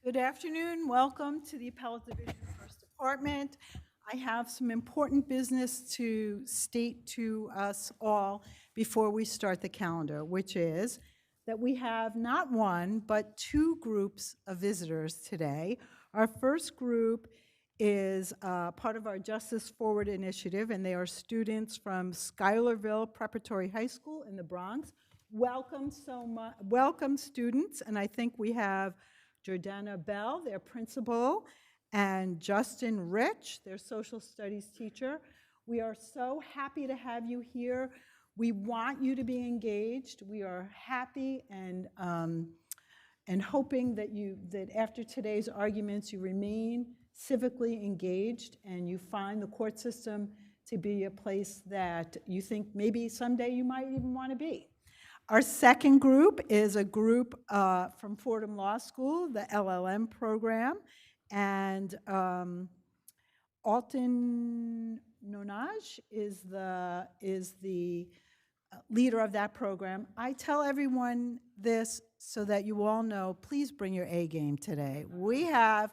Good afternoon. Welcome to the Appellate Division First Department. I have some important business to state to us all before we start the calendar, which is that we have not one, but two groups of visitors today. Our first group is part of our Justice Forward initiative, and they are students from Schuylerville Preparatory High School in the Bronx. Welcome so much. Welcome, students, and I think we have Jordana Bell, their principal, and Justin Rich, their social studies teacher. We are so happy to have you here. We want you to be engaged. We are happy and hoping that after today's arguments you remain civically engaged and you find the court system to be a place that you think maybe someday you might even want to be. Our second group is a group from Fordham Law School, the LLM program, and Alton Nonaj is the leader of that program. I tell everyone this so that you all know, please bring your A game today. We have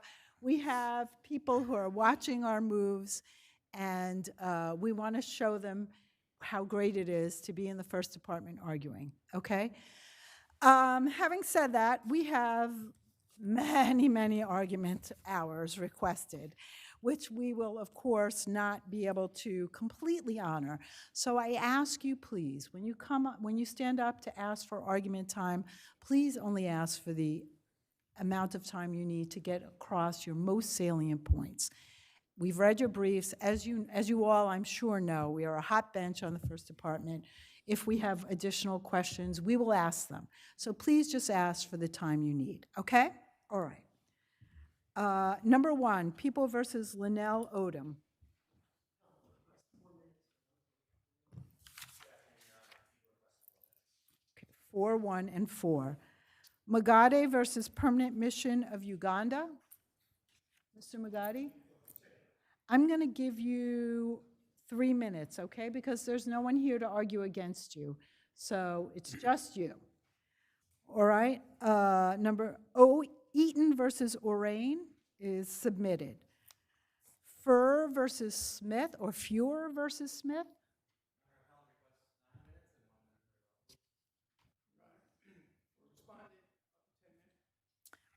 people who are watching our moves, and we want to show them how great it is to be in the first department arguing, okay? Having said that, we have many argument hours requested, which we will, of course, not be able to completely honor. So I ask you, please, when you stand up to ask for argument time, please only ask for the amount of time you need to get across your most salient points. We've read your briefs. As you all, I'm sure, know, we are a hot bench on the first department. If we have additional questions, we will ask them. So please just ask for the time you need, okay? All right. Number one, People versus Lenel Odum. Okay, 4, 1, and 4. Magade versus Permanent Mission of Uganda. Mr. Magade? I'm going to give you 3 minutes, okay? Because there's no one here to argue against you. So it's just you. All right? Eaton versus Orain is submitted. Fure versus Smith, or Fure versus Smith.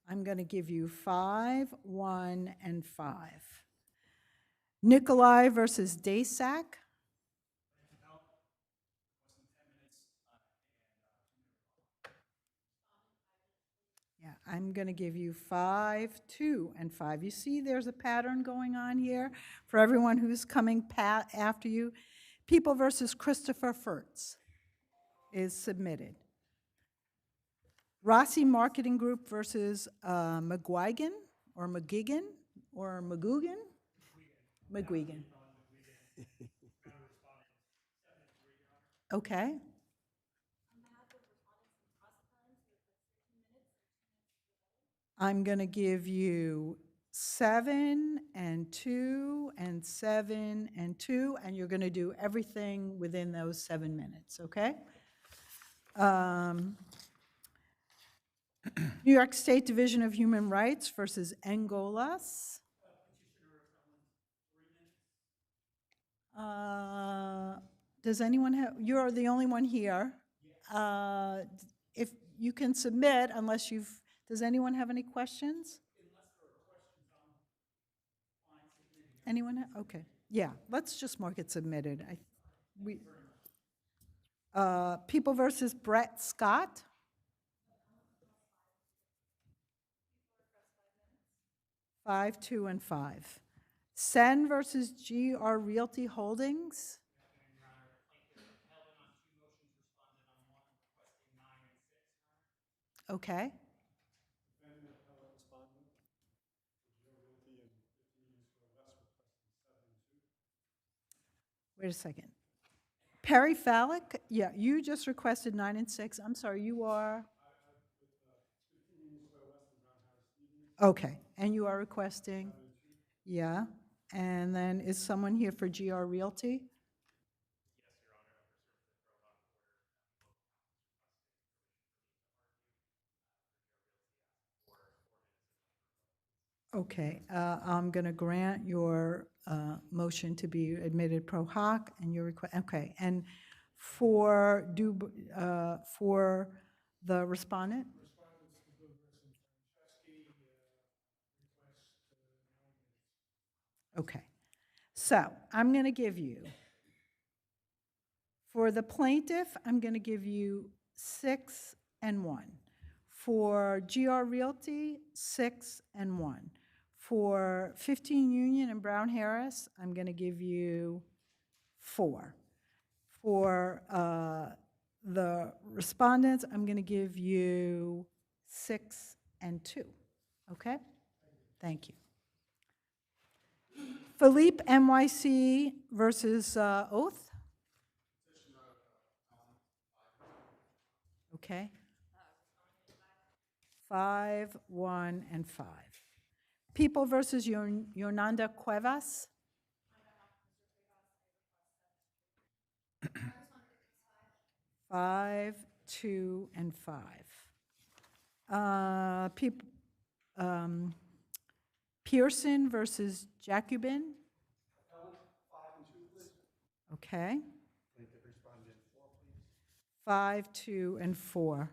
I'm going to give you 5, 1, and 5. Nikolai versus Dasak. Yeah, I'm going to give you 5, 2, and 5. You see there's a pattern going on here for everyone who's coming after you. People versus Christopher Furtz is submitted. Rossi Marketing Group versus McGuigan or McGuigan or McGuigan? McGuigan. Okay. I'm going to give you 7 and 2 and 7 and 2, and you're going to do everything within those 7 minutes, okay? New York State Division of Human Rights versus Angolas. Does anyone have, you're the only one here. If you can submit, unless you've, does anyone have any questions? Anyone? Okay. Yeah, let's just mark it submitted. People versus Brett Scott. Five, 2, and 5. Sen versus GRY Realty Holdings. Okay. Wait a second. Perry Fallick, yeah, you just requested 9 and 6. I'm sorry, you are? Okay, and you are requesting? Yeah, and then is someone here for GR Realty? Okay, I'm going to grant your motion to be admitted pro hoc and your request, okay. And for the respondent? Okay, so I'm going to give you, for the plaintiff, I'm going to give you 6 and 1. For GR Realty, 6 and 1. For 15 Union and Brown Harris, I'm going to give you 4. For the respondents, I'm going to give you 6 and 2. Okay? Thank you. Phipe NYC versus Oath. Okay. 5, 1, and 5. People versus Yanda Cuevas. 5, 2, and 5. Pearson versus Jacupen. Okay. 5, 2, and 4.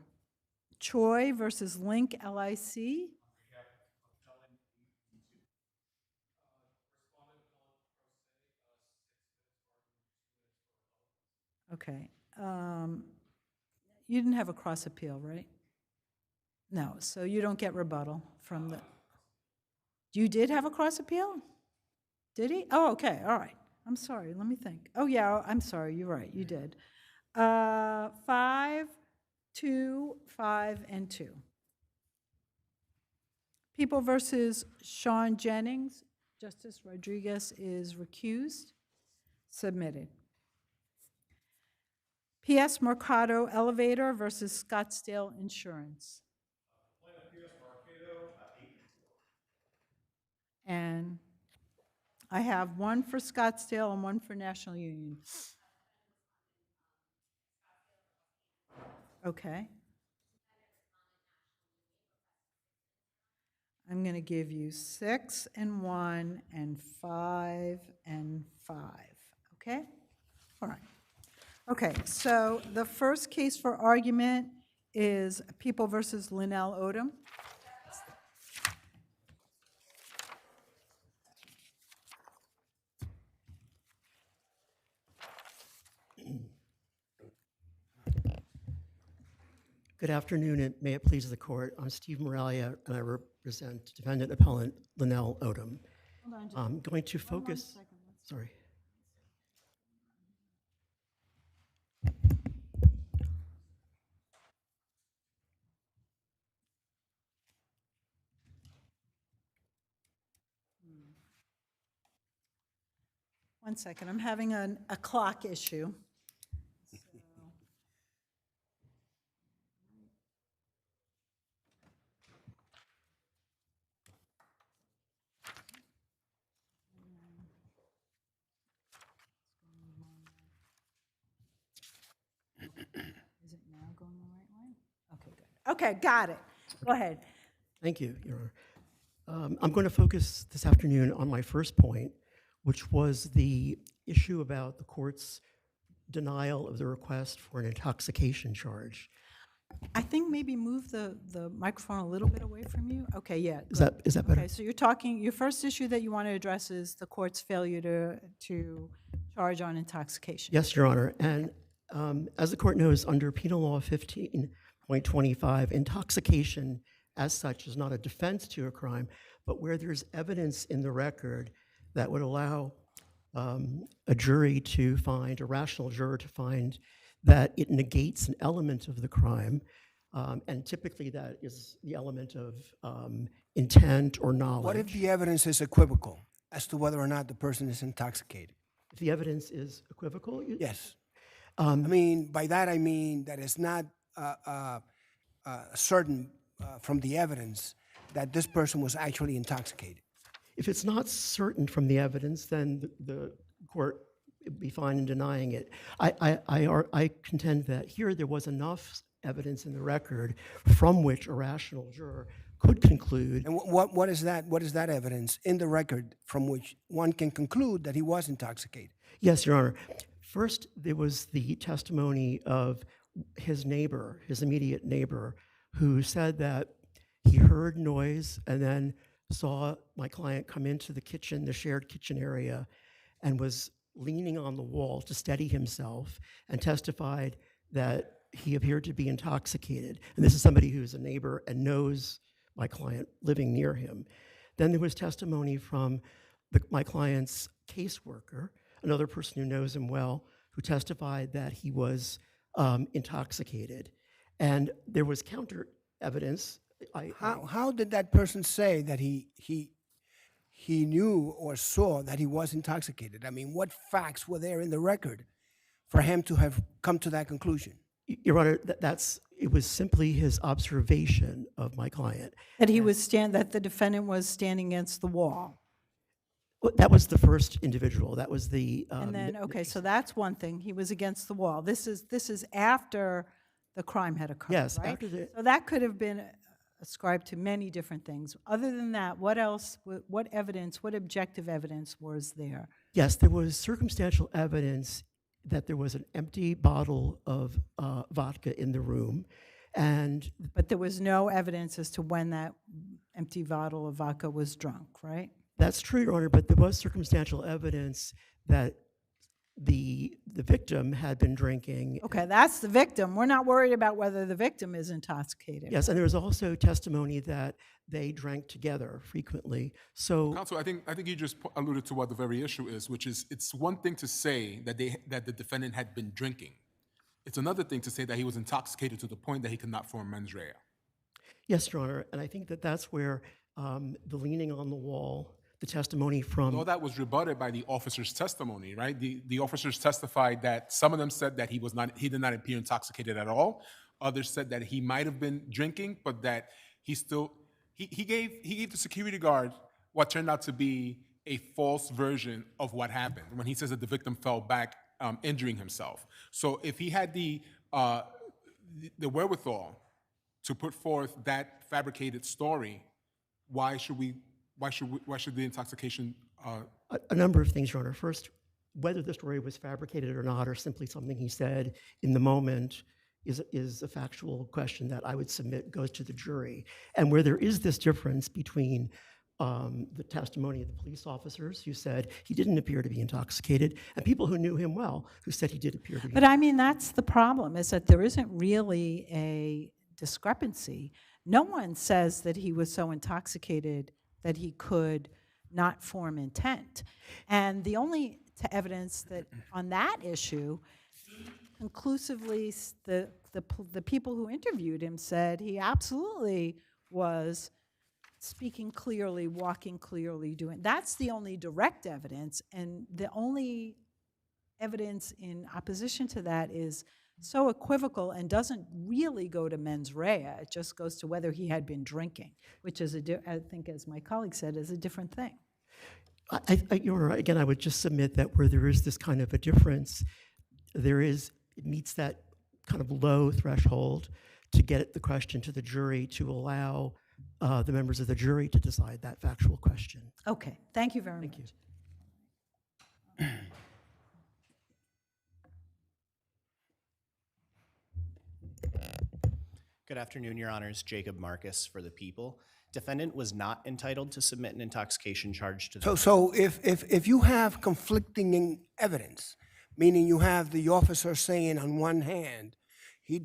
Choy versus Link LIC. Okay. You didn't have a cross appeal, right? No, so you don't get rebuttal from the. You did have a cross appeal? Did he? Oh, okay, all right. I'm sorry, let me think. Oh, yeah, I'm sorry, you're right, you did. 5, 2, 5, and 2. People versus Sean Jennings. Justice Rodriguez is recused. Submitted. PS Marcato Elevator versus Scottsdale Insurance. And I have 1 for Scottsdale and 1 for National Union. Okay. I'm going to give you 6 and 1 and 5 and 5. Okay? All right. Okay, so the first case for argument is People versus Lenel Odum. Good afternoon, and may it please the court. I'm Steve Moralia, and I represent defendant appellant Lenel Odum. Hold on, just I'm going to focus. second. Sorry. One second, I'm having a clock issue. Is it now going the right way? Okay, good. Okay, got it. Go ahead. Thank you, Your Honor. I'm going to focus this afternoon on my first point, which was the issue about the court's denial of the request for an intoxication charge. I think maybe move the microphone a little bit away from you. Okay, yeah. Is that better? Okay, so you're talking, your first issue that you want to address is the court's failure to charge on intoxication. Yes, Your Honor. And as the court knows, under Penal Law 15.25, intoxication as such is not a defense to a crime, but where there's evidence in the record that would allow a jury to find, a rational juror to find that it negates an element of the crime, and typically that is the element of intent or knowledge. What if the evidence is equivocal as to whether or not the person is intoxicated? If the evidence is equivocal? Yes. I mean, by that I mean that it's not certain from the evidence that this person was actually intoxicated. If it's not certain from the evidence, then the court would be fine in denying it. I contend that here there was enough evidence in the record from which a rational juror could conclude. And what is that? What is that evidence in the record from which one can conclude that he was intoxicated? Yes, Your Honor. First, there was the testimony of his neighbor, his immediate neighbor, who said that he heard noise and then saw my client come into the kitchen, the shared kitchen area, and was leaning on the wall to steady himself, and testified that he appeared to be intoxicated. And this is somebody who's a neighbor and knows my client living near him. Then there was testimony from my client's caseworker, another person who knows him well, who testified that he was intoxicated. And there was counter evidence. How did that person say that he knew or saw that he was intoxicated? I mean, what facts were there in the record for him to have come to that conclusion? Your Honor, it was simply his observation of my client. That that the defendant was standing against the wall. Well, that was the first individual. That was the. And then, okay, so that's one thing. He was against the wall. This is after the crime had occurred, Yes, right? after the. So that could have been ascribed to many different things. Other than that, what else, what evidence, what objective evidence was there? Yes, there was circumstantial evidence that there was an empty bottle of vodka in the room, But there was no evidence as to when that empty bottle of vodka was drunk, right? That's true, Your Honor, but there was circumstantial evidence that the victim had been drinking. Okay, that's the victim. We're not worried about whether the victim is intoxicated. Yes, and there was also testimony that they drank together frequently. So, Counsel, I think you just alluded to what the very issue is, which is it's one thing to say that the defendant had been drinking. It's another thing to say that he was intoxicated to the point that he could not form mens rea. yes, Your Honor, and I think that that's where the leaning on the wall, the testimony from. All that was rebutted by the officer's testimony, right? The officers testified that some of them said that he did not appear intoxicated at all. Others said that he might have been drinking, but that he gave the security guard what turned out to be a false version of what happened when he says that the victim fell back, injuring himself. So if he had the wherewithal to put forth that fabricated story, why should the intoxication? A number of things, Your Honor. First, whether the story was fabricated or not, or simply something he said in the moment, is a factual question that I would submit goes to the jury. And where there is this difference between the testimony of the police officers who said he didn't appear to be intoxicated, and people who knew him well who said he did appear to be. But I mean, that's the problem, is that there isn't really a discrepancy. No one says that he was so intoxicated that he could not form intent. And the only evidence that on that issue, conclusively, the people who interviewed him said he absolutely was speaking clearly, walking clearly, doing. That's the only direct evidence, and the only evidence in opposition to that is so equivocal and doesn't really go to mens rea. It just goes to whether he had been drinking, which is, I think, as my colleague said, is a different thing. Your Honor, again, I would just submit that where there is this kind of a difference, it meets that kind of low threshold to get the question to the jury to allow the members of the jury to decide that factual question. Okay, thank you very much. You. Good afternoon, Your Honors. Jacob Marcus for the people. Defendant was not entitled to submit an intoxication charge to the. So if you have conflicting evidence, meaning you have the officer saying on one hand, he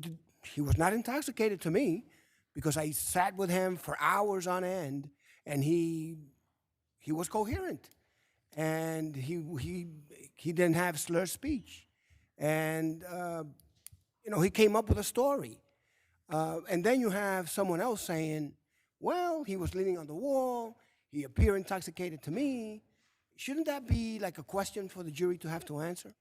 was not intoxicated to me because I sat with him for hours on end, and he was coherent, and he didn't have slurred speech, and he came up with a story. And then you have someone else saying, well, he was leaning on the wall, he appeared intoxicated to me. Shouldn't that be like a question for the jury to have to answer?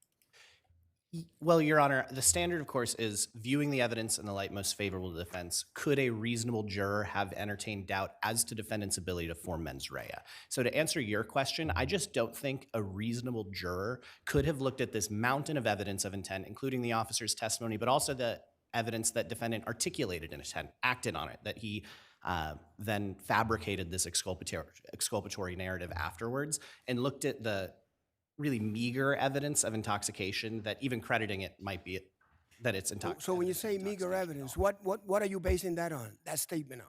Well, Your Honor, the standard, of course, is viewing the evidence in the light most favorable to the defense. Could a reasonable juror have entertained doubt as to defendant's ability to form mens rea? So to answer your question, I just don't think a reasonable juror could have looked at this mountain of evidence of intent, including the officer's testimony, but also the evidence that defendant articulated in intent, acted on it, that he then fabricated this exculpatory narrative afterwards and looked at the really meager evidence of intoxication that even crediting it might be that it's intoxication. So when you say meager evidence, what are you basing that on, that statement on?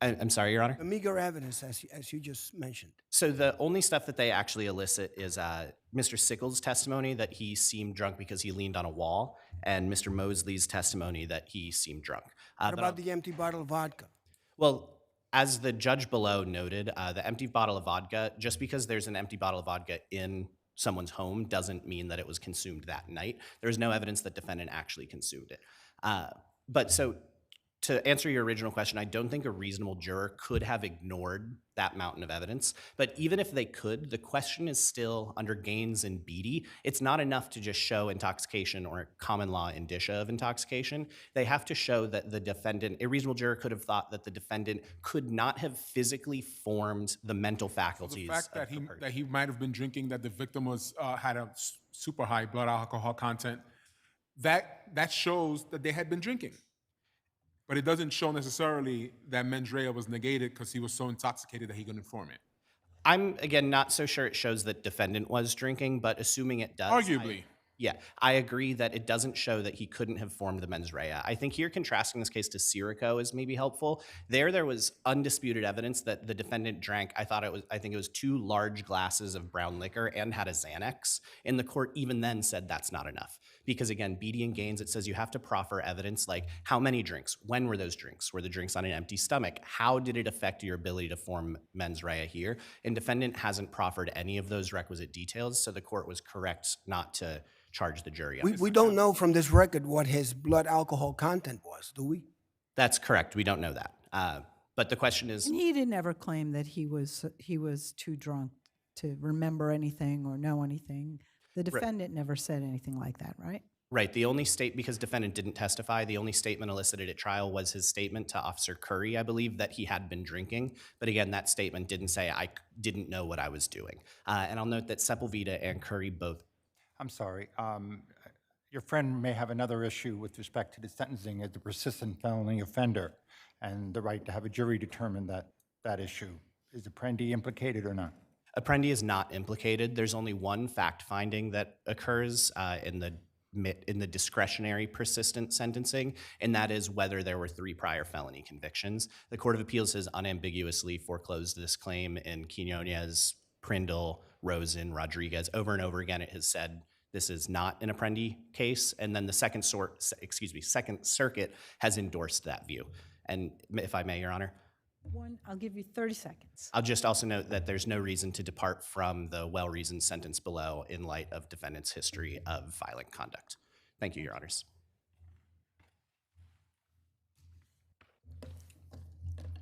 I'm sorry, Your Honor? The meager evidence, as you just mentioned. So the only stuff that they actually elicit is Mr. Sickles' testimony that he seemed drunk because he leaned on a wall, and Mr. Mosley's testimony that he seemed drunk. What about the empty bottle of vodka? Well, as the judge below noted, the empty bottle of vodka, just because there's an empty bottle of vodka in someone's home doesn't mean that it was consumed that night. There's no evidence that defendant actually consumed it. But so to answer your original question, I don't think a reasonable juror could have ignored that mountain of evidence. But even if they could, the question is still under Gaines and Beattie. It's not enough to just show intoxication or common law indicia of intoxication. They have to show that the defendant, a reasonable juror could have thought that the defendant could not have physically formed the mental faculties. The fact that he might have been drinking, that the victim was had a super high blood alcohol content, that shows that they had been drinking. But it doesn't show necessarily that mens rea was negated because he was so intoxicated that he couldn't inform it. I'm, again, not so sure it shows that defendant was drinking, but assuming it does. Arguably. I agree that it doesnit show that he couldn't have formed the mens rea. I think here contrasting this case to Sirico is maybe helpful. There was undisputed evidence that the defendant drank, I think it was 2 large glasses of brown liquor and had a Xanax. And the court even then said that's not enough. Because again, Beattie and Gaines, it says you have to proffer evidence like how many drinks, when were those drinks, were the drinks on an empty stomach, how did it affect your ability to form mens rea here? And defendant hasn't proffered any of those requisite details, so the court was correct not to charge the jury on. We don't know from this record what his blood alcohol content was, do we? That's correct, we don't know that. But the question is, And he didn't ever claim that he was too drunk to remember anything or know anything. The defendant never said anything like that, right? right, the only because defendant didn't testify, the only statement elicited at trial was his statement to Officer Curry, I believe, that he had been drinking. But again, that statement didn't say, I didn't know what I was doing. And I'll note that Sepulveda and Curry both. I'm sorry. Your friend may have another issue with respect to the sentencing as a persistent felony offender and the right to have a jury determine that issue. Is Apprendi implicated or not? Apprendi is not implicated. There's only one fact finding that occurs in the discretionary persistent sentencing, and that is whether there were 3 prior felony convictions. The Court of Appeals has unambiguously foreclosed this claim in Quinones, Prindle, Rosen, Rodriguez. Over and over again, it has said this is not an Apprendi case, and then the Second Circuit has endorsed that view. And if I may, Your Honor. I'll give you 30 seconds. I'll just also note that there's no reason to depart from the well-reasoned sentence below in light of defendant's history of violent conduct. Thank you, Your Honors.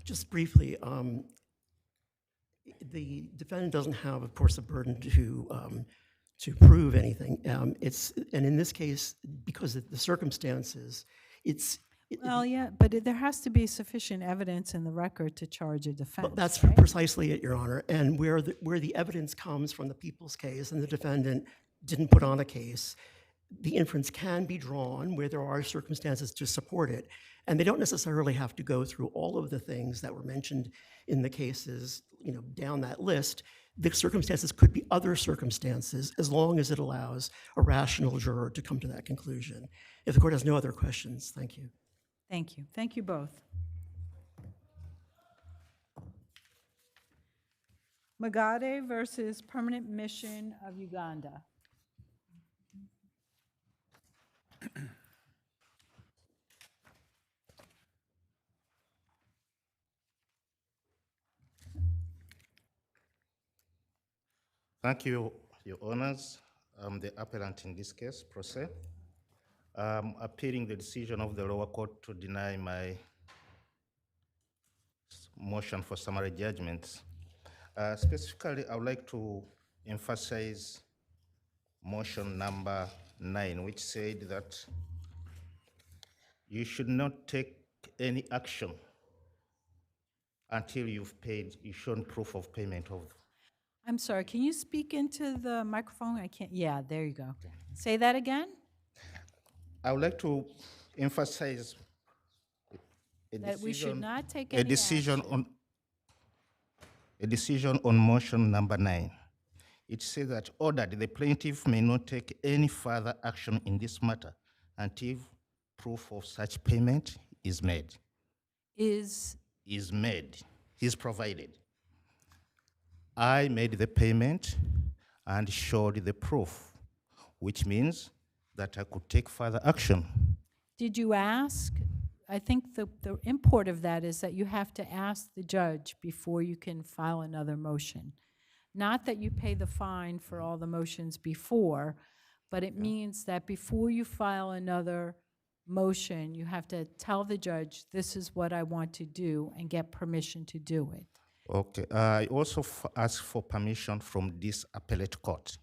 Just briefly, the defendant doesn't have, of course, a burden to prove anything. And in this case, because of the circumstances, Well, yeah, but there has to be sufficient evidence in the record to charge a defense. Well, that's right? precisely it, Your Honor. And where the evidence comes from the people's case and the defendant didn't put on a case, the inference can be drawn where there are circumstances to support it. And they don't necessarily have to go through all of the things that were mentioned in the cases, down that list. The circumstances could be other circumstances as long as it allows a rational juror to come to that conclusion. If the court has no other questions, thank you. Thank you. Thank you both. Magade versus Permanent Mission of Uganda. Thank you, Your Honors. I'm the appellant in this case, Proce. Appealing the decision of the lower court to deny my motion for summary judgment. Specifically, I would like to emphasize motion number 9, which said that you should not take any action until you've shown proof of payment of. I'm sorry, can you speak into the microphone? I can't, yeah, there you go. Say that again? I would like to emphasize that we should not take a any decision action. on a decision on motion number 9. It says that ordered the plaintiff may not take any further action in this matter until proof of such payment is made. Is provided. I made the payment and showed the proof, which means that I could take further action. Did you ask? I think the import of that is that you have to ask the judge before you can file another motion. Not that you pay the fine for all the motions before, but it means that before you file another motion, you have to tell the judge, this is what I want to do, and get permission to do it. Okay. I also asked for permission from this appellate court.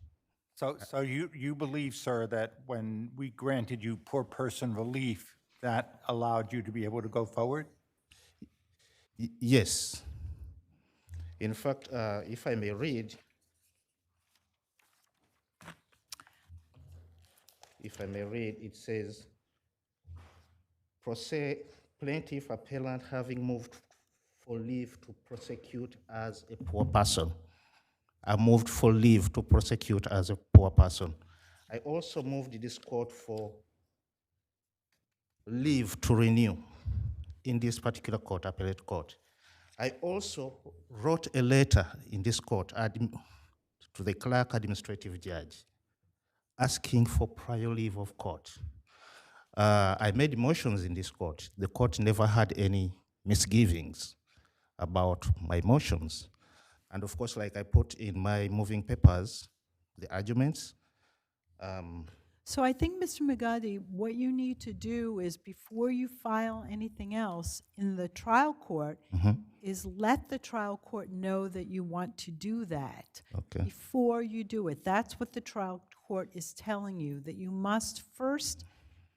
So you believe, sir, that when we granted you poor person relief, that allowed you to be able to go forward? Yes. In fact, if I may read, it says, plaintiff appellant having moved for leave to prosecute as a poor person. I moved for leave to prosecute as a poor person. I also moved this court for leave to renew in this particular court, appellate court. I also wrote a letter in this court to the clerk administrative judge asking for prior leave of court. I made motions in this court. The court never had any misgivings about my motions. And of course, like I put in my moving papers, the arguments. So I think, Mr. Magade, what you need to do is before you file anything else in the trial court, is let the trial court know that you want to do that before you do it. That's what the trial court is telling you, that you must first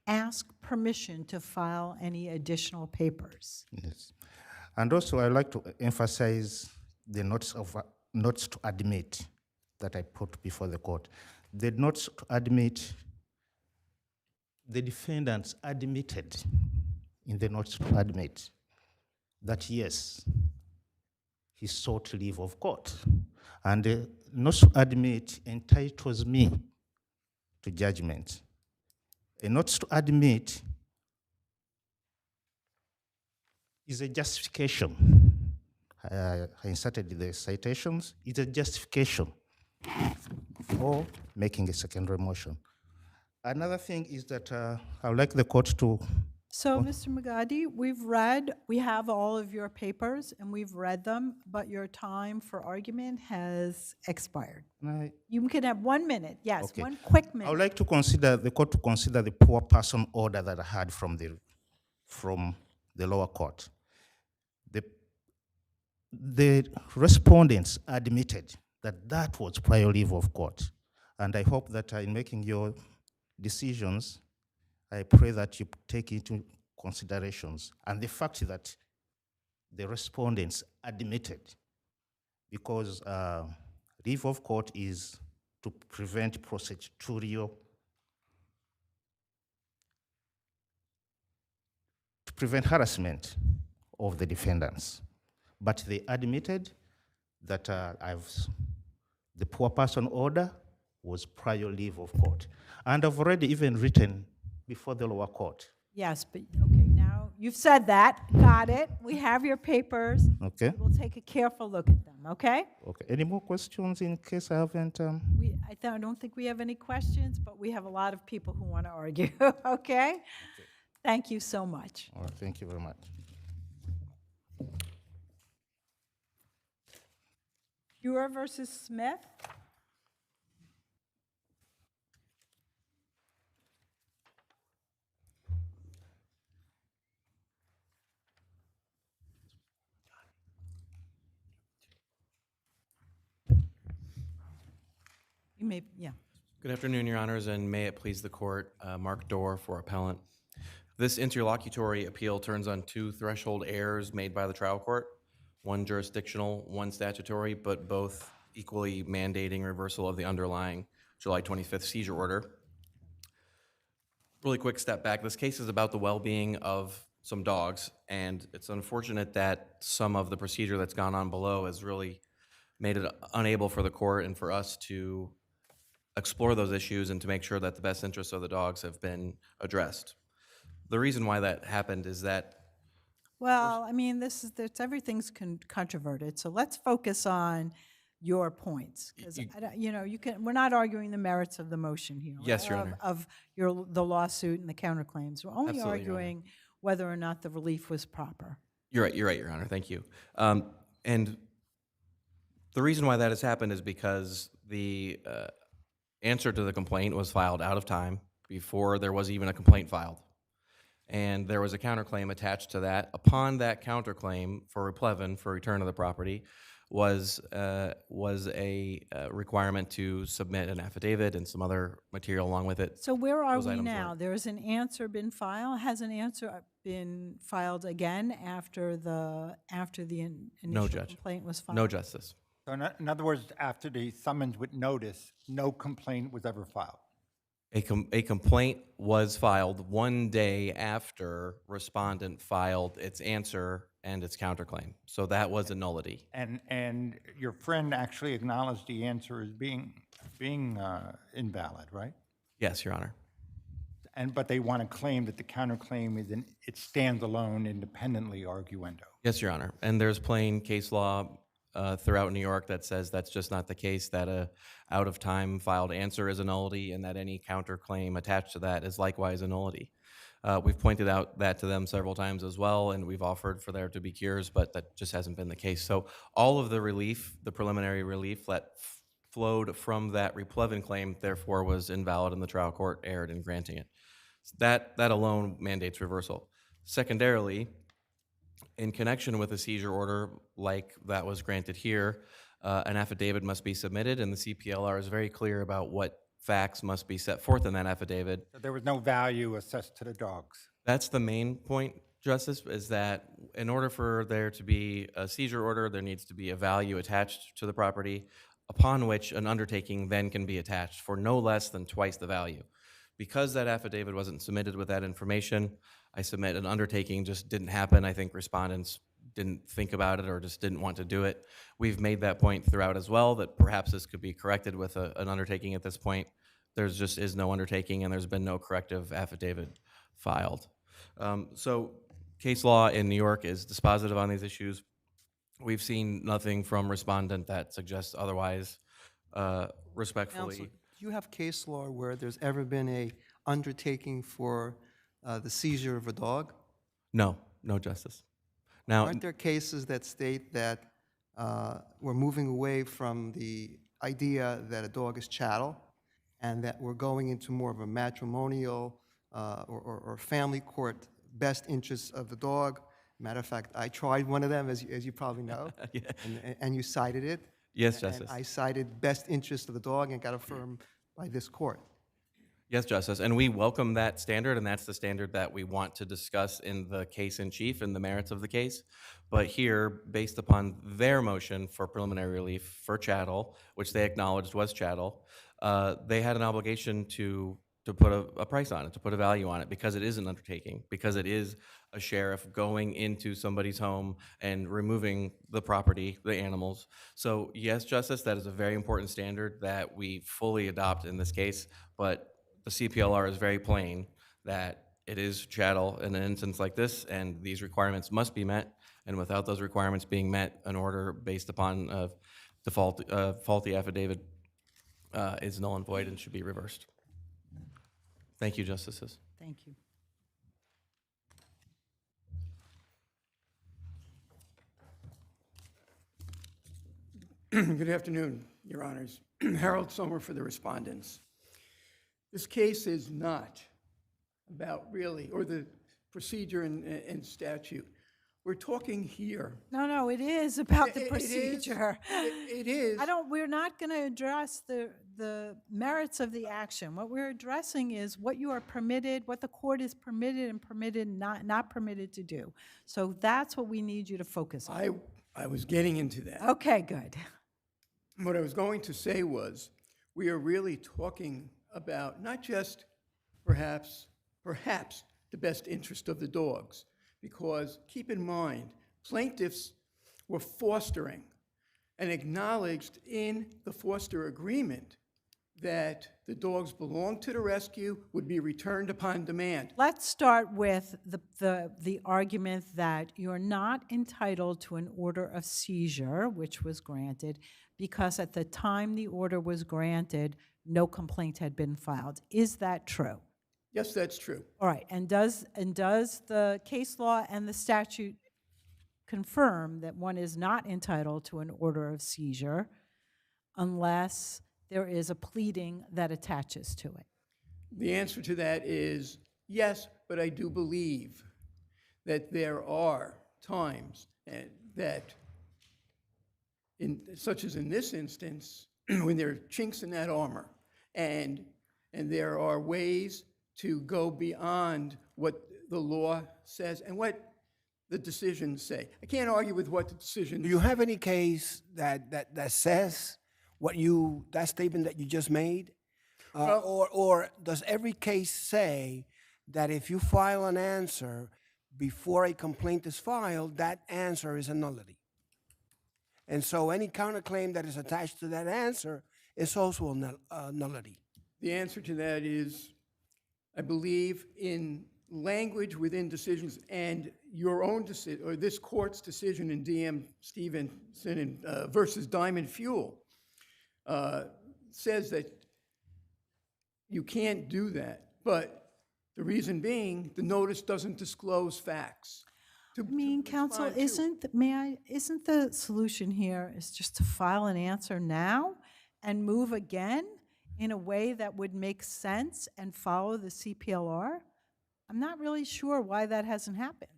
ask permission to file any additional papers. Yes. And also, I'd like to emphasize the notes to admit that I put before the court. The notes to admit, the defendants admitted in the notes to admit that yes, he sought leave of court. And the notes to admit entitles me to judgment. A notes to admit is a justification. I inserted the citations. It's a justification for making a secondary motion. Another thing is that I would like the court to. So, Mr. Magade, we have all of your papers and we've read them, but your time for argument has expired. You can have 1 minute, yes, Okay. 1 quick minute. I would like to consider the court to consider the poor person order that I had from the lower court. The respondents admitted that that was prior leave of court. And I hope that in making your decisions, I pray that you take into considerations. And the fact that the respondents admitted, because leave of court is to prevent prosecutorial, to prevent harassment of the defendants. But they admitted that the poor person order was prior leave of court. And I've already even written before the lower court. Yes, but okay, now you've said that, got it. We have your papers. Okay. We'll take a careful look at them, okay? Okay. Any more questions in case I haven't? I don't think we have any questions, but we have a lot of people who want to argue, okay? Thank you so much. All right, thank you very much. Fure versus Smith. You may, yeah. Good afternoon, Your Honors, and may it please the court, Mark Dorr for appellant. This interlocutory appeal turns on 2 threshold errors made by the trial court, one jurisdictional, one statutory, but both equally mandating reversal of the underlying July 25th seizure order. Really quick step back. This case is about the well-being of some dogs, and it's unfortunate that some of the procedure that's gone on below has really made it unable for the court and for us to explore those issues and to make sure that the best interests of the dogs have been addressed. The reason why that happened is that Well, I mean, everything's controverted, so let's focus on your points, because, we're not arguing the merits of the motion here. Yes, Your Honor. Of the lawsuit and the counterclaims. We're only Absolutely, Your Honor. arguing whether or not the relief was proper. You're right, Your Honor. Thank you. And the reason why that has happened is because the answer to the complaint was filed out of time before there was even a complaint filed. And there was a counterclaim attached to that. Upon that counterclaim for replevin, for return of the property, was a requirement to submit an affidavit and some other material along with it. So where are Those we items now? were- There is an answer been filed? Has an answer been filed again after the initial Judge. complaint was filed? No, Justice. So in other words, after the summons with notice, no complaint was ever filed. A complaint was filed 1 day after respondent filed its answer and its counterclaim. So that was a nullity. And your friend actually acknowledged the answer as being invalid, right? Yes, Your Honor. But they want to claim that the counterclaim it stands alone independently arguendo. Yes, Your Honor. And there's plain case law throughout New York that says that's just not the case, that a out-of-time filed answer is a nullity and that any counterclaim attached to that is likewise a nullity. We've pointed out that to them several times as well, and we've offered for there to be cures, but that just hasn't been the case. So all of the relief, the preliminary relief that flowed from that replevin claim, therefore was invalid, and the trial court erred in granting it. That alone mandates reversal. Secondarily, in connection with a seizure order like that was granted here, an affidavit must be submitted, and the CPLR is very clear about what facts must be set forth in that affidavit. So there was no value assessed to the dogs. That's the main point, Justice, is that in order for there to be a seizure order, there needs to be a value attached to the property upon which an undertaking then can be attached for no less than twice the value. Because that affidavit wasn't submitted with that information, I submit an undertaking just didn't happen. I think respondents didn't think about it or just didn't want to do it. We've made that point throughout as well, that perhaps this could be corrected with an undertaking at this point. There just is no undertaking, and there's been no corrective affidavit filed. So case law in New York is dispositive on these issues. We've seen nothing from respondent that suggests otherwise, respectfully. Counsel, do you have case law where there's ever been a undertaking for the seizure of a dog? No, Justice. Now, Aren't there cases that state that we're moving away from the idea that a dog is chattel and that we're going into more of a matrimonial or family court best interests of the dog? Matter of fact, I tried one of them, as you probably know, Yeah. and you cited it. Yes, And Justice. I cited best interest of the dog and got affirmed by this court. Yes, Justice, and we welcome that standard, and that's the standard that we want to discuss in the case in chief and the merits of the case. But here, based upon their motion for preliminary relief for chattel, which they acknowledged was chattel, they had an obligation to put a price on it, to put a value on it, because it is an undertaking, because it is a sheriff going into somebody's home and removing the property, the animals. So yes, Justice, that is a very important standard that we fully adopt in this case, but the CPLR is very plain that it is chattel in an instance like this, and these requirements must be met, and without those requirements being met, an order based upon faulty affidavit is null and void and should be reversed. Thank you, Justices. Thank you. Good afternoon, Your Honors. Harold Sommer for the respondents. This case is not about really, or the procedure and statute. We're talking here. No, it is about the It is. procedure. It is. We're not going to address the merits of the action. What we're addressing is what you are permitted, what the court is permitted and not permitted to do. So that's what we need you to focus on. I was getting into that. Okay, good. What I was going to say was, we are really talking about not just perhaps the best interest of the dogs, because keep in mind, plaintiffs were fostering and acknowledged in the foster agreement that the dogs belonged to the rescue, would be returned upon demand. Let's start with the argument that you're not entitled to an order of seizure, which was granted, because at the time the order was granted, no complaint had been filed. Is that true? Yes, that's true. All right, and does the case law and the statute confirm that one is not entitled to an order of seizure unless there is a pleading that attaches to it? The answer to that is yes, but I do believe that there are times that, such as in this instance, when there are chinks in that armor, and there are ways to go beyond what the law says and what the decisions say. I can't argue with what the decisions Do you have any case that says that statement that you just made? Or does every case say that if you file an answer before a complaint is filed, that answer is a nullity? And so any counterclaim that is attached to that answer is also a nullity. The answer to that is, I believe in language within decisions, and your own decision, or this court's decision in DM Stevenson versus Diamond Fuel, says that you can't do that. But the reason being, the notice doesn't disclose facts. I mean, counsel, isn't the solution here is just to file an answer now and move again in a way that would make sense and follow the CPLR? I'm not really sure why that hasn't happened.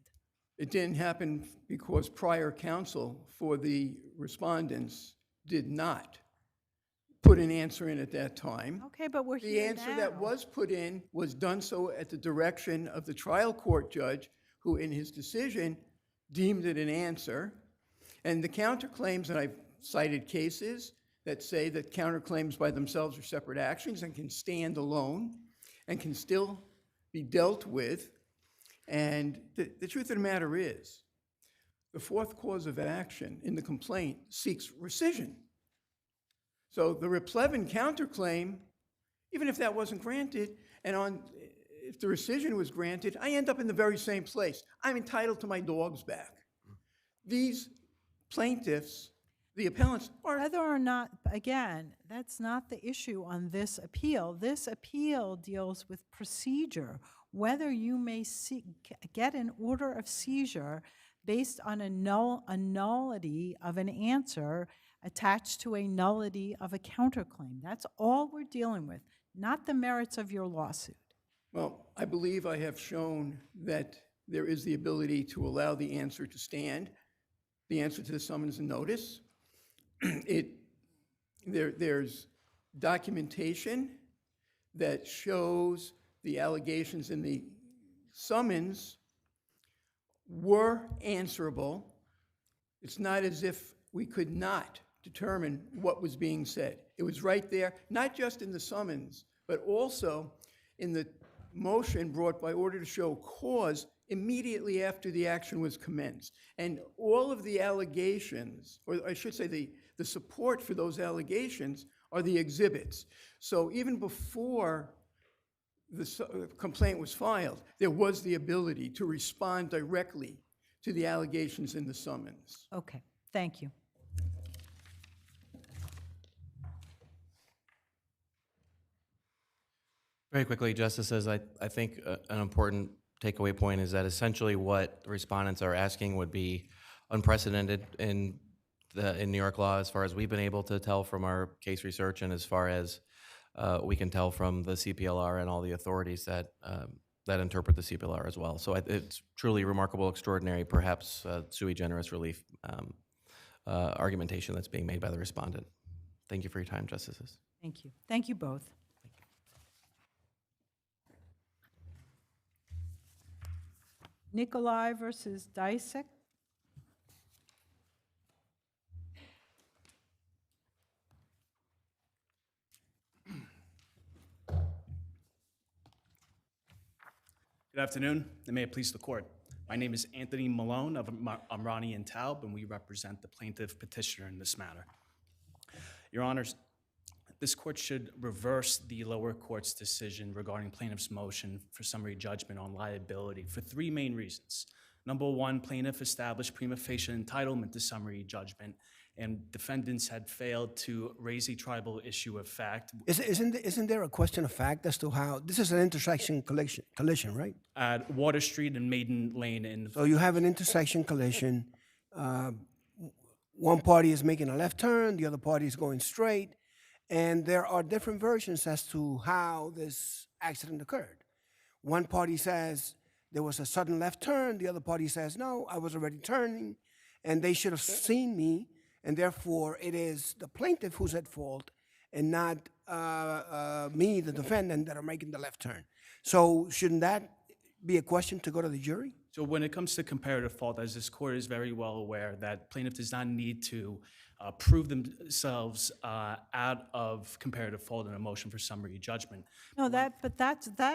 It didn't happen because prior counsel for the respondents did not put an answer in at that time. Okay, but we're The here answer that now. was put in was done so at the direction of the trial court judge, who in his decision deemed it an answer. And the counterclaims, and I've cited cases that say that counterclaims by themselves are separate actions and can stand alone and can still be dealt with. And the truth of the matter is, the fourth cause of action in the complaint seeks rescission. So the Replevin counterclaim, even if that wasn't granted, and if the rescission was granted, I end up in the very same place. I'm entitled to my dogs back. These plaintiffs, the appellants, are... Whether or not, again, that's not the issue on this appeal. This appeal deals with procedure, whether you may get an order of seizure based on a nullity of an answer attached to a nullity of a counterclaim. That's all we're dealing with, not the merits of your lawsuit. Well, I believe I have shown that there is the ability to allow the answer to stand, the answer to the summons and notice. There's documentation that shows the allegations in the summons were answerable. It's not as if we could not determine what was being said. It was right there, not just in the summons, but also in the motion brought by order to show cause immediately after the action was commenced. And all of the allegations, or I should say the support for those allegations, are the exhibits. So even before the complaint was filed, there was the ability to respond directly to the allegations in the summons. Okay, thank you. Very quickly, Justices, I think an important takeaway point is that essentially what the respondents are asking would be unprecedented in New York law, as far as we've been able to tell from our case research, and as far as we can tell from the CPLR and all the authorities that that interpret the CPLR as well. So it's truly remarkable, extraordinary, perhaps sui generis relief argumentation that's being made by the respondent. Thank you for your time, Justices. Thank you. Thank you both. Nikolai versus Dysek. Good afternoon, and may it please the court. My name is Anthony Malone of Amrani and Taub, and we represent the plaintiff petitioner in this matter. Your Honors, this court should reverse the lower court's decision regarding plaintiff's motion for summary judgment on liability for three main reasons. Number one, plaintiff established prima facie entitlement to summary judgment, and defendants had failed to raise a tribal issue of fact. Isn't there a question of fact as to how, this is an intersection collision, right? At Water Street and Maiden Lane in So you have an intersection collision. One party is making a left turn, the other party is going straight, and there are different versions as to how this accident occurred. One party says there was a sudden left turn, the other party says, no, I was already turning, and they should have seen me, and therefore it is the plaintiff who's at fault and not me, the defendant, that are making the left turn. So shouldn't that be a question to go to the jury? So when it comes to comparative fault, as this court is very well aware, that plaintiff does not need to prove themselves out of comparative fault in a motion for summary judgment. No, that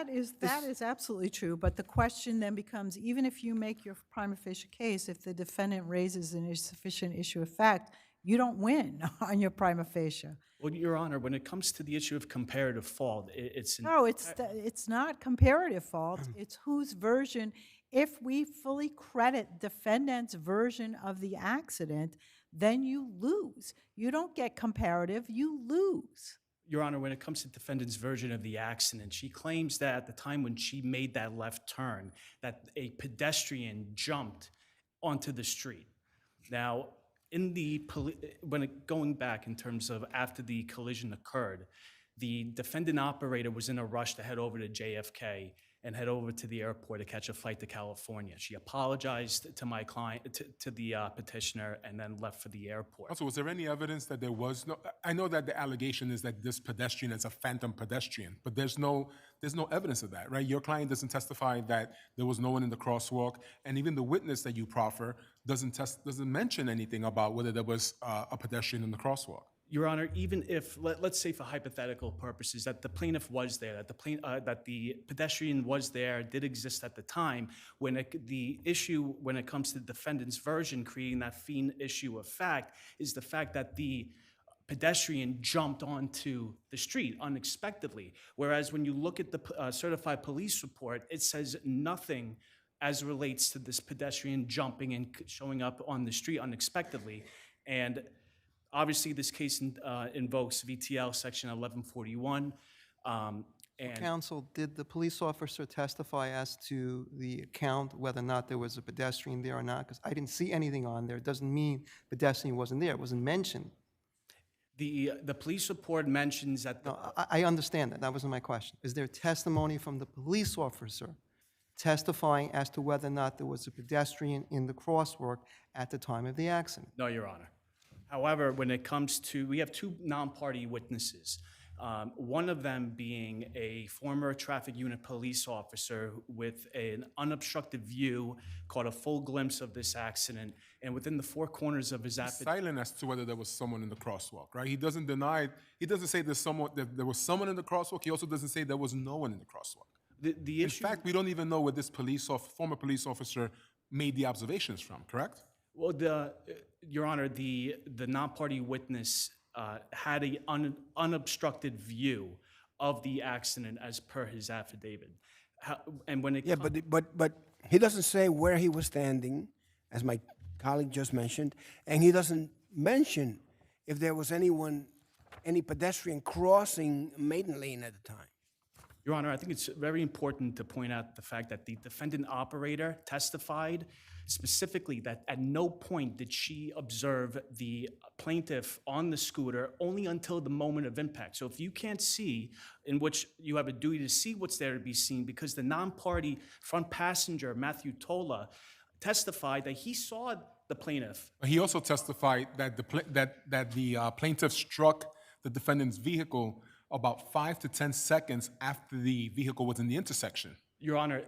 is absolutely true, but the question then becomes, even if you make your prima facie case, if the defendant raises an insufficient issue of fact, you don't win on your prima facie. Well, Your Honor, when it comes to the issue of comparative fault, No, it's not comparative fault, it's whose version. If we fully credit defendant's version of the accident, then you lose. You don't get comparative, you lose. Your Honor, when it comes to defendant's version of the accident, she claims that at the time when she made that left turn, that a pedestrian jumped onto the street. Now, going back in terms of after the collision occurred, the defendant operator was in a rush to head over to JFK and head over to the airport to catch a flight to California. She apologized to my client, to the petitioner, and then left for the airport. Also, was there any evidence that there was no, I know that the allegation is that this pedestrian is a phantom pedestrian, but there's no evidence of that, right? Your client doesn't testify that there was no one in the crosswalk, and even the witness that you proffer doesn't mention anything about whether there was a pedestrian in the crosswalk. Your Honor, even if, let's say for hypothetical purposes, that the plaintiff was there, that the pedestrian was there, did exist at the time, the issue when it comes to the defendant's version creating that fiend issue of fact is the fact that the pedestrian jumped onto the street unexpectedly. Whereas when you look at the certified police report, it says nothing as relates to this pedestrian jumping and showing up on the street unexpectedly. And obviously, this case invokes VTL section 1141. Counsel, did the police officer testify as to the account, whether or not there was a pedestrian there or not? Because I didn't see anything on there. It doesn't mean pedestrian wasn't there. It wasn't mentioned. The police report mentions that... No, I understand that. That wasn't my question. Is there testimony from the police officer testifying as to whether or not there was a pedestrian in the crosswalk at the time of the accident? No, Your Honor. However, when it comes to, we have two non-party witnesses, one of them being a former traffic unit police officer with an unobstructed view, caught a full glimpse of this accident, and within the four corners of his affidavit... Silent as to whether there was someone in the crosswalk, right? He doesn't deny, he doesn't say that there was someone in the crosswalk. He also doesn't say there was no one in the crosswalk. The issue... In fact, we don't even know where this former police officer made the observations from, correct? Well, Your Honor, the non-party witness had an unobstructed view of the accident as per his affidavit. And when it but he doesn't say where he was standing, as my colleague just mentioned, and he doesn't mention if there was any pedestrian crossing Maiden Lane at the time. Your Honor, I think it's very important to point out the fact that the defendant operator testified specifically that at no point did she observe the plaintiff on the scooter only until the moment of impact. So if you can't see, in which you have a duty to see what's there to be seen, because the non-party front passenger, Matthew Tola, testified that he saw the plaintiff. He also testified that the plaintiff struck the defendant's vehicle about 5 to 10 seconds after the vehicle was in the intersection. Your Honor,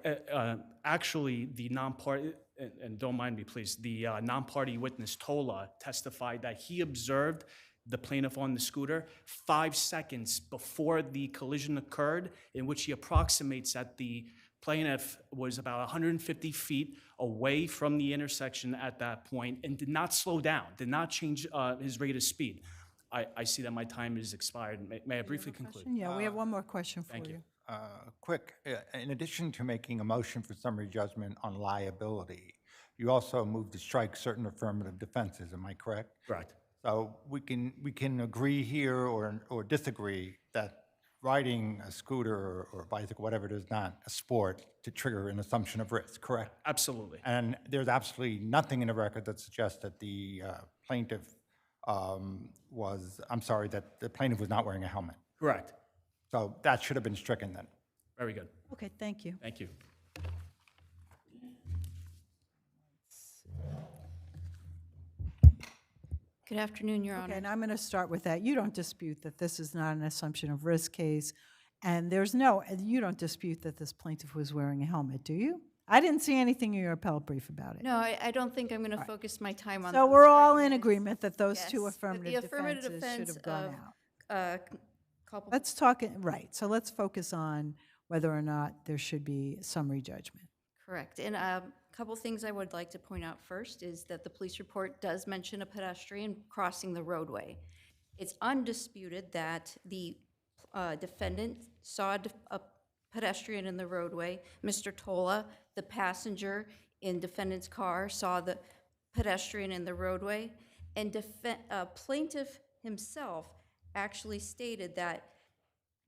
actually, the non-party, and don't mind me, please, the non-party witness, Tola, testified that he observed the plaintiff on the scooter 5 seconds before the collision occurred, in which he approximates that the Plaintiff was about 150 feet away from the intersection at that point and did not slow down, did not change his rate of speed. I see that my time is expired. May I briefly conclude? Yeah, we have one more question for Thank you. Quick, in addition to making a motion for summary judgment on liability, you also moved to strike certain affirmative defenses, am I correct? Correct. So we can agree here or disagree that riding a scooter or bicycle, whatever it is, not a sport to trigger an assumption of risk, correct? Absolutely. And there's absolutely nothing in the record that suggests that the plaintiff that the plaintiff was not wearing a helmet. Correct. So that should have been stricken then. Very good. Okay, thank you. Thank you. Good afternoon, Your Okay, Honor. and I'm going to start with that. You don't dispute that this is not an assumption of risk case, and you don't dispute that this plaintiff was wearing a helmet, do you? I didn't see anything in your appellate brief about it. No, I don't think I'm going to focus my time on So those we're all in arguments. agreement that those two Yes, but the affirmative affirmative defenses should defense have gone of, out. culpable. Let's talk, right, so let's focus on whether or not there should be summary judgment. Correct. And a couple things I would like to point out first is that the police report does mention a pedestrian crossing the roadway. It's undisputed that the defendant saw a pedestrian in the roadway. Mr. Tola, the passenger in defendant's car, saw the pedestrian in the roadway. And plaintiff himself actually stated that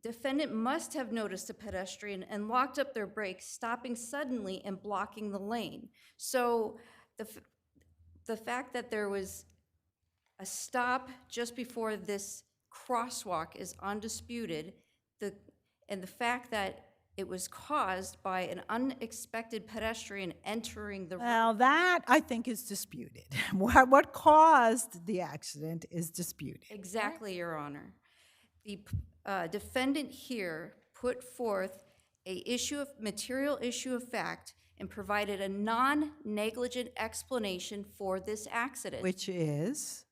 defendant must have noticed a pedestrian and locked up their brakes, stopping suddenly and blocking the lane. So the fact that there was a stop just before this crosswalk is undisputed. And the fact that it was caused by an unexpected pedestrian entering the road. Well, that I think is disputed. What caused the accident is disputed. Exactly, Your Honor. The defendant here put forth material issue of fact and provided a non-negligent explanation for this accident. Which is?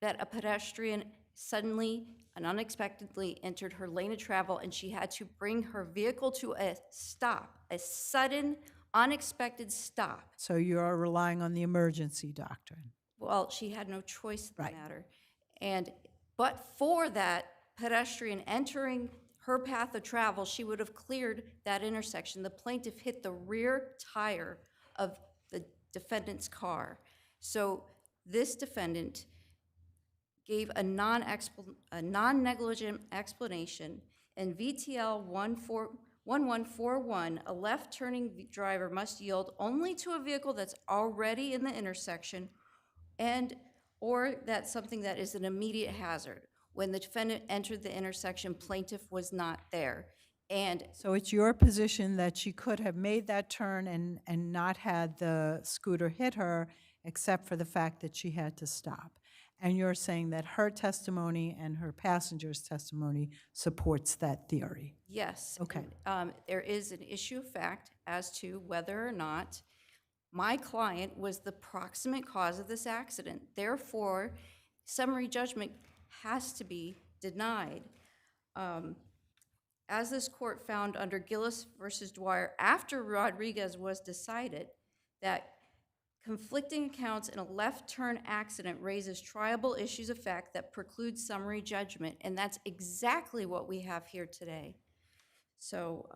That a pedestrian suddenly and unexpectedly entered her lane of travel and she had to bring her vehicle to a stop, a sudden, unexpected stop. So you're relying on the emergency doctrine. Well, she had no choice in the matter. But for that pedestrian entering her path of travel, she would have cleared that intersection. The plaintiff hit the rear tire of the defendant's car. So this defendant gave a non-negligent explanation, and VTL 1141, a left-turning driver must yield only to a vehicle that's already in the intersection or that's something that is an immediate hazard. When the defendant entered the intersection, plaintiff was not there. And so it's your position that she could have made that turn and not had the scooter hit her, except for the fact that she had to stop. And you're saying that her testimony and her passenger's testimony supports that theory? yes. Okay. And, there is an issue of fact as to whether or not my client was the proximate cause of this accident. Therefore, summary judgment has to be denied. As this court found under Gillis versus Dwyer, after Rodriguez was decided, that conflicting accounts in a left turn accident raises triable issues of fact that preclude summary judgment, and that's exactly what we have here today. So,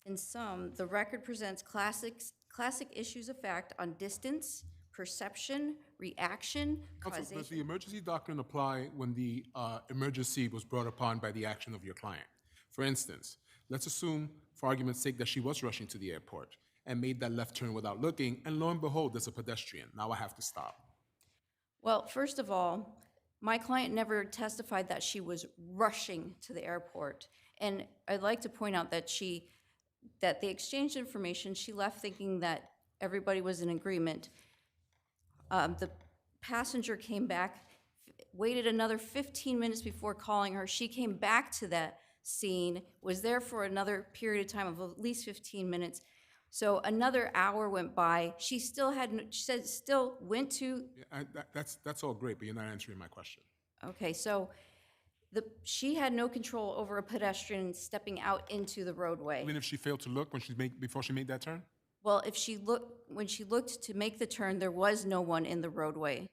in sum, the record presents classic issues of fact on distance, perception, reaction, Counsel, causation. does the emergency doctrine apply when the emergency was brought upon by the action of your client? For instance, let's assume, for argument's sake, that she was rushing to the airport and made that left turn without looking, and lo and behold, there's a pedestrian. Now I have to stop. Well, first of all, my client never testified that she was rushing to the airport. And I'd like to point out that they exchanged information. She left thinking that everybody was in agreement. The passenger came back, waited another 15 minutes before calling her. She came back to that scene, was there for another period of time of at least 15 minutes. So another hour went by. She still went to. That's all great, but you're not answering my question. Okay, so She had no control over a pedestrian stepping out into the roadway. Even if she failed to look before she made that turn? Well, when she looked to make the turn, there was no one in the roadway.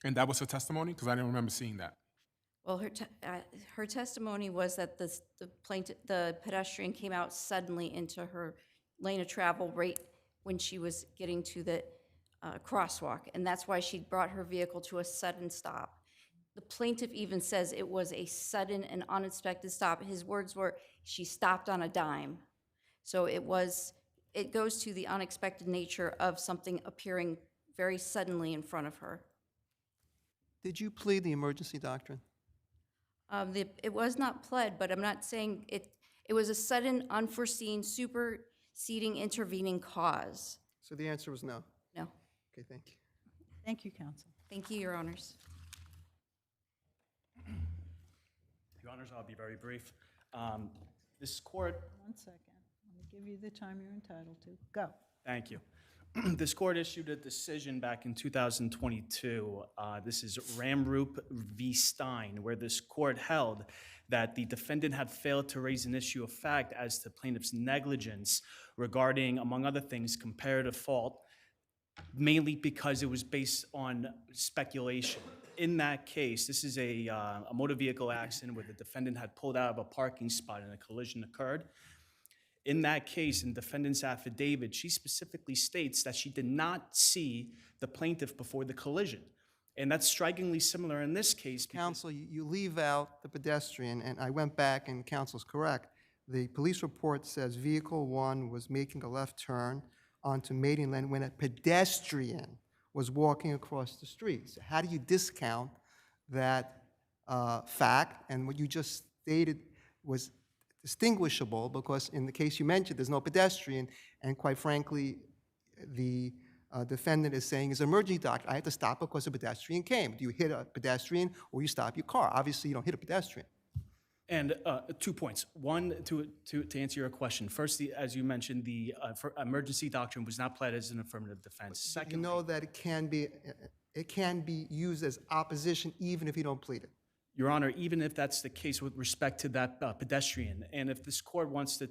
And that was her testimony? Because I didn't remember seeing that. Well, her testimony was that the pedestrian came out suddenly into her lane of travel right when she was getting to the crosswalk, and that's why she brought her vehicle to a sudden stop. The plaintiff even says it was a sudden and unexpected stop. His words were, she stopped on a dime. So it goes to the unexpected nature of something appearing very suddenly in front of her. Did you plead the emergency doctrine? It was not pled, but I'm not saying it. It was a sudden, unforeseen, superseding, intervening cause. So the answer was no. No. Okay, thank you. Thank you, counsel. Thank you, Your Honors. Your Honors, I'll be very brief. This court, 1 second. Let me give you the time you're entitled to. Go. thank you. This court issued a decision back in 2022. This is Ramroop v. Stein, where this court held that the defendant had failed to raise an issue of fact as to plaintiff's negligence regarding, among other things, comparative fault, mainly because it was based on speculation. In that case, this is a motor vehicle accident where the defendant had pulled out of a parking spot and a collision occurred. In that case, in defendant's affidavit, she specifically states that she did not see the plaintiff before the collision. And that's strikingly similar in this case. Counsel, you leave out the pedestrian, and I went back, and counsel's correct. The police report says vehicle 1 was making a left turn onto Maiden Lane when a pedestrian was walking across the street. So how do you discount that fact? And what you just stated was distinguishable because in the case you mentioned, there's no pedestrian, and quite frankly, the defendant is saying, as an emergency doctor, I had to stop because a pedestrian came. Do you hit a pedestrian or you stop your car? Obviously, you don't hit a pedestrian. And 2 points. One, to answer your question. First, as you mentioned, the emergency doctrine was not pled as an affirmative defense. Second, You know that it can be used as opposition even if you don't plead it. Your Honor, even if that's the case with respect to that pedestrian, and if this court wants to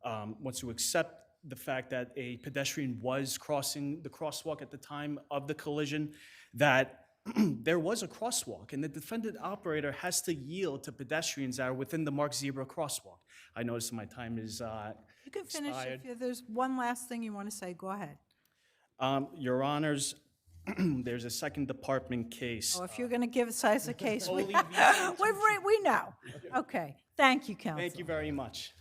wants to accept the fact that a pedestrian was crossing the crosswalk at the time of the collision, that there was a crosswalk, and the defendant operator has to yield to pedestrians that are within the marked zebra crosswalk. I notice my time is You can finish expired. if there's one last thing you want to say. Go ahead. Your Honors, there's a second department case. Oh, if you're going to give us a case, we, Only via we know. Okay. Thank you, counsel. Thank you very much.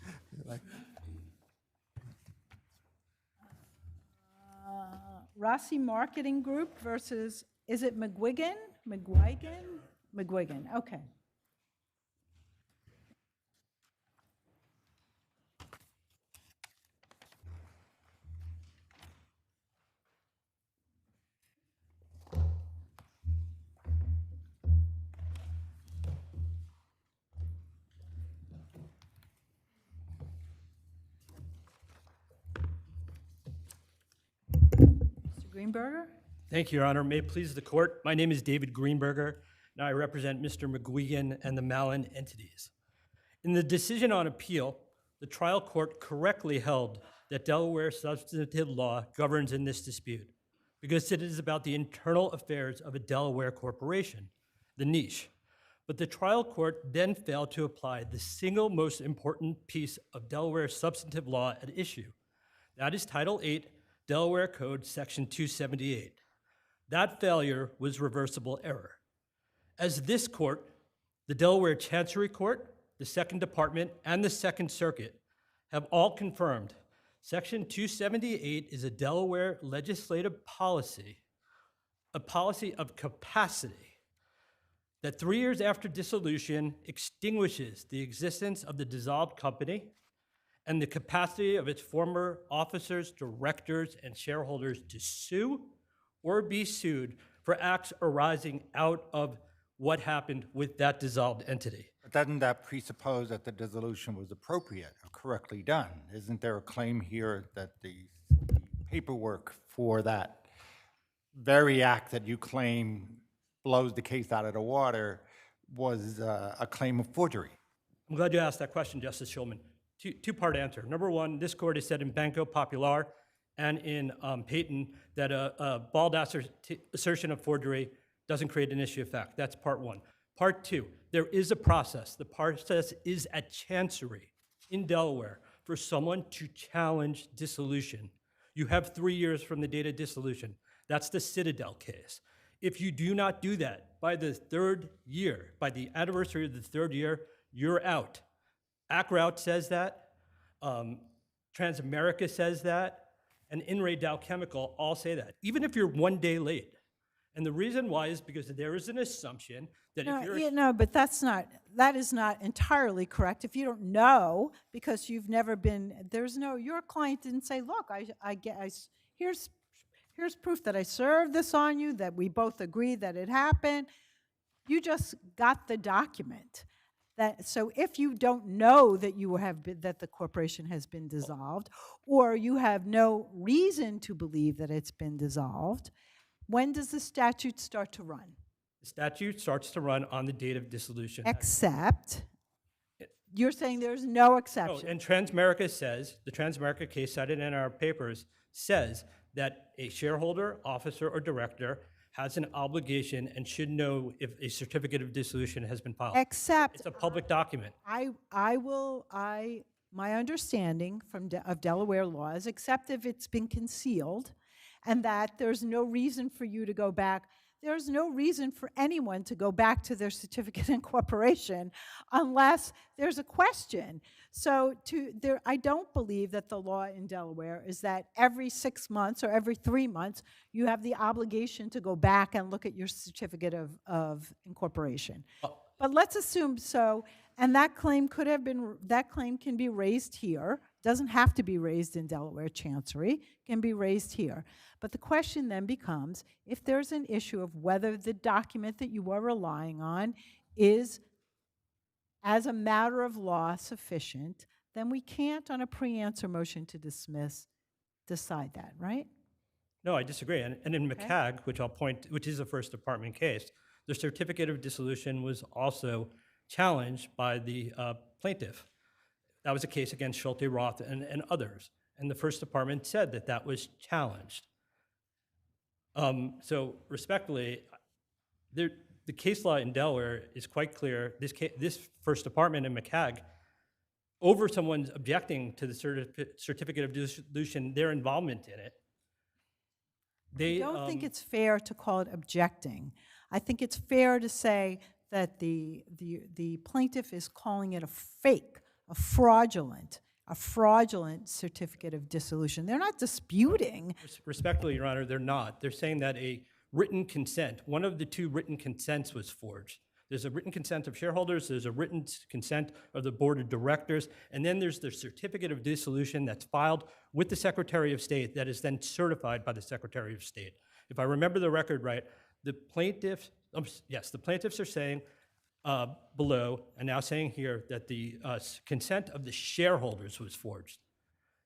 Rossi Marketing Group versus, is it McGuigan? McGuigan? McGuigan, okay. Mr. Greenberger? Thank you, Your Honor. May it please the court, my name is David Greenberger, and I represent Mr. McGuigan and the Malin entities. In the decision on appeal, the trial court correctly held that Delaware substantive law governs in this dispute because it is about the internal affairs of a Delaware corporation, the niche. But the trial court then failed to apply the single most important piece of Delaware substantive law at issue. That is Title 8, Delaware Code, Section 278. That failure was reversible error. As this court, the Delaware Chancery Court, the Second Department, and the Second Circuit have all confirmed, Section 278 is a Delaware legislative policy, a policy of capacity that 3 years after dissolution extinguishes the existence of the dissolved company and the capacity of its former officers, directors, and shareholders to sue or be sued for acts arising out of what happened with that dissolved entity. But doesn't that presuppose that the dissolution was appropriate or correctly done? Isn't there a claim here that the paperwork for that very act that you claim blows the case out of the water was a claim of forgery. I'm glad you asked that question, Justice Schulman. Two-part answer. Number one, this court has said in Banco Popular and in Payton that a bald assertion of forgery doesn't create an issue of fact. That's part one. Part two, there is a process. The process is at Chancery in Delaware for someone to challenge dissolution. You have 3 years from the date of dissolution. That's the Citadel case. If you do not do that by the third year, by the anniversary of the third year, you're out. ACROUT says that, Transamerica says that, and In re Dow Chemical all say that, even if you're 1 day late. And the reason why is because there is an assumption that if you're... No, but that is not entirely correct. If you don't know, because you've never been, your client didn't say, look, here's proof that I served this on you, that we both agree that it happened. You just got the document. So if you don't know that that the corporation has been dissolved, or you have no reason to believe that it's been dissolved, when does the statute start to run? The statute starts to run on the date of dissolution. Except, you're saying there's no No, exception. and Transamerica says, the Transamerica case cited in our papers says that a shareholder, officer, or director has an obligation and should know if a certificate of dissolution has been filed. Except, It's a public document. my understanding of Delaware law is, except if it's been concealed, and that there's no reason for you to go back. There's no reason for anyone to go back to their certificate of incorporation unless there's a question. So I don't believe that the law in Delaware is that every 6 months or every 3 months you have the obligation to go back and look at your certificate of incorporation. But let's assume so, and that claim can be raised here. Doesn't have to be raised in Delaware Chancery, can be raised here. But the question then becomes, if there's an issue of whether the document that you are relying on is, as a matter of law, sufficient, then we can't, on a pre-answer motion to dismiss, decide that, right? No, I disagree. And in McCagg, which is a First Department case, the certificate of dissolution was also challenged by the plaintiff. That was a case against Schulte, Roth, and others. And the First Department said that that was challenged. So respectfully, the case law in Delaware is quite clear. This First Department in McCagg, over someone's objecting to the certificate of dissolution, their involvement in it, I don't think it's fair to call it objecting. I think it's fair to say that the plaintiff is calling it a fake, a fraudulent certificate of dissolution. They're not disputing. Respectfully, Your Honor, they're not. They're saying that a written consent, one of the two written consents was forged. There's a written consent of shareholders, there's a written consent of the board of directors, and then there's the certificate of dissolution that's filed with the Secretary of State that is then certified by the Secretary of State. If I remember the record right, the plaintiffs are saying below, and now saying here, that the consent of the shareholders was forged,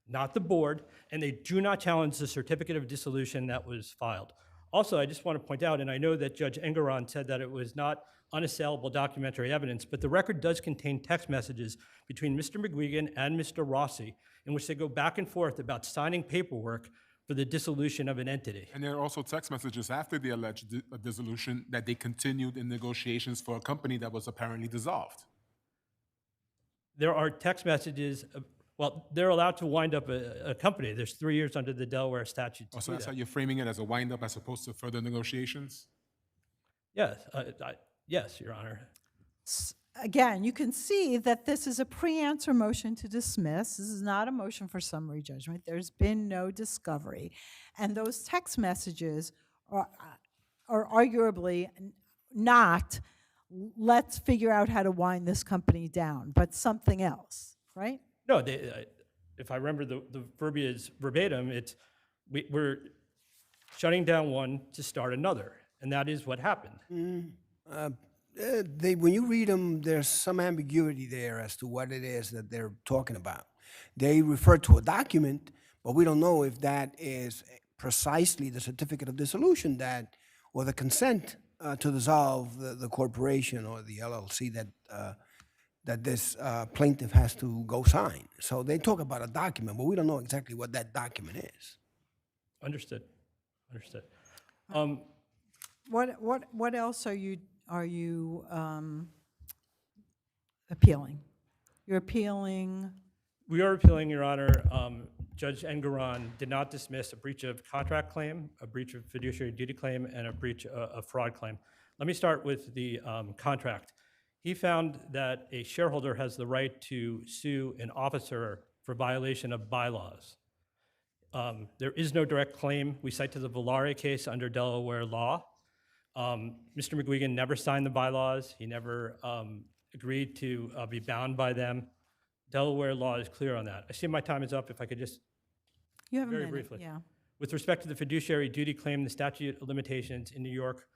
not the board, and they do not challenge the certificate of dissolution that was filed. Also, I just want to point out, and I know that Judge Engeron said that it was not unassailable documentary evidence, but the record does contain text messages between Mr. McGuigan and Mr. Rossi in which they go back and forth about signing paperwork for the dissolution of an entity. And there are also text messages after the alleged dissolution that they continued in negotiations for a company that was apparently dissolved. There are text messages, they're allowed to wind up a company. There's 3 years under the Delaware statute to Also, do that's that. how you're framing it, as a wind-up as opposed to further negotiations? Yes, yes, Your Honor. Again, you can see that this is a pre-answer motion to dismiss. This is not a motion for summary judgment. There's been no discovery. And those text messages are arguably not, let's figure out how to wind this company down, but something else, right? No, if I remember the verbiage verbatim, we're shutting down one to start another, and that is what happened. When you read them, there's some ambiguity there as to what it is that they're talking about. They refer to a document, but we don't know if that is precisely the certificate of dissolution or the consent to dissolve the corporation or the LLC that this plaintiff has to go sign. So they talk about a document, but we don't know exactly what that document is. Understood. Understood. What else are you appealing? You're appealing, We are appealing, Your Honor. Judge Engeron did not dismiss a breach of contract claim, a breach of fiduciary duty claim, and a breach of fraud claim. Let me start with the contract. He found that a shareholder has the right to sue an officer for violation of bylaws. There is no direct claim. We cite to the Volare case under Delaware law. Mr. McGuigan never signed the bylaws. He never agreed to be bound by them. Delaware law is clear on that. I see my time is up. If I could just you have a very minute, briefly. yeah. With respect to the fiduciary duty claim, the statute of limitations in New York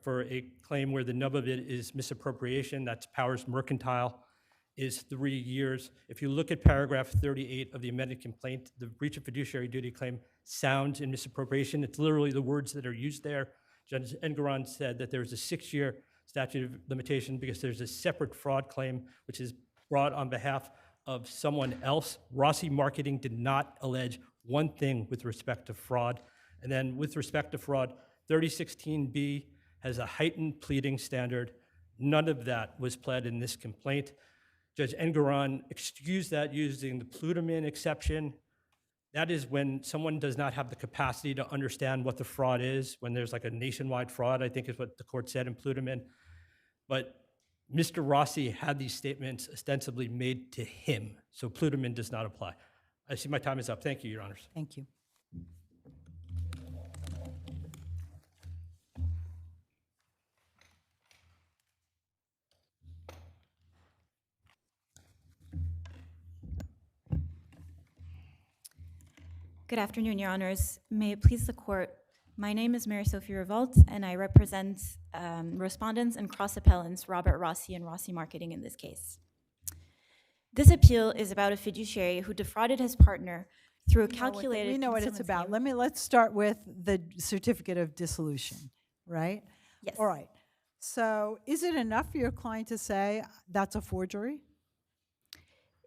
for a claim where the nub of it is misappropriation, that's powers mercantile, is 3 years. If you look at paragraph 38 of the amended complaint, the breach of fiduciary duty claim sounds in misappropriation. It's literally the words that are used there. Judge Engeron said that there's a 6-year statute of limitation because there's a separate fraud claim which is brought on behalf of someone else. Rossi Marketing did not allege one thing with respect to fraud. And then with respect to fraud, 3016B has a heightened pleading standard. None of that was pled in this complaint. Judge Engeron excused that using the Pluderman exception. That is when someone does not have the capacity to understand what the fraud is, when there's like a nationwide fraud, I think is what the court said in Pluderman. But Mr. Rossi had these statements ostensibly made to him, so Pluderman does not apply. I see my time is up. Thank you, Your Honors. Thank you. Good afternoon, Your Honors. May it please the court, my name is Mary Sophie Revolt, and I represent respondents and cross-appellants Robert Rossi and Rossi Marketing in this case. This appeal is about a fiduciary who defrauded his partner through a calculated... We know what it's about. Let's start with the certificate of dissolution, right? Yes. All right. So is it enough for your client to say that's a forgery?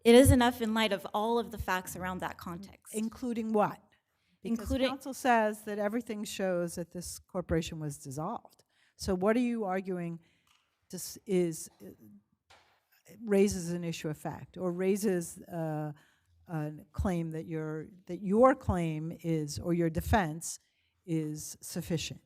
It is enough in light of all of the facts around that context. Including what? Because Including- counsel says that everything shows that this corporation was dissolved. So what are you arguing raises an issue of fact or raises a claim that your claim is, or your defense is sufficient?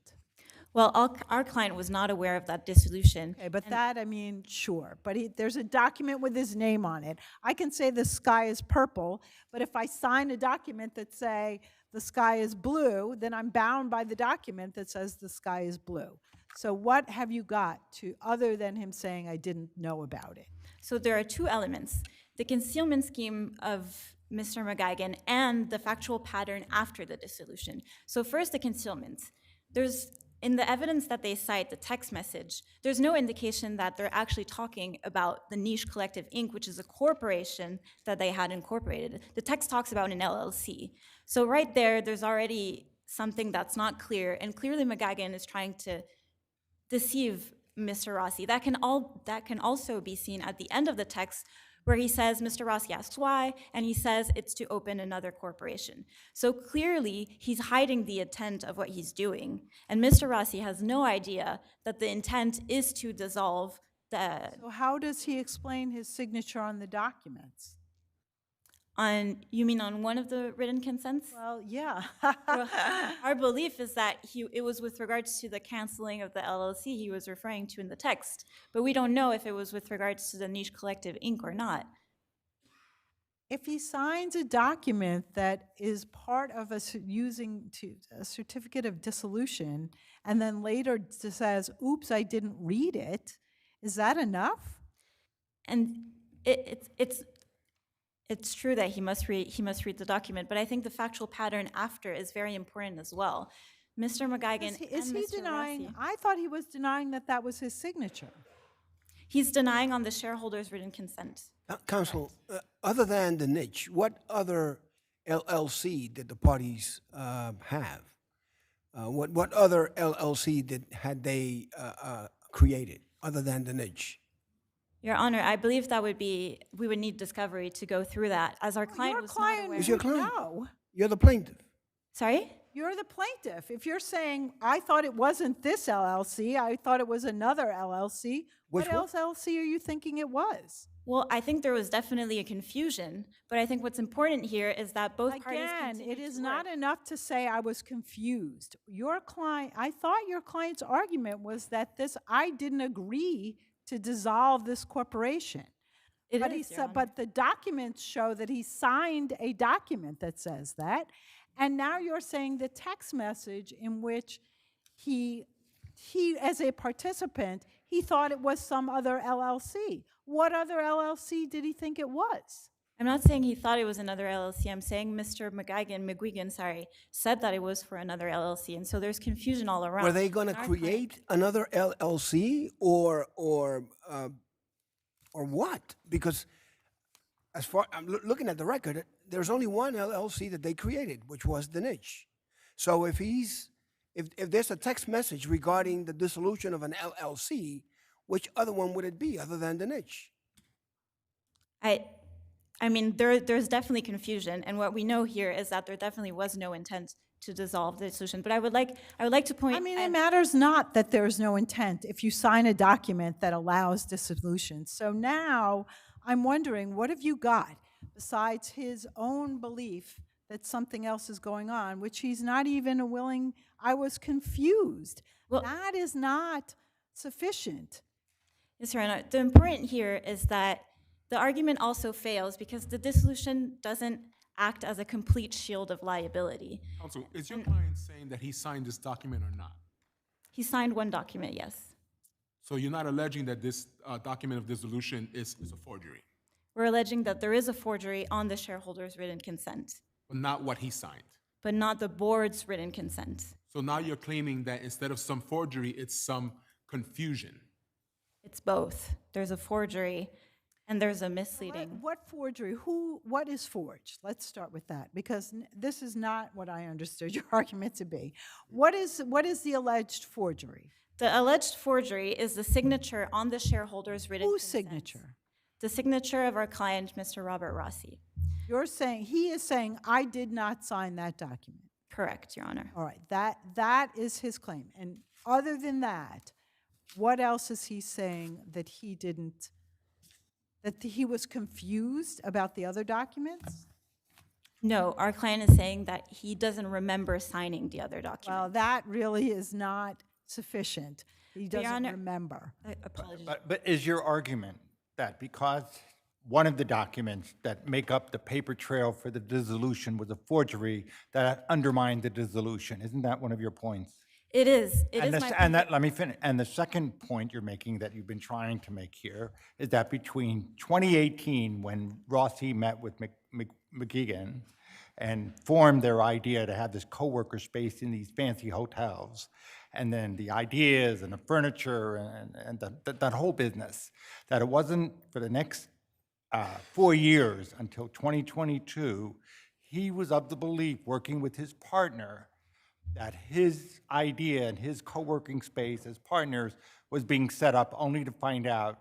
Well, our client was not aware of that dissolution. Okay, but that, I mean, sure. But there's a document with his name on it. I can say the sky is purple, but if I sign a document that say the sky is blue, then I'm bound by the document that says the sky is blue. So what have you got to, other than him saying I didn't know about it? So there are two elements: the concealment scheme of Mr. McGuigan and the factual pattern after the dissolution. So first, the concealment. In the evidence that they cite, the text message, there's no indication that they're actually talking about the Niche Collective, Inc., which is a corporation that they had incorporated. The text talks about an LLC. So right there's already something that's not clear, and clearly McGuigan is trying to deceive Mr. Rossi. That can also be seen at the end of the text, where he says, Mr. Rossi asks why, and he says it's to open another corporation. So clearly, he's hiding the intent of what he's doing. And Mr. Rossi has no idea that the intent is to dissolve the... So how does he explain his signature on the documents? You mean on one of the written consents? Well, yeah. Our belief is that it was with regards to the canceling of the LLC he was referring to in the text, but we don't know if it was with regards to the Niche Collective, Inc. or not. If he signs a document that is part of a certificate of dissolution, and then later says, oops, I didn't read it, is that enough? And it's true that he must read the document, but I think the factual pattern after is very important as well. Mr. McGuigan Is he denying? Rossi, I thought he was denying that was his signature. he's denying on the shareholders' written consent. Counsel, other than the niche, what other LLC did the parties have? What other LLC had they created other than the niche? Your Honor, I believe that would be, we would need discovery to go through that, as our client Your was not client aware. Is your would client? know. You're the plaintiff. Sorry? You're the plaintiff. If you're saying, I thought it wasn't this LLC, I thought it was another LLC, Which what one? LLC are you thinking it was? Well, I think there was definitely a confusion, but I think what's important here is that both parties Again, continued it is to not work. enough to say I was confused. Your client, I thought your client's argument was that I didn't agree to dissolve this corporation. It But is, Your Honor. but the documents show that he signed a document that says that. And now you're saying the text message in which he as a participant, he thought it was some other LLC. What other LLC did he think it was? I'm not saying he thought it was another LLC. I'm saying Mr. McGuigan, said that it was for another LLC, and so there's confusion all around. Were they going to And our client- create another LLC or what? Because as far I'm looking at the record, there's only one LLC that they created, which was the niche. So if there's a text message regarding the dissolution of an LLC, which other one would it be other than the niche? I mean, there's definitely confusion, and what we know here is that there definitely was no intent to dissolve the dissolution. But I would like to point. I mean, it matters not that there's no intent if you sign a document that allows dissolution. So now I'm wondering, what have you got besides his own belief that something else is going on, which he's not even willing, I was confused. Well, that is not sufficient. Yes, Your Honor. The important here is that the argument also fails because the dissolution doesn't act as a complete shield of liability. Counsel, is your client saying that he signed this document or not? He signed one document, yes. So you're not alleging that this document of dissolution is a forgery, We're alleging that there is a forgery on the shareholder's written consent, but not what he signed. but not the board's written consent. So now you're claiming that instead of some forgery, it's some confusion. It's both. There's a forgery and there's a misleading. What forgery? What is forged? Let's start with that, because this is not what I understood your argument to be. What is the alleged forgery? The alleged forgery is the signature on the shareholder's written Whose consent. signature? The signature of our client, Mr. Robert Rossi. You're saying, he is saying, I did not sign that document. Correct, Your Honor. All right, that is his claim. And other than that, what else is he saying that he didn't, that he was confused about the other documents? No, our client is saying that he doesn't remember signing the other document. Well, that really is not sufficient. He But, Your doesn't Honor, remember. Apologies. But is your argument that because one of the documents that make up the paper trail for the dissolution was a forgery, that undermined the dissolution? Isn't that one of your points? It is. It And is the- my and that, let me finish. And the second point you're making that you've been trying to make here is that between 2018, when Rossi met with McGuigan and formed their idea to have this co-worker space in these fancy hotels, and then the ideas and the furniture and that whole business, that it wasn't for the next 4 years until 2022, he was of the belief, working with his partner, that his idea and his co-working space as partners was being set up only to find out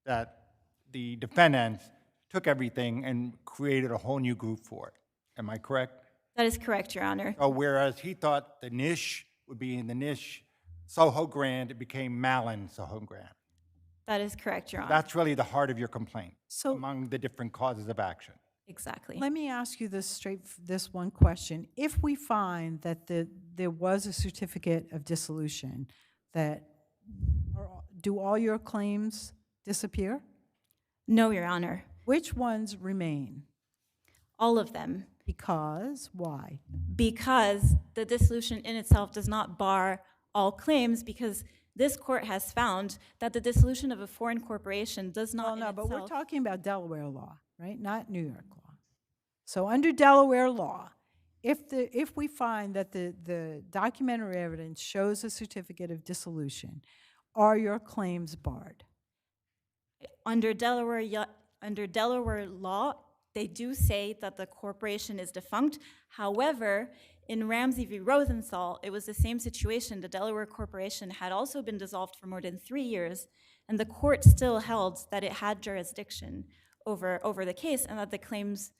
that the defendants took everything and created a whole new group for it. Am I correct? That is correct, Your Honor. So whereas he thought the niche would be in the niche Soho Grand, it became Malin Soho Grand. That is correct, Your Honor. That's really the heart of your complaint, So among the different causes of action. Exactly. let me ask you this one question. If we find that there was a certificate of dissolution, do all your claims disappear? No, Your Honor. Which ones remain? All of them. Because, why? Because the dissolution in itself does not bar all claims, because this court has found that the dissolution of a foreign corporation does not Well, no, but we're itself- talking about Delaware law, right? Not New York law. So under Delaware law, if we find that the documentary evidence shows a certificate of dissolution, are your claims barred? Under Delaware law, They do say that the corporation is defunct. However, in Ramsey v. Rosenthal, it was the same situation. The Delaware Corporation had also been dissolved for more than 3 years, and the court still held that it had jurisdiction over the case and that the claims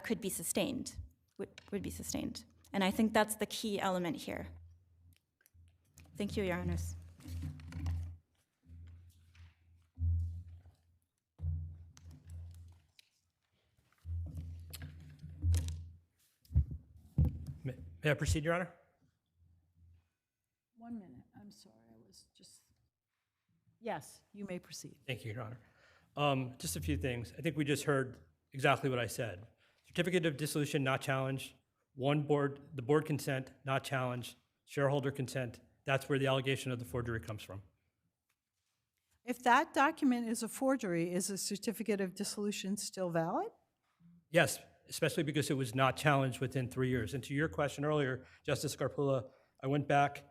could be sustained, would be sustained. And I think that's the key element here. Thank you, Your Honors. May I proceed, Your Honor? 1 minute, I'm sorry, I was just, yes, you may proceed. Thank you, Your Honor. Just a few things. I think we just heard exactly what I said. Certificate of dissolution not challenged. The board consent not challenged. Shareholder consent. That's where the allegation of the forgery comes from. If that document is a forgery, is a certificate of dissolution still valid? Yes, especially because it was not challenged within 3 years. And to your question earlier, Justice Scarpula, I went back.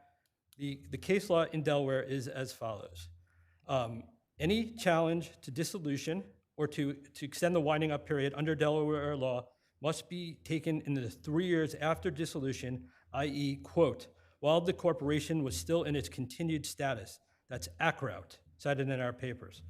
The case law in Delaware is as follows. Any challenge to dissolution or to extend the winding up period under Delaware law must be taken in the 3 years after dissolution, i.e., quote, while the corporation was still in its continued status. That's ACROUT, cited in our papers.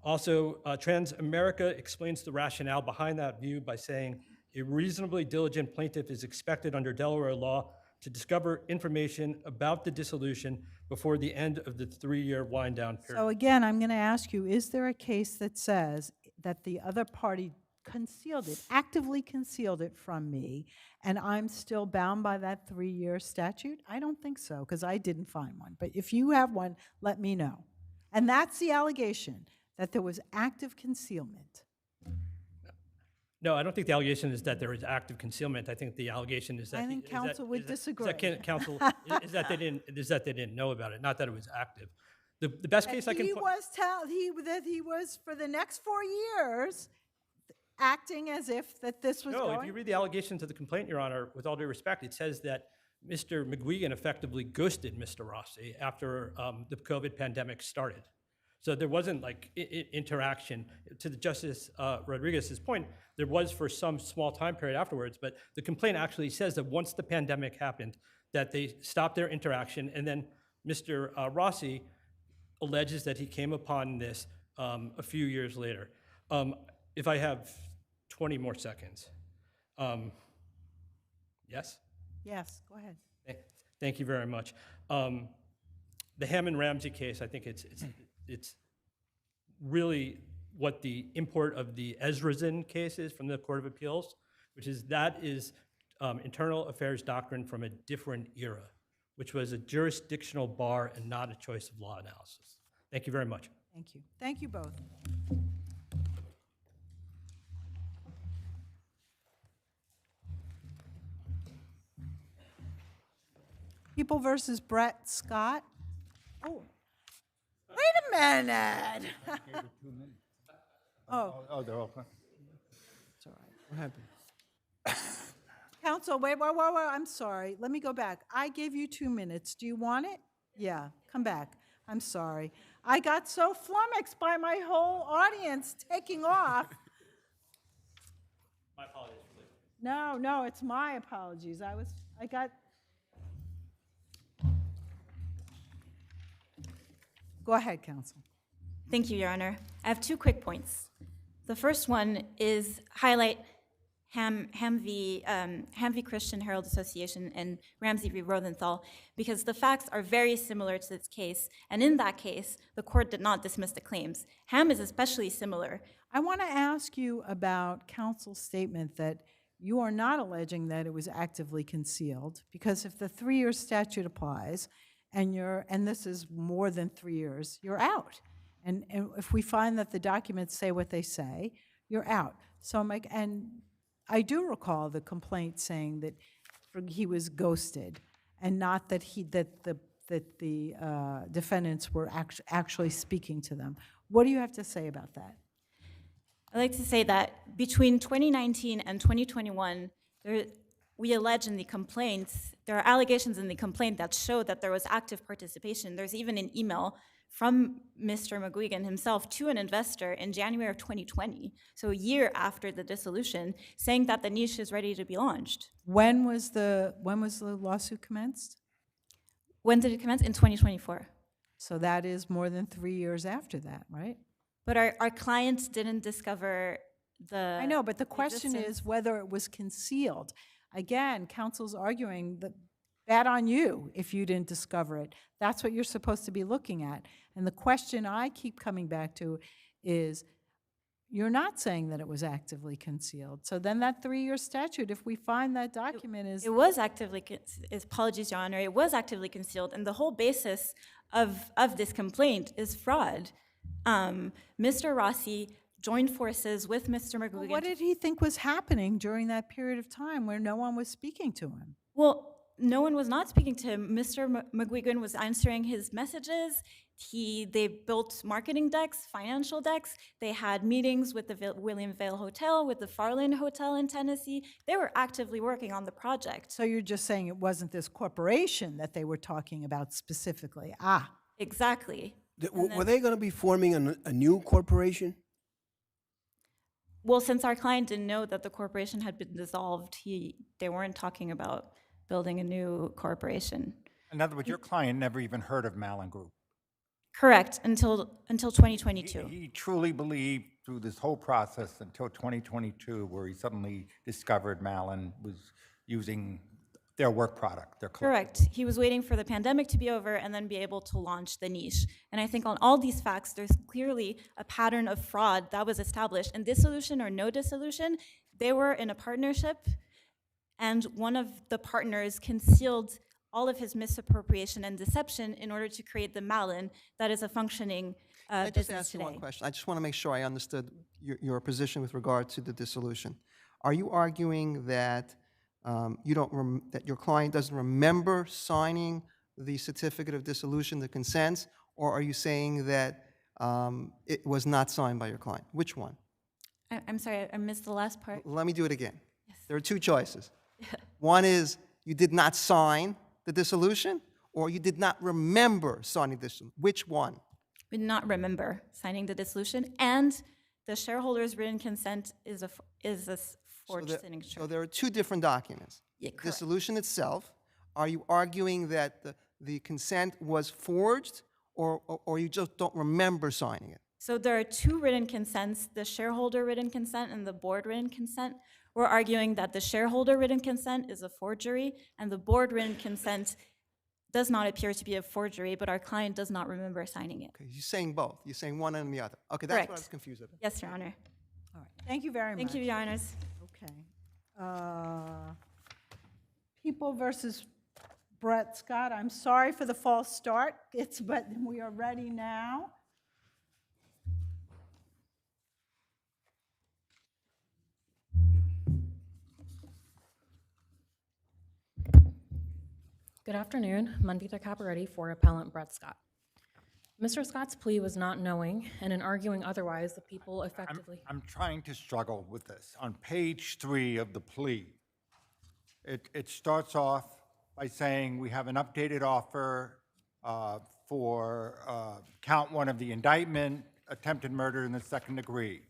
Also, Transamerica explains the rationale behind that view by saying a reasonably diligent plaintiff is expected under Delaware law to discover information about the dissolution before the end of the 3-year wind down period. So again, I'm going to ask you, is there a case that says that the other party concealed it, actively concealed it from me, and I'm still bound by that 3-year statute? I don't think so, because I didn't find one. But if you have one, let me know. And that's the allegation, that there was active concealment. No, I don't think the allegation is that there is active concealment. I think the allegation is that I think counsel would disagree. Counsel is that they didn't know about it, not that it was active. The best case I can put. That he was for the next 4 years acting as if that this was No, going. if you read the allegations of the complaint, Your Honor, with all due respect, it says that Mr. McGuigan effectively ghosted Mr. Rossi after the COVID pandemic started. So there wasn't like interaction. To the Justice Rodriguez's point, there was for some small time period afterwards, but the complaint actually says that once the pandemic happened, that they stopped their interaction, and then Mr. Rossi alleges that he came upon this a few years later. If I have 20 more seconds. Yes? Yes, go ahead. Thank you very much. The Hammond-Ramsey case, I think it's really what the import of the Ezrazin case is from the Court of Appeals, which is that is internal affairs doctrine from a different era, which was a jurisdictional bar and not a choice of law analysis. Thank you very much. Thank you. Thank you both. People versus Brett Scott. Oh, wait a minute. Oh, they're all. It's all right. What happened? Counsel, wait, I'm sorry. Let me go back. I gave you 2 minutes. Do you want it? Yeah, come back. I'm sorry. I got so flummoxed by my whole audience taking off. My apologies, please. No, it's my apologies. I got. Go ahead, counsel. Thank you, Your Honor. I have 2 quick points. The first one is highlight Ham v. Christian Herald Association and Ramsey v. Rosenthal, because the facts are very similar to this case, and in that case, the court did not dismiss the claims. Ham is especially similar. I want to ask you about counsel's statement that you are not alleging that it was actively concealed, because if the 3-year statute applies, and this is more than 3 years, you're out. And if we find that the documents say what they say, you're out. So and I do recall the complaint saying that he was ghosted, and not that the defendants were actually speaking to them. What do you have to say about that? I'd like to say that between 2019 and 2021, we allege in the complaints, there are allegations in the complaint that show that there was active participation. There's even an email from Mr. McGuigan himself to an investor in January of 2020, so a year after the dissolution, saying that the niche is ready to be launched. When was the lawsuit commenced? When did it commence? In 2024. So that is more than 3 years after that, right? But our clients didn't discover the. I know, but the question existence. is whether it was concealed. Again, counsel's arguing that bad on you if you didn't discover it. That's what you're supposed to be looking at. And the question I keep coming back to is, you're not saying that it was actively concealed. So then that 3-year statute, if we find that document is. It was actively, apologies, Your Honor, it was actively concealed, and the whole basis of this complaint is fraud. Mr. Rossi joined forces with Mr. McGuigan. Well, what did he think was happening during that period of time where no one was speaking to him? Well, no one was not speaking to him. Mr. McGuigan was answering his messages. They built marketing decks, financial decks. They had meetings with the William Vale Hotel, with the Farland Hotel in Tennessee. They were actively working on the project. So you're just saying it wasn't this corporation that they were talking about specifically. Exactly. Were they going to be forming a new corporation? Well, since our client didn't know that the corporation had been dissolved, they weren't talking about building a new corporation. In other words, your client never even heard of Malin Group. Correct, until 2022. He truly believed through this whole process until 2022, where he suddenly discovered Malin was using their work product, their collection. Correct. He was waiting for the pandemic to be over and then be able to launch the niche. And I think on all these facts, there's clearly a pattern of fraud that was established. And dissolution or no dissolution, they were in a partnership, and one of the partners concealed all of his misappropriation and deception in order to create the Malin that is a functioning I just business asked you today. one question. I just want to make sure I understood your position with regard to the dissolution. Are you arguing that that your client doesn't remember signing the certificate of dissolution, the consents, or are you saying that it was not signed by your client? Which one? I'm sorry, I missed the last part. Let me do it again. There are two choices. One is you did not sign the dissolution, or you did not remember signing this. Which one? We did not remember signing the dissolution, and the shareholders' written consent is a forged signature. So there are two different documents. Yeah, correct. Dissolution itself, are you arguing that the consent was forged, or you just don't remember signing it? So there are two written consents, the shareholder written consent and the board written consent. We're arguing that the shareholder written consent is a forgery, and the board written consent does not appear to be a forgery, but our client does not remember signing it. Okay, you're saying both. You're saying one and the other. Okay, that's Correct. what I was confused about. Yes, Your Honor. All right. Thank you very much. Thank you, Your Honors. Okay. People versus Brett Scott. I'm sorry for the false start, but we are ready now. Good afternoon. Mandita Caparetti for Appellant Brett Scott. Mr. Scott's plea was not knowing, and in arguing otherwise, the people effectively... I'm trying to struggle with this. On page 3 of the plea, it starts off by saying we have an updated offer for count 1 of the indictment, attempted murder in the second degree.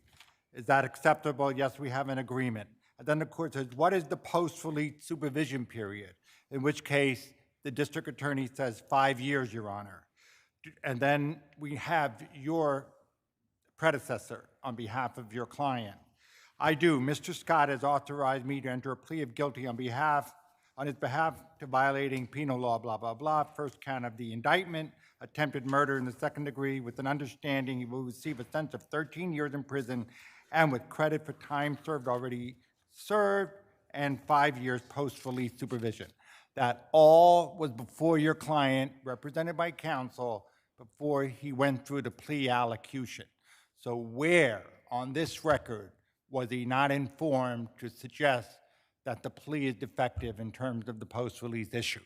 Is that acceptable? Yes, we have an agreement. And then the court says, what is the post-release supervision period? In which case, the district attorney says 5 years, Your Honor. And then we have your predecessor on behalf of your client. I do. Mr. Scott has authorized me to enter a plea of guilty on his behalf to violating penal law, blah, blah, blah. First count of the indictment, attempted murder in the second degree, with an understanding he will receive a sentence of 13 years in prison and with credit for time already served and 5 years post-release supervision. That all was before your client, represented by counsel, before he went through the plea allocution. So where on this record was he not informed to suggest that the plea is defective in terms of the post-release issue?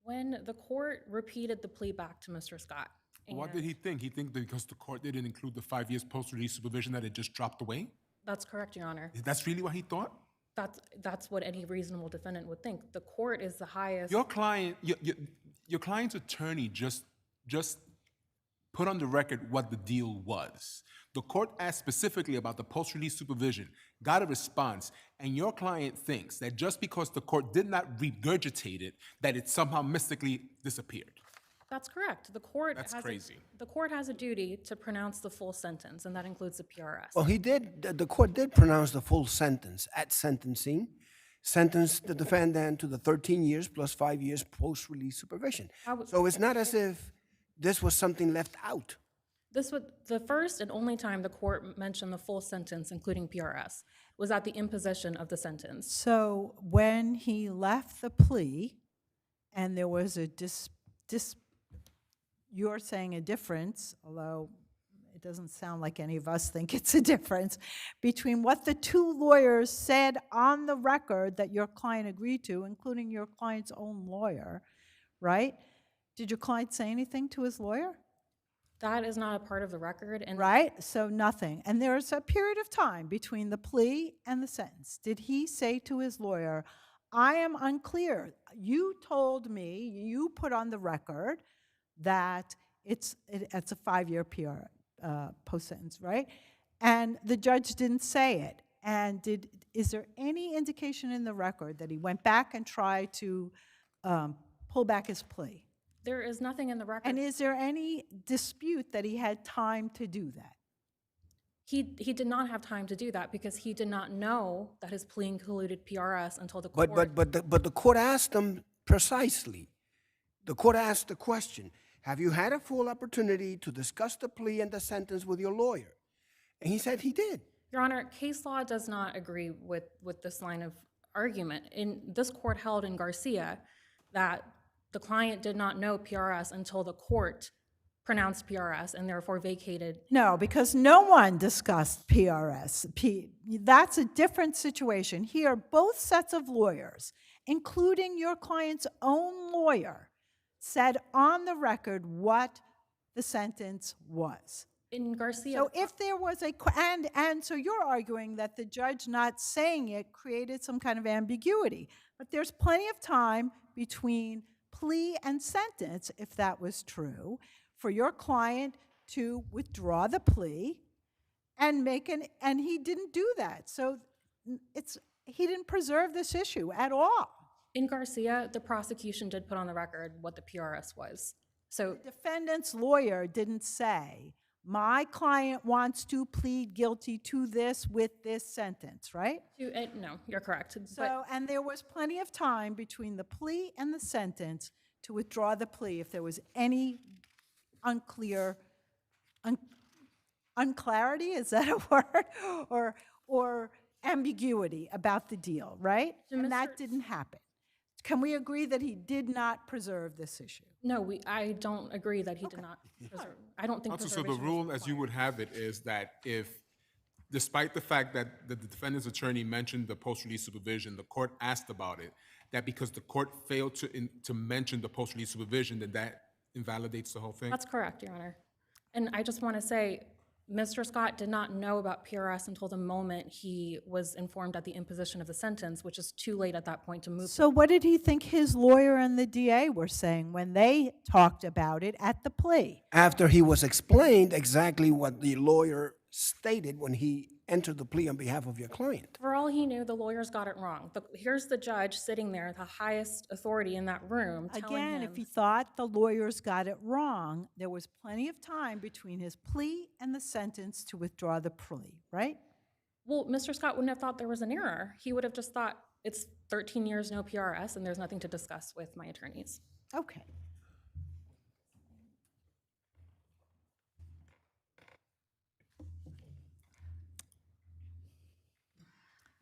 When the court repeated the plea back to Mr. Scott. What did he think? He think that because the court didn't include the 5 years post-release supervision that it just dropped away? That's correct, Your Honor. That's really what he thought? That's what any reasonable defendant would think. The court is the highest. Your client's attorney just put on the record what the deal was. The court asked specifically about the post-release supervision, got a response, and your client thinks that just because the court did not regurgitate it, that it somehow mystically disappeared. That's correct. That's crazy. The court has a duty to pronounce the full sentence, and that includes the PRS. Well, the court did pronounce the full sentence at sentencing, sentenced the defendant to the 13 years plus 5 years post-release supervision. So it's not as if this was something left out. This was the first and only time the court mentioned the full sentence, including PRS, was at the imposition of the sentence. So when he left the plea, and there was a you're saying a difference, although it doesn't sound like any of us think it's a difference, between what the two lawyers said on the record that your client agreed to, including your client's own lawyer, right? Did your client say anything to his lawyer? That is not a part of the record. And right? So nothing. And there's a period of time between the plea and the sentence. Did he say to his lawyer, I am unclear. You told me, you put on the record that it's a 5-year post-sentence, right? And the judge didn't say it. And is there any indication in the record that he went back and tried to pull back his plea? there is nothing in the record. And is there any dispute that he had time to do that? He did not have time to do that because he did not know that his plea included PRS until the court. But the court asked him precisely. The court asked the question, have you had a full opportunity to discuss the plea and the sentence with your lawyer? And he said he did. Your Honor, case law does not agree with this line of argument. This court held in Garcia that the client did not know PRS until the court pronounced PRS and therefore vacated. No, because no one discussed PRS. That's a different situation. Here, both sets of lawyers, including your client's own lawyer, said on the record what the sentence was. In Garcia. So if there was and so you're arguing that the judge not saying it created some kind of ambiguity, but there's plenty of time between plea and sentence, if that was true, for your client to withdraw the plea and and he didn't do that. So he didn't preserve this issue at all. In Garcia, the prosecution did put on the record what the PRS was. So the defendant's lawyer didn't say, my client wants to plead guilty to this with this sentence, right? No, you're correct. So, and there was plenty of time between the plea and the sentence to withdraw the plea if there was any unclarity, is that a word? Or ambiguity about the deal, right? And that didn't happen. Can we agree that he did not preserve this issue? No, I don't agree that he did not preserve. I don't think So the rule, as you would have it, is that if, despite the fact that the defendant's attorney mentioned the post-release supervision, the court asked about it, that because the court failed to mention the post-release supervision, then that invalidates the whole thing? That's correct, Your Honor. And I just want to say, Mr. Scott did not know about PRS until the moment he was informed at the imposition of the sentence, which is too late at that point to move. So what did he think his lawyer and the DA were saying when they talked about it at the plea? After he was explained exactly what the lawyer stated when he entered the plea on behalf of your client. For all he knew, the lawyers got it wrong. Here's the judge sitting there, the highest authority in that room, telling him. Again, if he thought the lawyers got it wrong, there was plenty of time between his plea and the sentence to withdraw the plea, right? Well, Mr. Scott wouldn't have thought there was an error. He would have just thought, it's 13 years, no PRS, and there's nothing to discuss with my attorneys. Okay.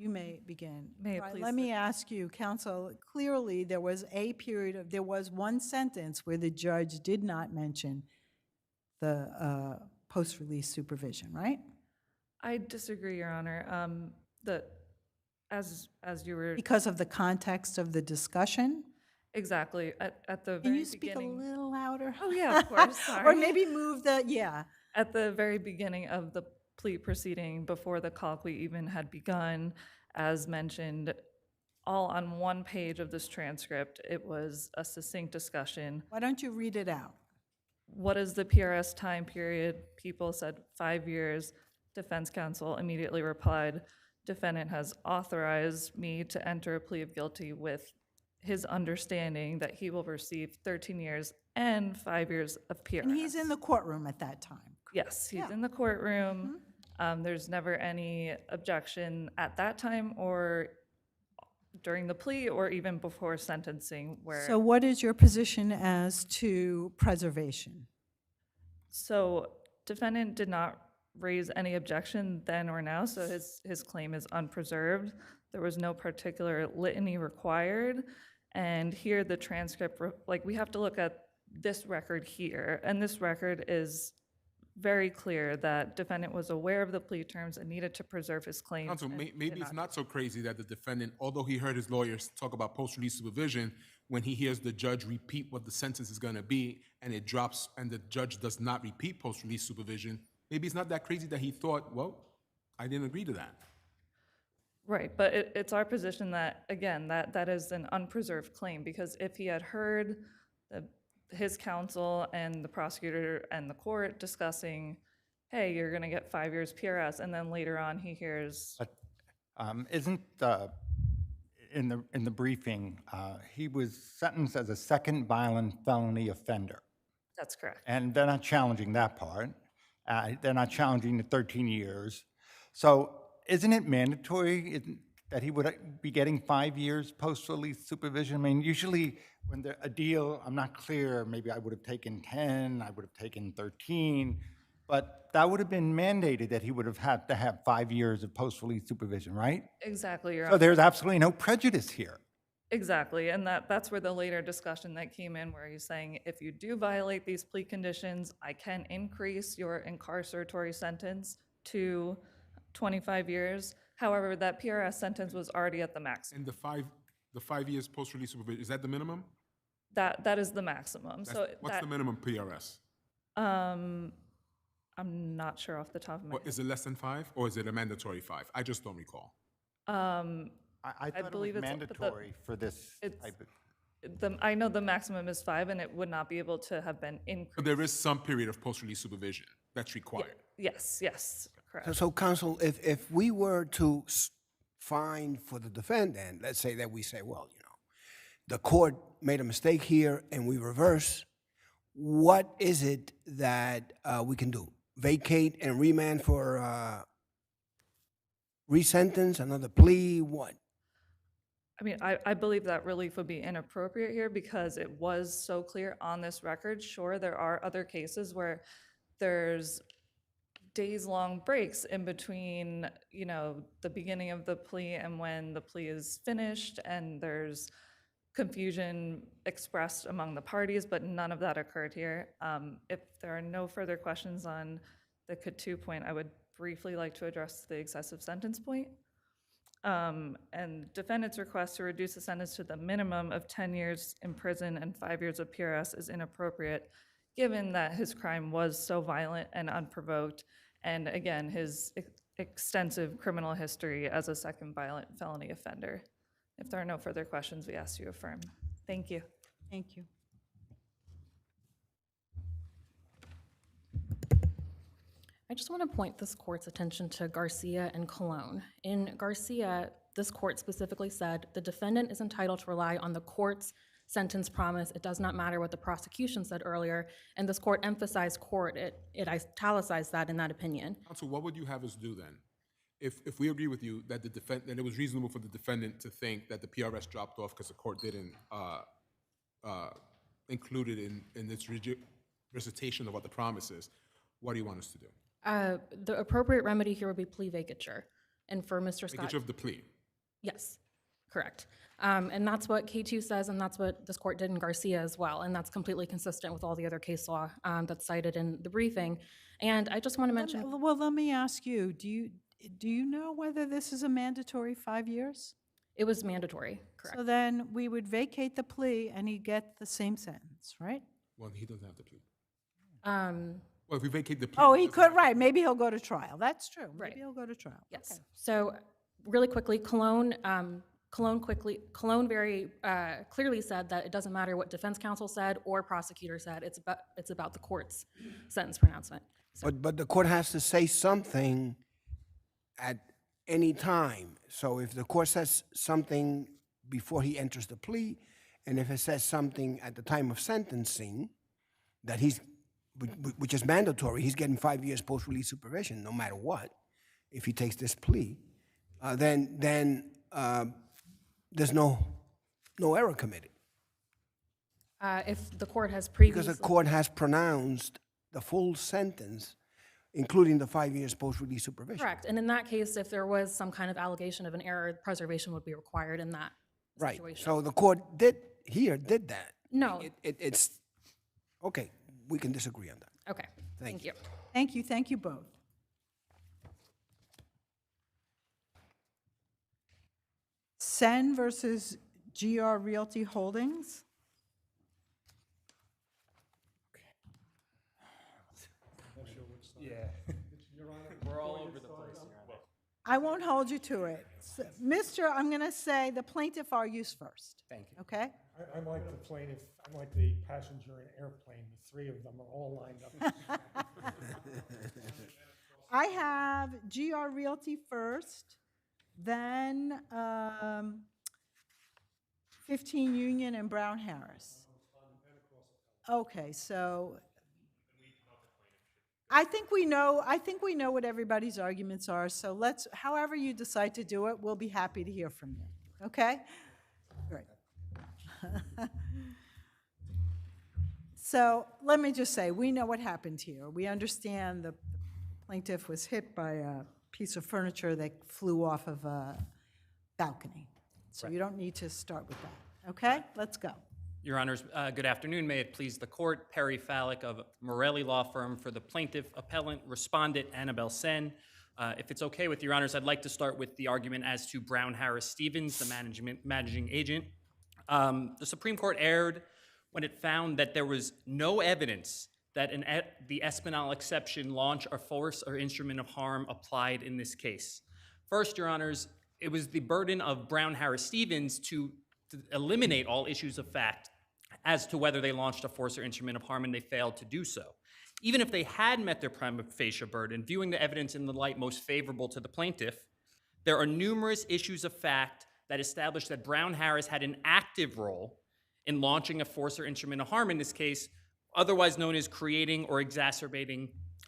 You may begin. May it Right, please let me ask you, counsel, clearly there was there was one sentence where the judge did not mention the post-release supervision, right? I disagree, Your Honor. As you were... Because of the context of the discussion? Exactly. At the very beginning... Can you speak a little louder? Oh, yeah, of course, sorry. Or maybe move At the very beginning of the plea proceeding, before the colloquy even had begun, as mentioned, all on one page of this transcript, it was a succinct discussion. Why don't you read it out? what is the PRS time period? People said 5 years. Defense counsel immediately replied, defendant has authorized me to enter a plea of guilty with his understanding that he will receive 13 years and 5 years of PRS. And he's in the courtroom at that time. Yes, he's Yeah. in the courtroom. There's never any objection at that time or during the plea or even before sentencing where. So what is your position as to preservation? So defendant did not raise any objection then or now, so his claim is unpreserved. There was no particular litany required. And here the transcript, like we have to look at this record here, and this record is very clear that defendant was aware of the plea terms and needed to preserve his claims. Counsel, and maybe did it's not so crazy that the defendant, although he heard his lawyers talk about post-release supervision, when he hears the judge repeat what the sentence is going to be and it drops and the judge does not repeat post-release supervision, maybe it's not that crazy that he thought, well, I didn't agree to that. Right, but it's our position that, again, that is an unpreserved claim, because if he had heard his counsel and the prosecutor and the court discussing, hey, you're going to get 5 years PRS, and then later on he hears. But isn't in the briefing, he was sentenced as a second violent felony offender. That's correct. And they're not challenging that part. They're not challenging the 13 years. So isn't it mandatory that he would be getting 5 years post-release supervision? I mean, usually when a deal, I'm not clear, maybe I would have taken 10, I would have taken 13, but that would have been mandated that he would have had to have 5 years of post-release supervision, right? Exactly. Your So there's absolutely no prejudice here. Exactly, and that's where the later discussion that came in, where he's saying, if you do violate these plea conditions, I can increase your incarceratory sentence to 25 years. However, that PRS sentence was already at the maximum. And the 5 years post-release supervision, is that the minimum? That is the maximum. So What's the minimum PRS? I'm not sure off the top of my Or is it less than 5, or is it a mandatory 5? I just don't recall. I thought believe it was it's mandatory for this type of. I know the maximum is 5, and it would not be able to have been increased. But there is some period of post-release supervision that's required. Yes, correct. So counsel, if we were to find for the defendant, let's say that we say, well, you know, the court made a mistake here and we reverse, what is it that we can do? Vacate and remand for resentence, another plea, what? I mean, I believe that relief would be inappropriate here because it was so clear on this record. Sure, there are other cases where there's days-long breaks in between, you know, the beginning of the plea and when the plea is finished, and there's confusion expressed among the parties, but none of that occurred here. If there are no further questions on the K2 point, I would briefly like to address the excessive sentence point. And defendant's request to reduce the sentence to the minimum of 10 years in prison and 5 years of PRS is inappropriate, given that his crime was so violent and unprovoked, and again, his extensive criminal history as a second violent felony offender. If there are no further questions, we ask you affirm. Thank you. Thank you. I just want to point this court's attention to Garcia and Colon. In Garcia, this court specifically said the defendant is entitled to rely on the court's sentence promise. It does not matter what the prosecution said earlier, and this court emphasized court. It italicized that in that opinion. Counsel, what would you have us do then? If we agree with you that that it was reasonable for the defendant to think that the PRS dropped off because the court didn't include it in its recitation of what the promise is, what do you want us to do? The appropriate remedy here would be plea vacature. And for Mr. Scott. Vacature of the plea. Yes, correct. And that's what K2 says, and that's what this court did in Garcia as well. And that's completely consistent with all the other case law that's cited in the briefing. And I just want to mention. Well, let me ask you, do you know whether this is a mandatory 5 years? It was mandatory, correct. So then we would vacate the plea and he'd get the same sentence, right? Well, he doesn't have the plea. Well, if we vacate the plea. Oh, he could, right. Maybe he'll go to trial. That's true. Right. Maybe he'll go to trial. Yes. Okay. So really quickly, Cologne Cologne very clearly said that it doesn't matter what defense counsel said or prosecutor said. It's about the court's sentence pronouncement. But the court has to say something at any time. So if the court says something before he enters the plea, and if it says something at the time of sentencing, that which is mandatory, he's getting 5 years post-release supervision, no matter what, if he takes this plea, then there's no error committed. If the court has Because previously... the court has pronounced the full sentence, including the 5 years post-release supervision. Correct. And in that case, if there was some kind of allegation of an error, preservation would be required in that Right. situation. So the court did that. No. It's, okay, we can disagree on that. Okay. Thank you. Thank you. Thank you both. Sen versus GR Realty Holdings. Yeah. Your Honor, we're all over the place, Your Honor. I won't hold you to it. I'm going to say the plaintiff argues first. Thank you. Okay? I'm like the plaintiff, I'm like the passenger in an airplane. The three of them are all lined up. I have GR Realty first, then 15 Union and Brown Harris. Okay, so I think we know what everybody's arguments are, so however you decide to do it, we'll be happy to hear from you. Okay? Great. So let me just say, we know what happened here. We understand the plaintiff was hit by a piece of furniture that flew off of a balcony. So you don't need to start with that. Okay? Let's go. Your Honors, good afternoon. May it please the Court. Perry Fallick of Morelli Law Firm for the plaintiff, appellant, respondent, Annabelle Sen. If it's okay with Your Honors, I'd like to start with the argument as to Brown Harris Stevens, the managing agent. The Supreme Court erred when it found that there was no evidence that the Espinal exception launch or force or instrument of harm applied in this case. First, Your Honors, it was the burden of Brown Harris Stevens to eliminate all issues of fact as to whether they launched a force or instrument of harm, and they failed to do so. Even if they had met their prima facie burden, viewing the evidence in the light most favorable to the plaintiff, there are numerous issues of fact that establish that Brown Harris had an active role in launching a force or instrument of harm in this case, otherwise known as creating or exacerbating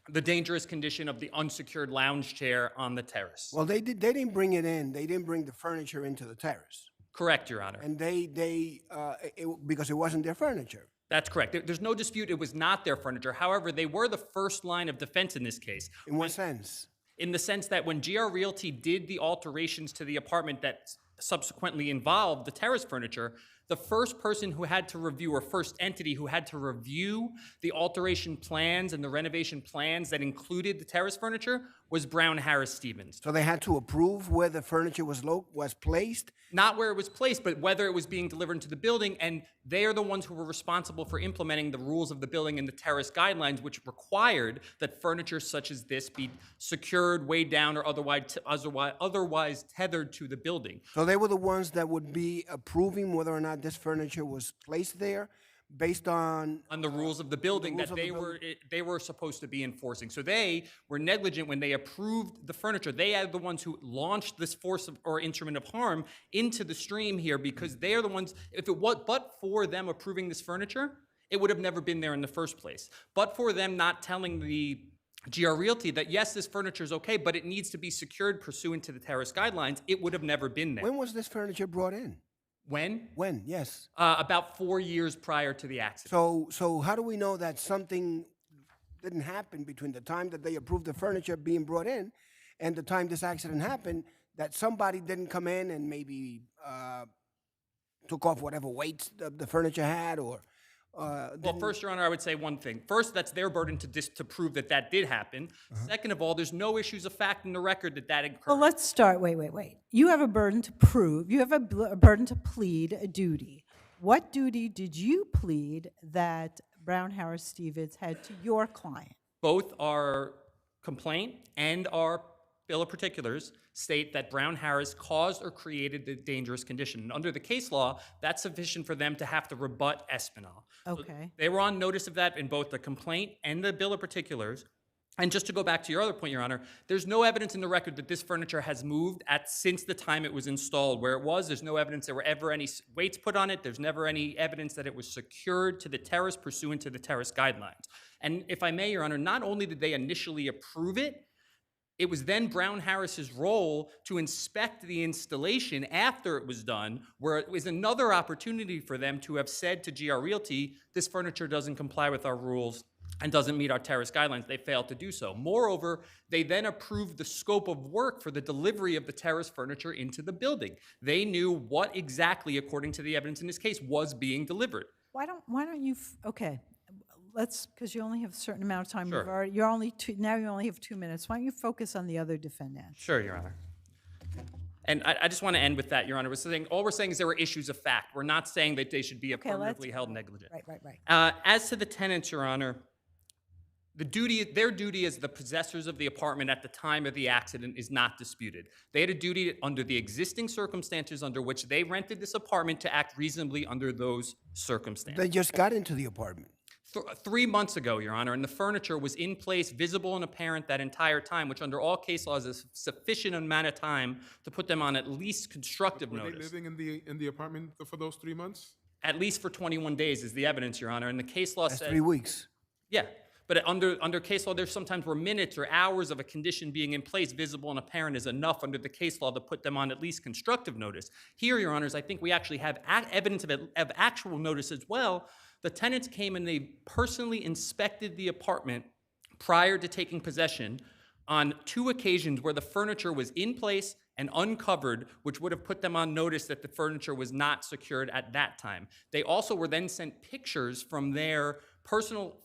the dangerous condition of the unsecured lounge chair on the terrace. Well, they didn't bring it in. They didn't bring the furniture into the terrace. Correct, Your Honor. And because it wasn't their furniture. That's correct. There's no dispute it was not their furniture. However, they were the first line of defense in this case. In what sense? In the sense that when GR Realty did the alterations to the apartment that subsequently involved the terrace furniture, the first person who had to review, or first entity who had to review the alteration plans and the renovation plans that included the terrace furniture was Brown Harris Stevens. So they had to approve where the furniture was placed? Not where it was placed, but whether it was being delivered into the building, and they are the ones who were responsible for implementing the rules of the building and the terrace guidelines, which required that furniture such as this be secured, weighed down, or otherwise tethered to the building. So they were the ones that would be approving whether or not this furniture was placed there based on the rules of the building that they were supposed to be enforcing. So they were negligent when they approved the furniture. They are the ones who launched this force or instrument of harm into the stream here, because they are the ones, if it was but for them approving this furniture, it would have never been there in the first place. But for them not telling the GR Realty that yes, this furniture is okay, but it needs to be secured pursuant to the terrace guidelines, it would have never been there. When was this furniture brought in? When? When, yes. About 4 years prior to the accident. So how do we know that something didn't happen between the time that they approved the furniture being brought in and the time this accident happened, that somebody didn't come in and maybe took off whatever weights the furniture had, or well, first, Your Honor, I would say one thing. First, that's their burden to prove that that did happen. Second of all, there's no issues of fact in the record that occurred. Well, let's start. Wait. You have a burden to prove. You have a burden to plead a duty. What duty did you plead that Brown Harris Stevens had to your client? Both our complaint and our bill of particulars state that Brown Harris caused or created the dangerous condition. And under the case law, that's sufficient for them to have to rebut Espinal. Okay. They were on notice of that in both the complaint and the bill of particulars. And just to go back to your other point, Your Honor, there's no evidence in the record that this furniture has moved since the time it was installed where it was. There's no evidence there were ever any weights put on it. There's never any evidence that it was secured to the terrace pursuant to the terrace guidelines. And if I may, Your Honor, not only did they initially approve it, it was then Brown Harris's role to inspect the installation after it was done, where it was another opportunity for them to have said to GR Realty, this furniture doesn't comply with our rules and doesn't meet our terrace guidelines. They failed to do so. Moreover, they then approved the scope of work for the delivery of the terrace furniture into the building. They knew what exactly, according to the evidence in this case, was being delivered. Why don't you, okay, let's, because you only have a certain amount of time. Sure. You're only now you only have 2 minutes. Why don't you focus on the other defendant? Sure, Your Honor. And I just want to end with that, Your Honor. All we're saying is there were issues of fact. We're not saying that they should be affirmatively held negligent. Right. As to the tenants, Your Honor, their duty as the possessors of the apartment at the time of the accident is not disputed. They had a duty under the existing circumstances under which they rented this apartment to act reasonably under those circumstances. They just got into the apartment. 3 months ago, Your Honor, and the furniture was in place, visible and apparent that entire time, which under all case laws is a sufficient amount of time to put them on at least constructive notice. Were they living in the apartment for those 3 months? At least for 21 days is the evidence, Your Honor, and the case law That's says— 3 weeks. Yeah, but under case law, there's sometimes where minutes or hours of a condition being in place, visible and apparent, is enough under the case law to put them on at least constructive notice. Here, Your Honors, I think we actually have evidence of actual notice as well. The tenants came and they personally inspected the apartment prior to taking possession on 2 occasions where the furniture was in place and uncovered, which would have put them on notice that the furniture was not secured at that time. They also were then sent pictures from their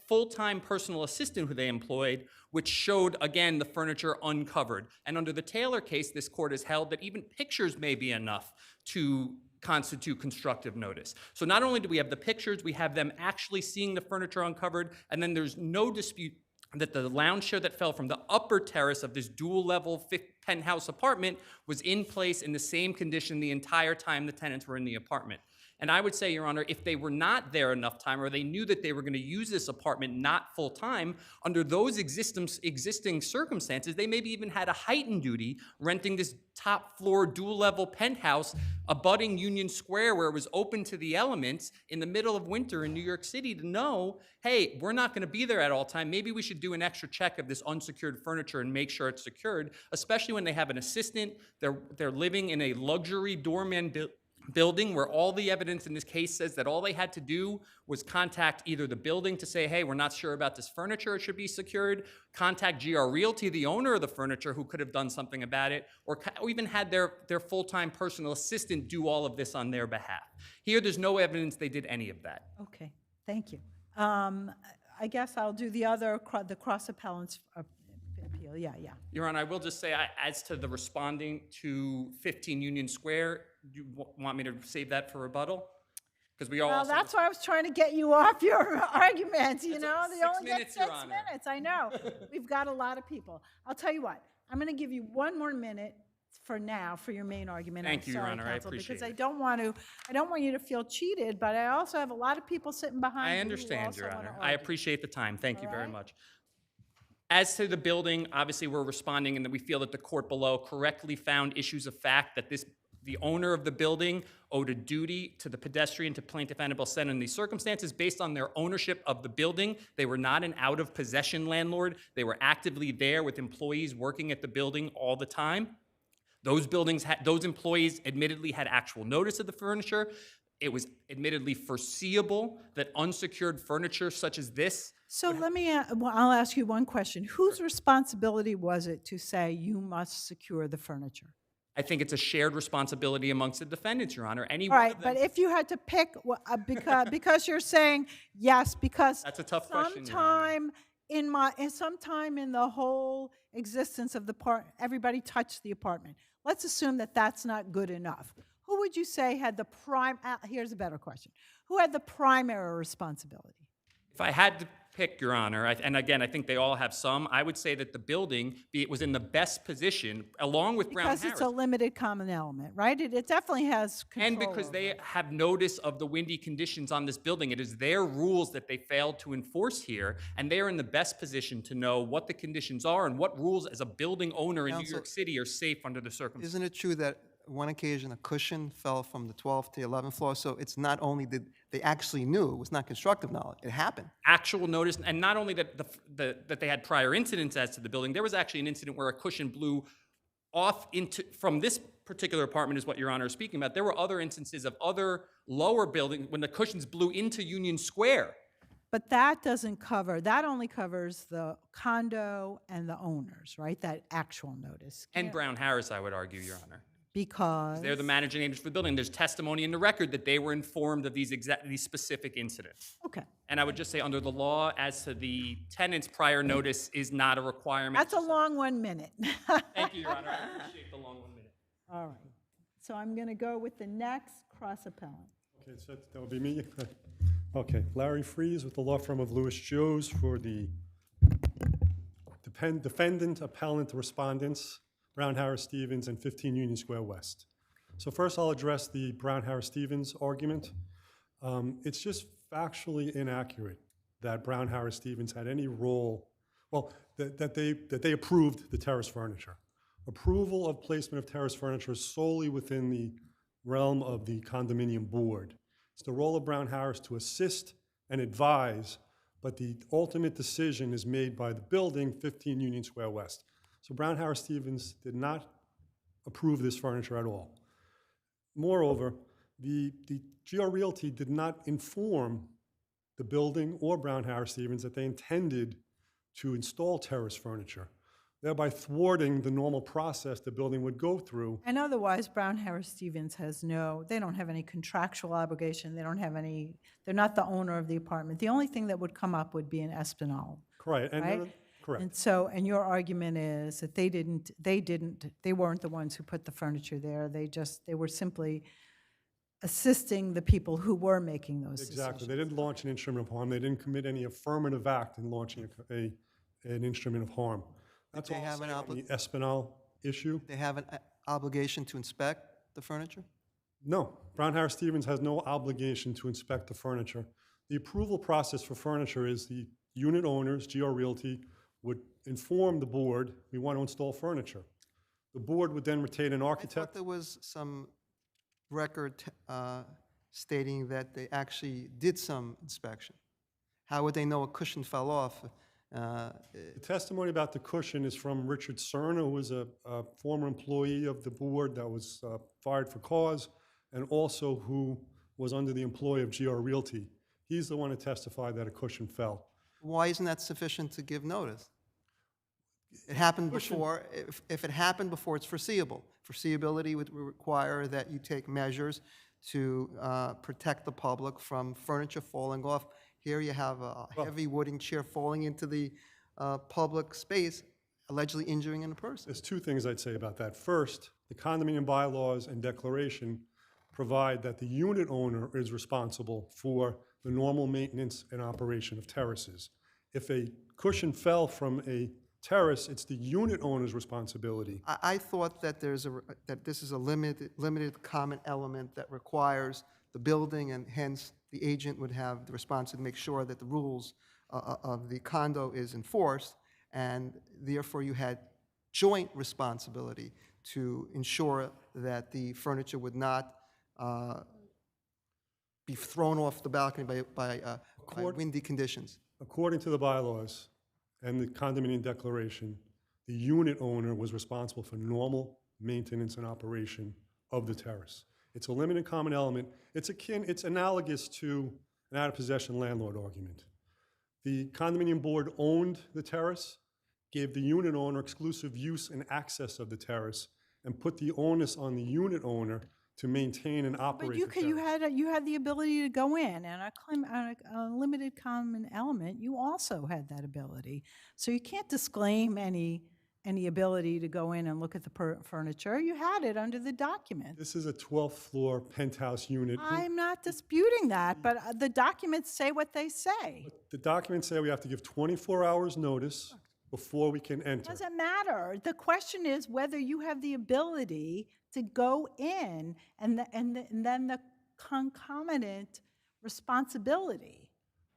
full-time personal assistant who they employed, which showed, again, the furniture uncovered. And under the Taylor case, this court has held that even pictures may be enough to constitute constructive notice. So not only do we have the pictures, we have them actually seeing the furniture uncovered, and then there's no dispute that the lounge chair that fell from the upper terrace of this dual-level penthouse apartment was in place in the same condition the entire time the tenants were in the apartment. And I would say, Your Honor, if they were not there enough time or they knew that they were going to use this apartment not full-time, under those existing circumstances, they maybe even had a heightened duty renting this top-floor dual-level penthouse abutting Union Square where it was open to the elements in the middle of winter in New York City to know, hey, we're not going to be there at all time. Maybe we should do an extra check of this unsecured furniture and make sure it's secured, especially when they have an assistant. They're living in a luxury doorman building where all the evidence in this case says that all they had to do was contact either the building to say, hey, we're not sure about this furniture, it should be secured, contact GR Realty, the owner of the furniture, who could have done something about it, or even had their full-time personal assistant do all of this on their behalf. Here, there's no evidence they did any of that. Okay, thank you. I guess I'll do the cross appellant's appeal. Yeah. Your Honor, I will just say, as to the responding to 15 Union Square, you want me to save that for rebuttal? Because we all Well, that's why I was trying to get you off your arguments, you know? They 6 only get minutes, Your 6 Honor. minutes, I know. We've got a lot of people. I'll tell you what, I'm going to give you 1 more minute for now for your main argument. Thank you, Your Sorry, Honor, I counsel, appreciate because it. I don't want you to feel cheated, but I also have a lot of people sitting behind I you who understand, also Your wanna Honor. I argue. appreciate the time. Thank you All very right. much. As to the building, obviously we're responding and that we feel that the court below correctly found issues of fact that the owner of the building owed a duty to the pedestrian to plaintiff Annabelle Sen in these circumstances based on their ownership of the building. They were not an out-of-possession landlord. They were actively there with employees working at the building all the time. Those employees admittedly had actual notice of the furniture. It was admittedly foreseeable that unsecured furniture such as this. So I'll ask you one question. Whose responsibility was it to say you must secure the furniture? I think it's a shared responsibility amongst the defendants, Your Honor. All right, but if you had to pick, because you're saying yes, because That's a tough question, Your sometime in the whole existence of the everybody touched the apartment. Let's assume that that's not good enough. Who would you say had the here's a better question. Who had the primary responsibility? If I had to pick, Your Honor, and again, I think they all have some, I would say that the building was in the best position, along with Brown Because Harris. it's a limited common element, right? It definitely has control And because over they it. have notice of the windy conditions on this building. It is their rules that they failed to enforce here, and they are in the best position to know what the conditions are and what rules as a building owner in New Counsel, York City are safe under the circumstances. Isn't it true that one occasion a cushion fell from the 12th to the 11th floor? So it's not only did they actually knew, it was not constructive knowledge, it happened. Actual notice, and not only that that they had prior incidents as to the building, there was actually an incident where a cushion blew off from this particular apartment is what Your Honor is speaking about. There were other instances of other lower buildings when the cushions blew into Union Square. But that doesn't cover, that only covers the condo and the owners, right? That actual notice. And Brown Harris, I would argue, Your Honor. Because They're the managing agents for the building. There's testimony in the record that they were informed of these specific incidents. Okay. And I would just say under the law, as to the tenant's prior notice is not a requirement. That's a long 1 minute. Thank you, Your Honor. I appreciate the long 1 minute. All right. So I'm going to go with the next cross appellant. Okay, so that would be me. Okay, Larry Fries with the law firm of Lewis Joes for the defendant, appellant, respondents, Brown Harris Stevens, and 15 Union Square West. So first I'll address the Brown Harris Stevens argument. It's just factually inaccurate that Brown Harris Stevens had any role, well, that they approved the terrace furniture. Approval of placement of terrace furniture is solely within the realm of the condominium board. It's the role of Brown Harris to assist and advise, but the ultimate decision is made by the building, 15 Union Square West. So Brown Harris Stevens did not approve this furniture at all. Moreover, the GR Realty did not inform the building or Brown Harris Stevens that they intended to install terrace furniture, thereby thwarting the normal process the building would go through. And otherwise, Brown Harris Stevens has they don't have any contractual obligation. They don't have any, they're not the owner of the apartment. The only thing that would come up would be an Espinal. Correct. Right? Correct. And so, and your argument is that they weren't the ones who put the furniture there. They were simply assisting the people who were making those decisions. Exactly. They didn't launch an instrument of harm. They didn't commit any affirmative act in launching an instrument of harm. That's all I'm saying on the Espinal issue. They have an obligation to inspect the furniture? No. Brown Harris Stevens has no obligation to inspect the furniture. The approval process for furniture is the unit owners, GR Realty, would inform the board, we want to install furniture. The board would then retain an I architect. thought there was some record stating that they actually did some inspection. How would they know a cushion fell off? The testimony about the cushion is from Richard Cerna, who was a former employee of the board that was fired for cause, and also who was under the employ of GR Realty. He's the one who testified that a cushion fell. Why isn't that sufficient to give notice? It happened before. If it happened before, it's foreseeable. Foreseeability would require that you take measures to protect the public from furniture falling off. Here you have a heavy wooden chair falling into the public space, allegedly injuring a person. There's two things I'd say about that. First, the condominium bylaws and declaration provide that the unit owner is responsible for the normal maintenance and operation of terraces. If a cushion fell from a terrace, it's the unit owner's responsibility. I thought that that this is a limited common element that requires the building, and hence the agent would have the responsibility to make sure that the rules of the condo is enforced, and therefore you had joint responsibility to ensure that the furniture would not be thrown off the balcony by windy conditions. According to the bylaws and the condominium declaration, the unit owner was responsible for normal maintenance and operation of the terrace. It's a limited common element. It's analogous to an out-of-possession landlord argument. The condominium board owned the terrace, gave the unit owner exclusive use and access of the terrace, and put the onus on the unit owner to maintain and operate the terrace. You had the ability to go in, and on a limited common element, you also had that ability. So you can't disclaim any any ability to go in and look at the furniture. You had it under the document. This is a 12th floor penthouse unit. I'm not disputing that, but the documents say what they say. The documents say we have to give 24 hours notice before we can enter. Doesn't matter. The question is whether you have the ability to go in and then the concomitant responsibility.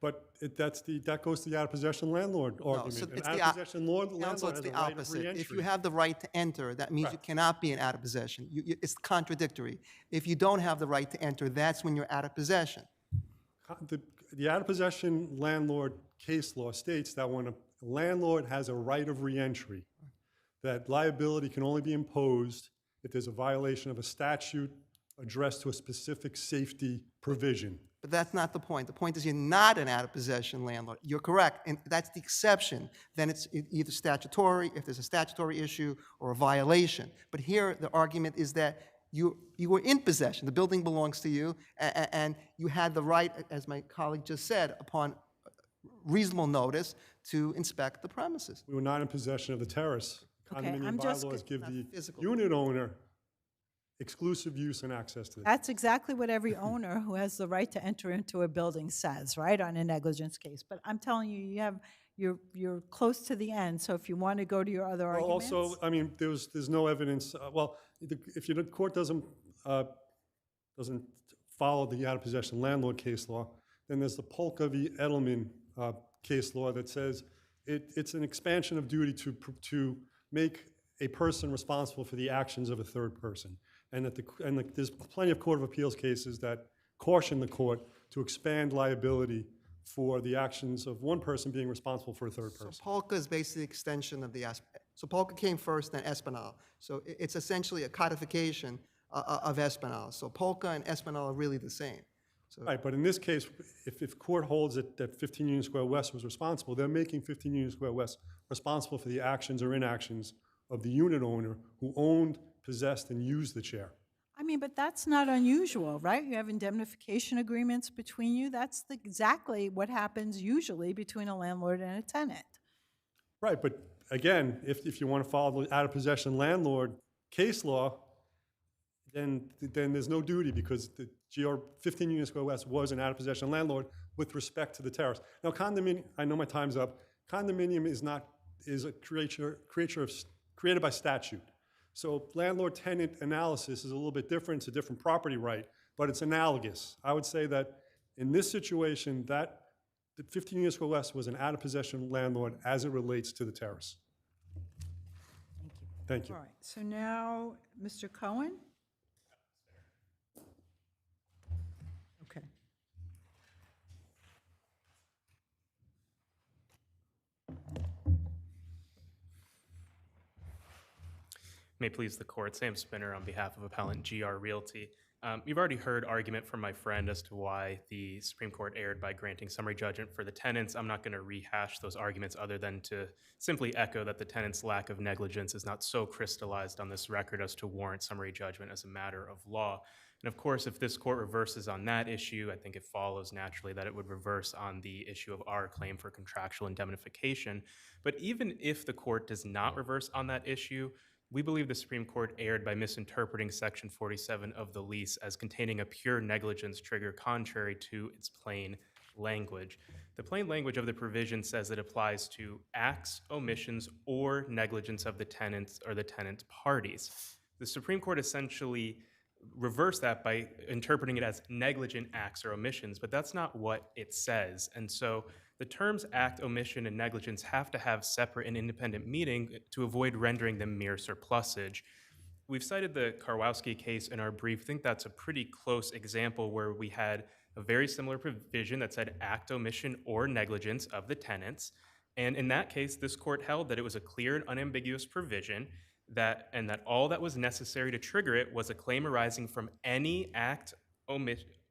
But that goes to the out-of-possession landlord argument. so An it's the out-of-possession landlord Counsel, has it's a the right of opposite. If you re-entry. have the right to enter, that means you Correct. cannot be in out of possession. It's contradictory. If you don't have the right to enter, that's when you're out of possession. The out-of-possession landlord case law states that when a landlord has a right of re-entry, that liability can only be imposed if there's a violation of a statute addressed to a specific safety provision. But that's not the point. The point is you're not an out-of-possession landlord. You're correct, and that's the exception. Then it's either statutory, if there's a statutory issue, or a violation. But here, the argument is that you were in possession. The building belongs to you, and you had the right, as my colleague just said, upon reasonable notice to inspect the premises. We were not in possession of the terrace. Okay, Condominium I'm just bylaws give the physical. unit owner exclusive use and access to the That's exactly what every owner who has the right to enter into a building says, right, on a negligence case. But I'm telling you, you're close to the end, so if you want to go to your other Well, arguments. also, I mean, there's no evidence, if the court doesn't follow the out-of-possession landlord case law, then there's the Polka v. Edelman case law that says it's an expansion of duty to make a person responsible for the actions of a third person. And there's plenty of Court of Appeals cases that caution the court to expand liability for the actions of one person being responsible for a third person. So Polka is basically the extension of the so Polka came first, then Espinal. So it's essentially a codification of Espinal. So Polka and Espinal are really the same. So Right, but in this case, if court holds that 15 Union Square West was responsible, they're making 15 Union Square West responsible for the actions or inactions of the unit owner who owned, possessed, and used the chair. I mean, but that's not unusual, right? You have indemnification agreements between you. That's exactly what happens usually between a landlord and a tenant. Right, but again, if you want to follow the out-of-possession landlord case law, then there's no duty because the 15 Union Square West was an out-of-possession landlord with respect to the terrace. Now, condominium, I know my time's up. Condominium is a created by statute. So landlord-tenant analysis is a little bit different. It's a different property right, but it's analogous. I would say that in this situation, that the 15 Union Square West was an out-of-possession landlord as it relates to the terrace. Thank you. All right, so now, Mr. Cohen? Okay. May it please the court, Sam Spinner on behalf of Appellant GR Realty. You've already heard argument from my friend as to why the Supreme Court erred by granting summary judgment for the tenants. I'm not going to rehash those arguments other than to simply echo that the tenants' lack of negligence is not so crystallized on this record as to warrant summary judgment as a matter of law. And of course, if this court reverses on that issue, I think it follows naturally that it would reverse on the issue of our claim for contractual indemnification. But even if the court does not reverse on that issue, we believe the Supreme Court erred by misinterpreting Section 47 of the lease as containing a pure negligence trigger contrary to its plain language. The plain language of the provision says it applies to acts, omissions, or negligence of the tenants or the tenant parties. The Supreme Court essentially reversed that by interpreting it as negligent acts or omissions, but that's not what it says. And so the terms act, omission, and negligence have to have separate and independent meaning to avoid rendering them mere surplusage. We've cited the Karwowski case in our brief. I think that's a pretty close example where we had a very similar provision that said act, omission, or negligence of the tenants. And in that case, this court held that it was a clear and unambiguous provision that all that was necessary to trigger it was a claim arising from any act,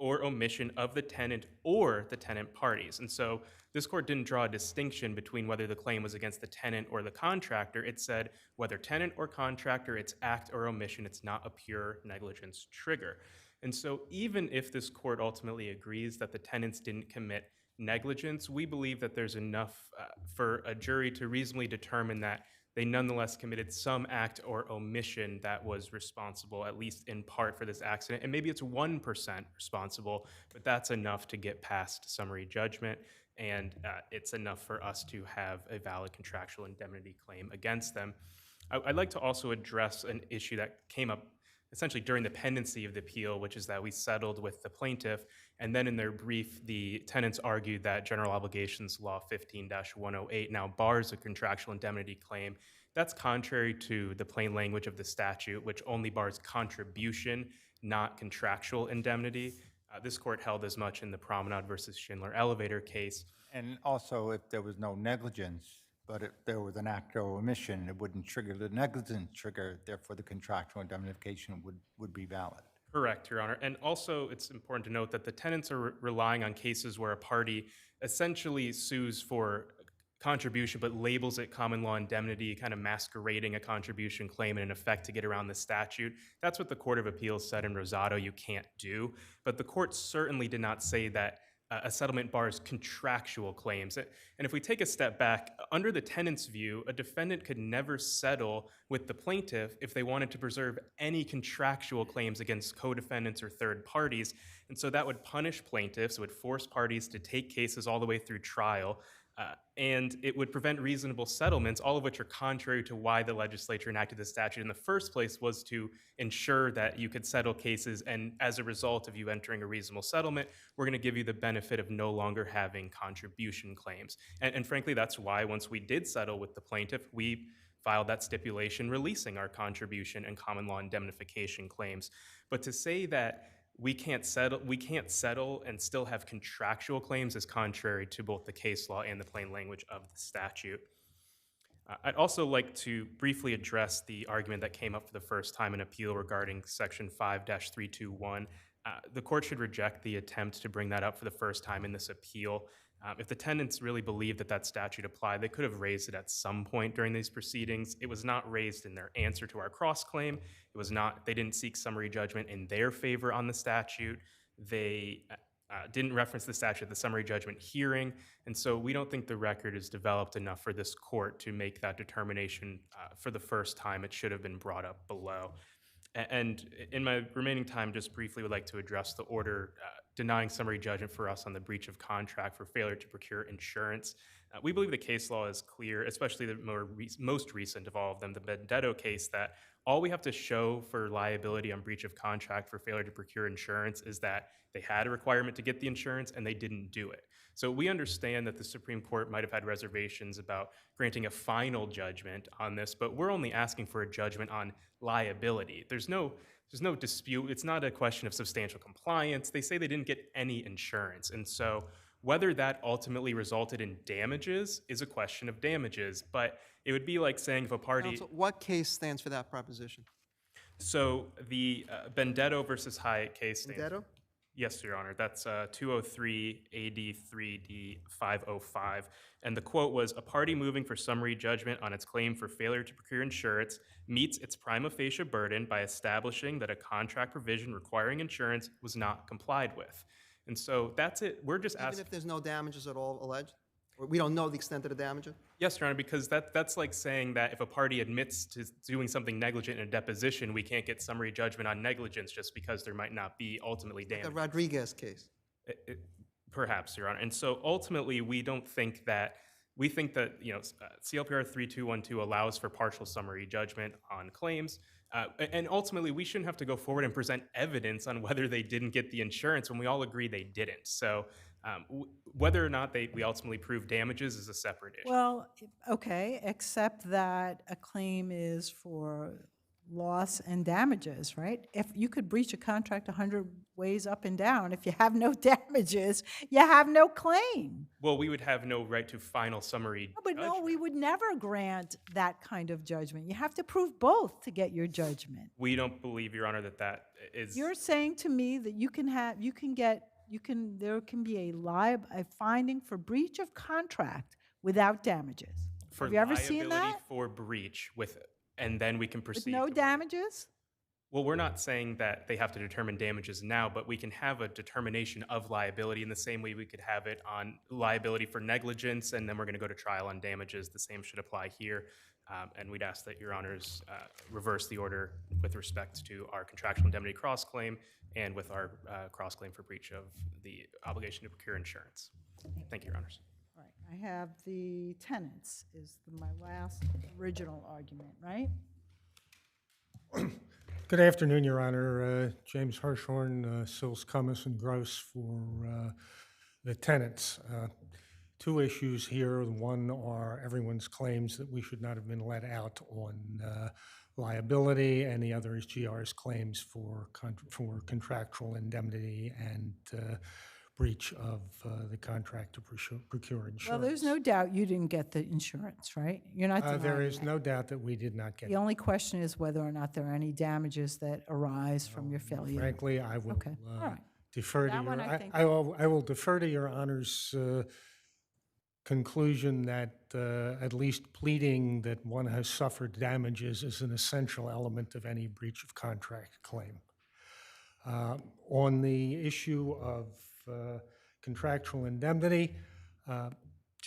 or omission of the tenant or the tenant parties. And so this court didn't draw a distinction between whether the claim was against the tenant or the contractor. It said whether tenant or contractor, it's act or omission, it's not a pure negligence trigger. And so even if this court ultimately agrees that the tenants didn't commit negligence, we believe that there's enough for a jury to reasonably determine that they nonetheless committed some act or omission that was responsible, at least in part, for this accident. And maybe it's 1% responsible, but that's enough to get past summary judgment, and it's enough for us to have a valid contractual indemnity claim against them. I'd like to also address an issue that came up essentially during the pendency of the appeal, which is that we settled with the plaintiff, and then in their brief, the tenants argued that General Obligations Law 15-108 now bars a contractual indemnity claim. That's contrary to the plain language of the statute, which only bars contribution, not contractual indemnity. This court held as much in the Promenade versus Schindler elevator case. And also, if there was no negligence, but if there was an act or omission, it wouldn't trigger the negligence trigger, therefore the contractual indemnification would be valid. Correct, Your Honor. And also, it's important to note that the tenants are relying on cases where a party essentially sues for contribution but labels it common law indemnity, kind of masquerading a contribution claim and in effect to get around the statute. That's what the Court of Appeals said in Rosado you can't do. But the court certainly did not say that a settlement bars contractual claims. And if we take a step back, under the tenant's view, a defendant could never settle with the plaintiff if they wanted to preserve any contractual claims against co-defendants or third parties. And so that would punish plaintiffs, it would force parties to take cases all the way through trial, and it would prevent reasonable settlements, all of which are contrary to why the legislature enacted the statute in the first place, was to ensure that you could settle cases, and as a result of you entering a reasonable settlement, we're going to give you the benefit of no longer having contribution claims. And frankly, that's why once we did settle with the plaintiff, we filed that stipulation releasing our contribution and common law indemnification claims. But to say that we can't settle and still have contractual claims is contrary to both the case law and the plain language of the statute. I'd also like to briefly address the argument that came up for the first time in appeal regarding Section 5-321. The court should reject the attempt to bring that up for the first time in this appeal. If the tenants really believed that that statute applied, they could have raised it at some point during these proceedings. It was not raised in their answer to our cross-claim. It was not, they didn't seek summary judgment in their favor on the statute. They didn't reference the statute at the summary judgment hearing, and so we don't think the record is developed enough for this court to make that determination for the first time. It should have been brought up below. And in my remaining time, just briefly would like to address the order denying summary judgment for us on the breach of contract for failure to procure insurance. We believe the case law is clear, especially the most recent of all of them, the Benedetto case, that all we have to show for liability on breach of contract for failure to procure insurance is that they had a requirement to get the insurance and they didn't do it. So we understand that the Supreme Court might have had reservations about granting a final judgment on this, but we're only asking for a judgment on liability. There's no dispute. It's not a question of substantial compliance. They say they didn't get any insurance. And so whether that ultimately resulted in damages is a question of damages. But it would be like saying if a party... Counsel, what case stands for that proposition? So the Benedetto versus Hyatt case stands... Benedetto? Yes, Your Honor. That's 203 AD 3D 505. And the quote was, "A party moving for summary judgment on its claim for failure to procure insurance meets its prima facie burden by establishing that a contract provision requiring insurance was not complied with." And so that's it. We're just asking... Even if there's no damages at all alleged? Or we don't know the extent of the damages? Yes, Your Honor, because that's like saying that if a party admits to doing something negligent in a deposition, we can't get summary judgment on negligence just because there might not be ultimately damage. The Rodriguez case. Perhaps, Your Honor. And so ultimately, we think that CLPR 3212 allows for partial summary judgment on claims. And ultimately, we shouldn't have to go forward and present evidence on whether they didn't get the insurance when we all agree they didn't. So whether or not we ultimately prove damages is a separate issue. Well, okay, except that a claim is for loss and damages, right? If you could breach a contract 100 ways up and down, if you have no damages, you have no claim. Well, we would have no right to final summary But no, we would never grant that kind of judgment. You have to prove both to get your judgment. We don't believe, Your Honor, that is... You're saying to me that there can be a finding for breach of contract without damages. Have you ever seen that? For breach and then we can proceed. With no damages? Well, we're not saying that they have to determine damages now, but we can have a determination of liability in the same way we could have it on liability for negligence, and then we're going to go to trial on damages. The same should apply here. And we'd ask that your honors reverse the order with respect to our contractual indemnity cross-claim and with our cross-claim for breach of the obligation to procure insurance. Thank you, your honors. All right, I have the tenants is my last original argument, right? Good afternoon, Your Honor. James Hirschhorn, Sills, Cummis, and Gross for the tenants. Two issues here. One are everyone's claims that we should not have been let out on liability, and the other is GR's claims for contractual indemnity and breach of the contract to procure insurance. Well, there's no doubt you didn't get the insurance, right? You're not denying There is that. no doubt that we did not get The only question is whether or not there are any damages that arise from your failure. Frankly, I will Okay, all right. defer to That your, one I think- I will defer to your Honor's conclusion that at least pleading that one has suffered damages is an essential element of any breach of contract claim. On the issue of contractual indemnity,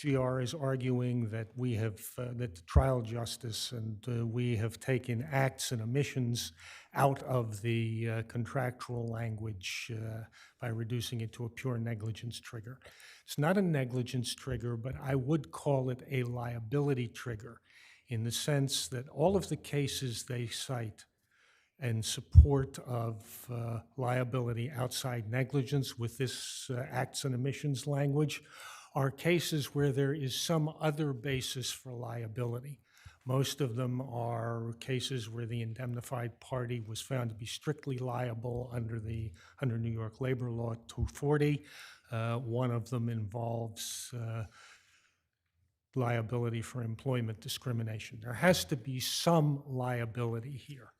GR is arguing that we have, that the trial justice and we have taken acts and omissions out of the contractual language by reducing it to a pure negligence trigger. It's not a negligence trigger, but I would call it a liability trigger in the sense that all of the cases they cite in support of liability outside negligence with this acts and omissions language are cases where there is some other basis for liability. Most of them are cases where the indemnified party was found to be strictly liable under New York Labor Law 240. One of them involves liability for employment discrimination. There has to be some liability here.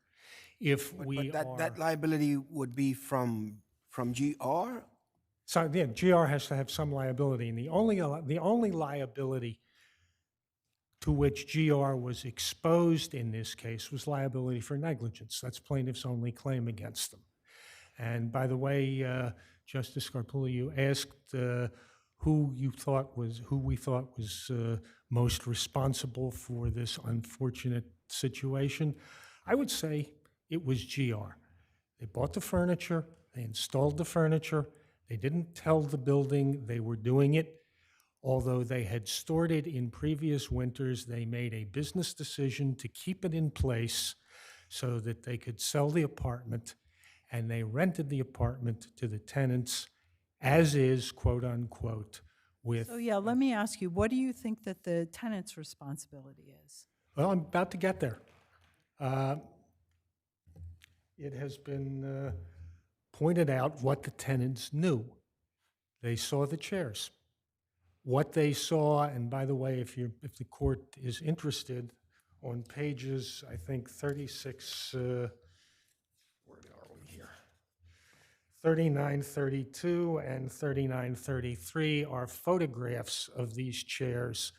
If we But that liability would be from GR? So yeah, GR has to have some liability, and the only liability to which GR was exposed in this case was liability for negligence. That's plaintiff's only claim against them. And by the way, Justice Scarpulli, you asked who we thought was most responsible for this unfortunate situation. I would say it was GR. They bought the furniture, they installed the furniture, they didn't tell the building they were doing it. Although they had stored it in previous winters, they made a business decision to keep it in place so that they could sell the apartment, and they rented the apartment to the tenants as is, quote unquote, with... So yeah, let me ask you, what do you think that the tenant's responsibility is? Well, I'm about to get there. It has been pointed out what the tenants knew. They saw the chairs. What they saw, and by the way, if the court is interested, on pages, I think 36, where are we here? 3932 and 3933 are photographs of these chairs,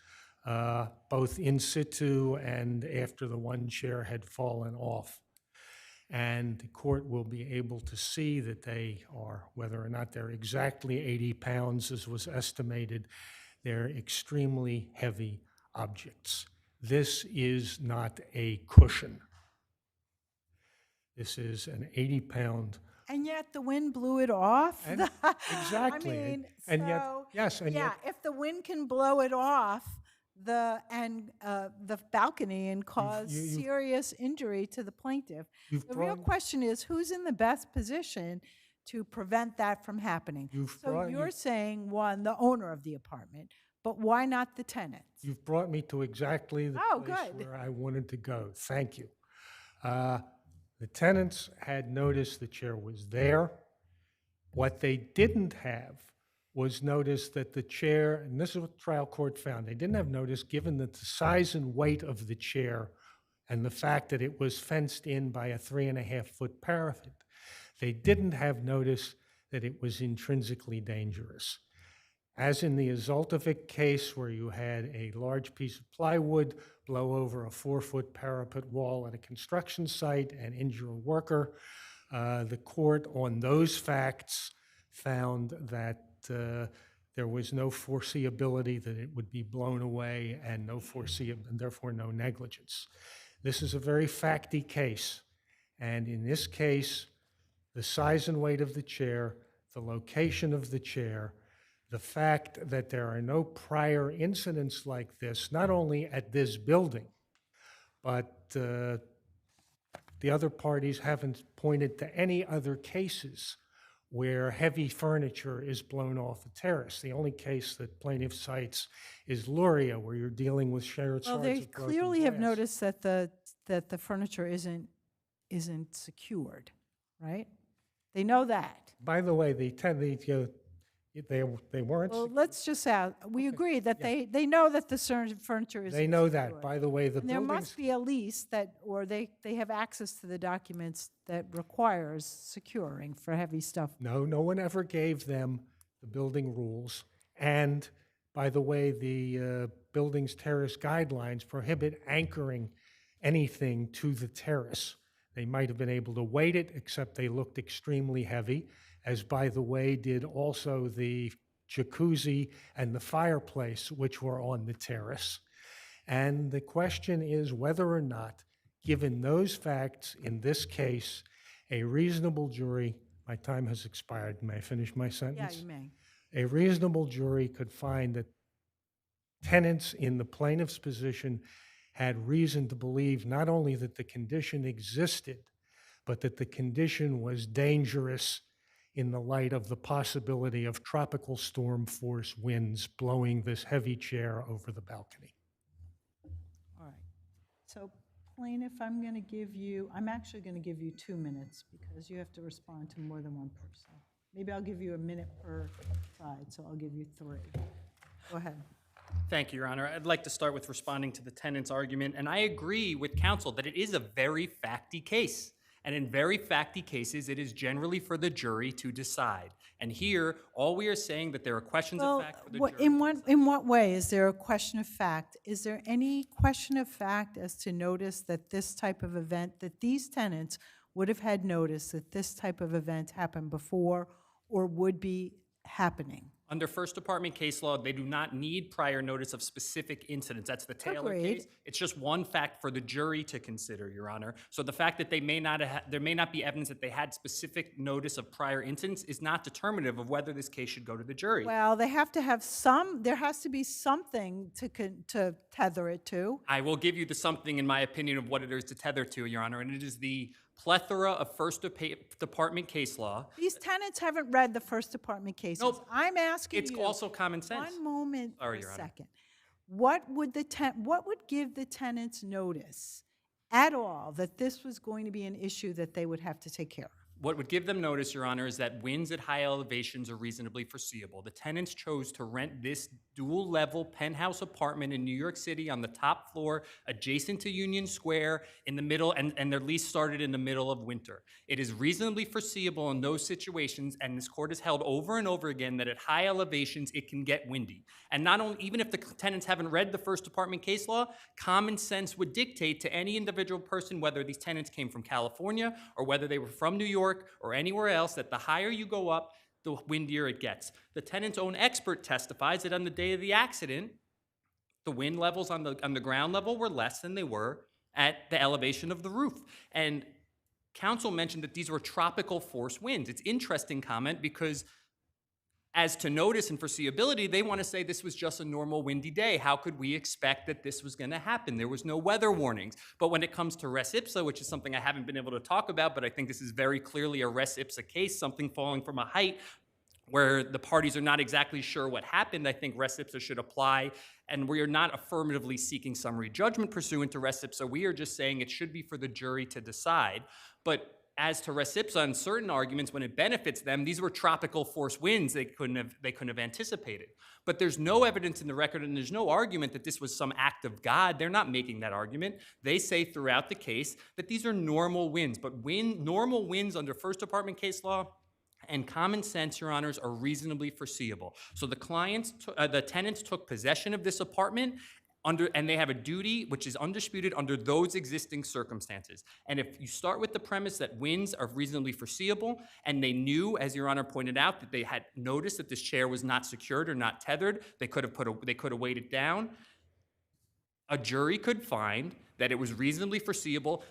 both in situ and after the one chair had fallen off. And the court will be able to see that they are, whether or not they're exactly 80 pounds as was estimated, they're extremely heavy objects. This is not a cushion. This is an 80-pound. And yet the wind blew it off? Exactly. I mean, and yet, so, yes, and yeah, yet, if the wind can blow it off, the balcony and cause serious injury to the plaintiff. The real question is, who's in the best position to prevent that from happening? So you're saying, one, the owner of the apartment, but why not the tenants? You've brought me to exactly the place where I wanted to go. Thank you. The tenants had noticed the chair was there. What they didn't have was notice that the chair, and this is what the trial court found, they didn't have notice given that the size and weight of the chair and the fact that it was fenced in by a 3.5-foot parapet. They didn't have notice that it was intrinsically dangerous. As in the Azultovic case where you had a large piece of plywood blow over a 4-foot parapet wall at a construction site and injure a worker, the court on those facts found that There was no foreseeability that it would be blown away and and therefore no negligence. This is a very facty case. And in this case, the size and weight of the chair, the location of the chair, the fact that there are no prior incidents like this, not only at this building, but the other parties haven't pointed to any other cases where heavy furniture is blown off the terrace. The only case that plaintiff cites is Luria, where you're dealing with shared Well, shards they of broken clearly have glass. noticed that the furniture isn't secured, right? They know that. By the way, they weren't. Well, let's just add, we agree that they know that the furniture is They know secured. that. By the way, the And there buildings. must be a lease that, or they have access to the documents that requires securing for heavy stuff. No one ever gave them the building rules. And by the way, the building's terrace guidelines prohibit anchoring anything to the terrace. They might have been able to weight it, except they looked extremely heavy, as by the way did also the jacuzzi and the fireplace, which were on the terrace. And the question is whether or not, given those facts in this case, a reasonable jury, my time has expired, may I finish my Yeah, sentence? you may. A reasonable jury could find that tenants in the plaintiff's position had reason to believe not only that the condition existed, but that the condition was dangerous in the light of the possibility of tropical storm force winds blowing this heavy chair over the balcony. All right. So plaintiff, I'm actually going to give you 2 minutes because you have to respond to more than one person. Maybe I'll give you a minute per side, so I'll give you 3. Go ahead. Thank you, Your Honor. I'd like to start with responding to the tenant's argument, and I agree with counsel that it is a very facty case. And in very facty cases, it is generally for the jury to decide. And here, all we are saying that there are questions of fact for the jury. In what way is there a question of fact? Is there any question of fact as to notice that this type of event, that these tenants would have had notice that this type of event happened before or would be happening? Under First Department case law, they do not need prior notice of specific incidents. That's the Taylor case. It's just one fact for the jury to consider, Your Honor. So the fact that there may not be evidence that they had specific notice of prior incidents is not determinative of whether this case should go to the jury. Well, they have to have there has to be something to tether it to. I will give you the something, in my opinion, of what it is to tether to, Your Honor, and it is the plethora of First Department case law. These tenants haven't read the First Department cases. Nope. I'm asking It's you. also common sense. One moment Sorry, for Your a Honor. second. What would give the tenants notice at all that this was going to be an issue that they would have to take care of? What would give them notice, Your Honor, is that winds at high elevations are reasonably foreseeable. The tenants chose to rent this dual-level penthouse apartment in New York City on the top floor, adjacent to Union Square, in the middle, and their lease started in the middle of winter. It is reasonably foreseeable in those situations, and this court has held over and over again that at high elevations it can get windy. And not only, even if the tenants haven't read the First Department case law, common sense would dictate to any individual person, whether these tenants came from California or whether they were from New York or anywhere else, that the higher you go up, the windier it gets. The tenant's own expert testifies that on the day of the accident, the wind levels on the ground level were less than they were at the elevation of the roof. And counsel mentioned that these were tropical force winds. It's interesting comment because as to notice and foreseeability, they want to say this was just a normal windy day. How could we expect that this was going to happen? There was no weather warnings. But when it comes to res ipsa, which is something I haven't been able to talk about, but I think this is very clearly a res ipsa case, something falling from a height where the parties are not exactly sure what happened, I think res ipsa should apply. And we are not affirmatively seeking summary judgment pursuant to res ipsa. We are just saying it should be for the jury to decide. But as to res ipsa on certain arguments, when it benefits them, these were tropical force winds they couldn't have anticipated. But there's no evidence in the record, and there's no argument that this was some act of God. They're not making that argument. They say throughout the case that these are normal winds. But normal winds under First Department case law and common sense, Your Honors, are reasonably foreseeable. So the tenants took possession of this apartment and they have a duty which is undisputed under those existing circumstances. And if you start with the premise that winds are reasonably foreseeable, and they knew, as Your Honor pointed out, that they had noticed that this chair was not secured or not tethered, they could have weighed it down. A jury could find that it was reasonably foreseeable.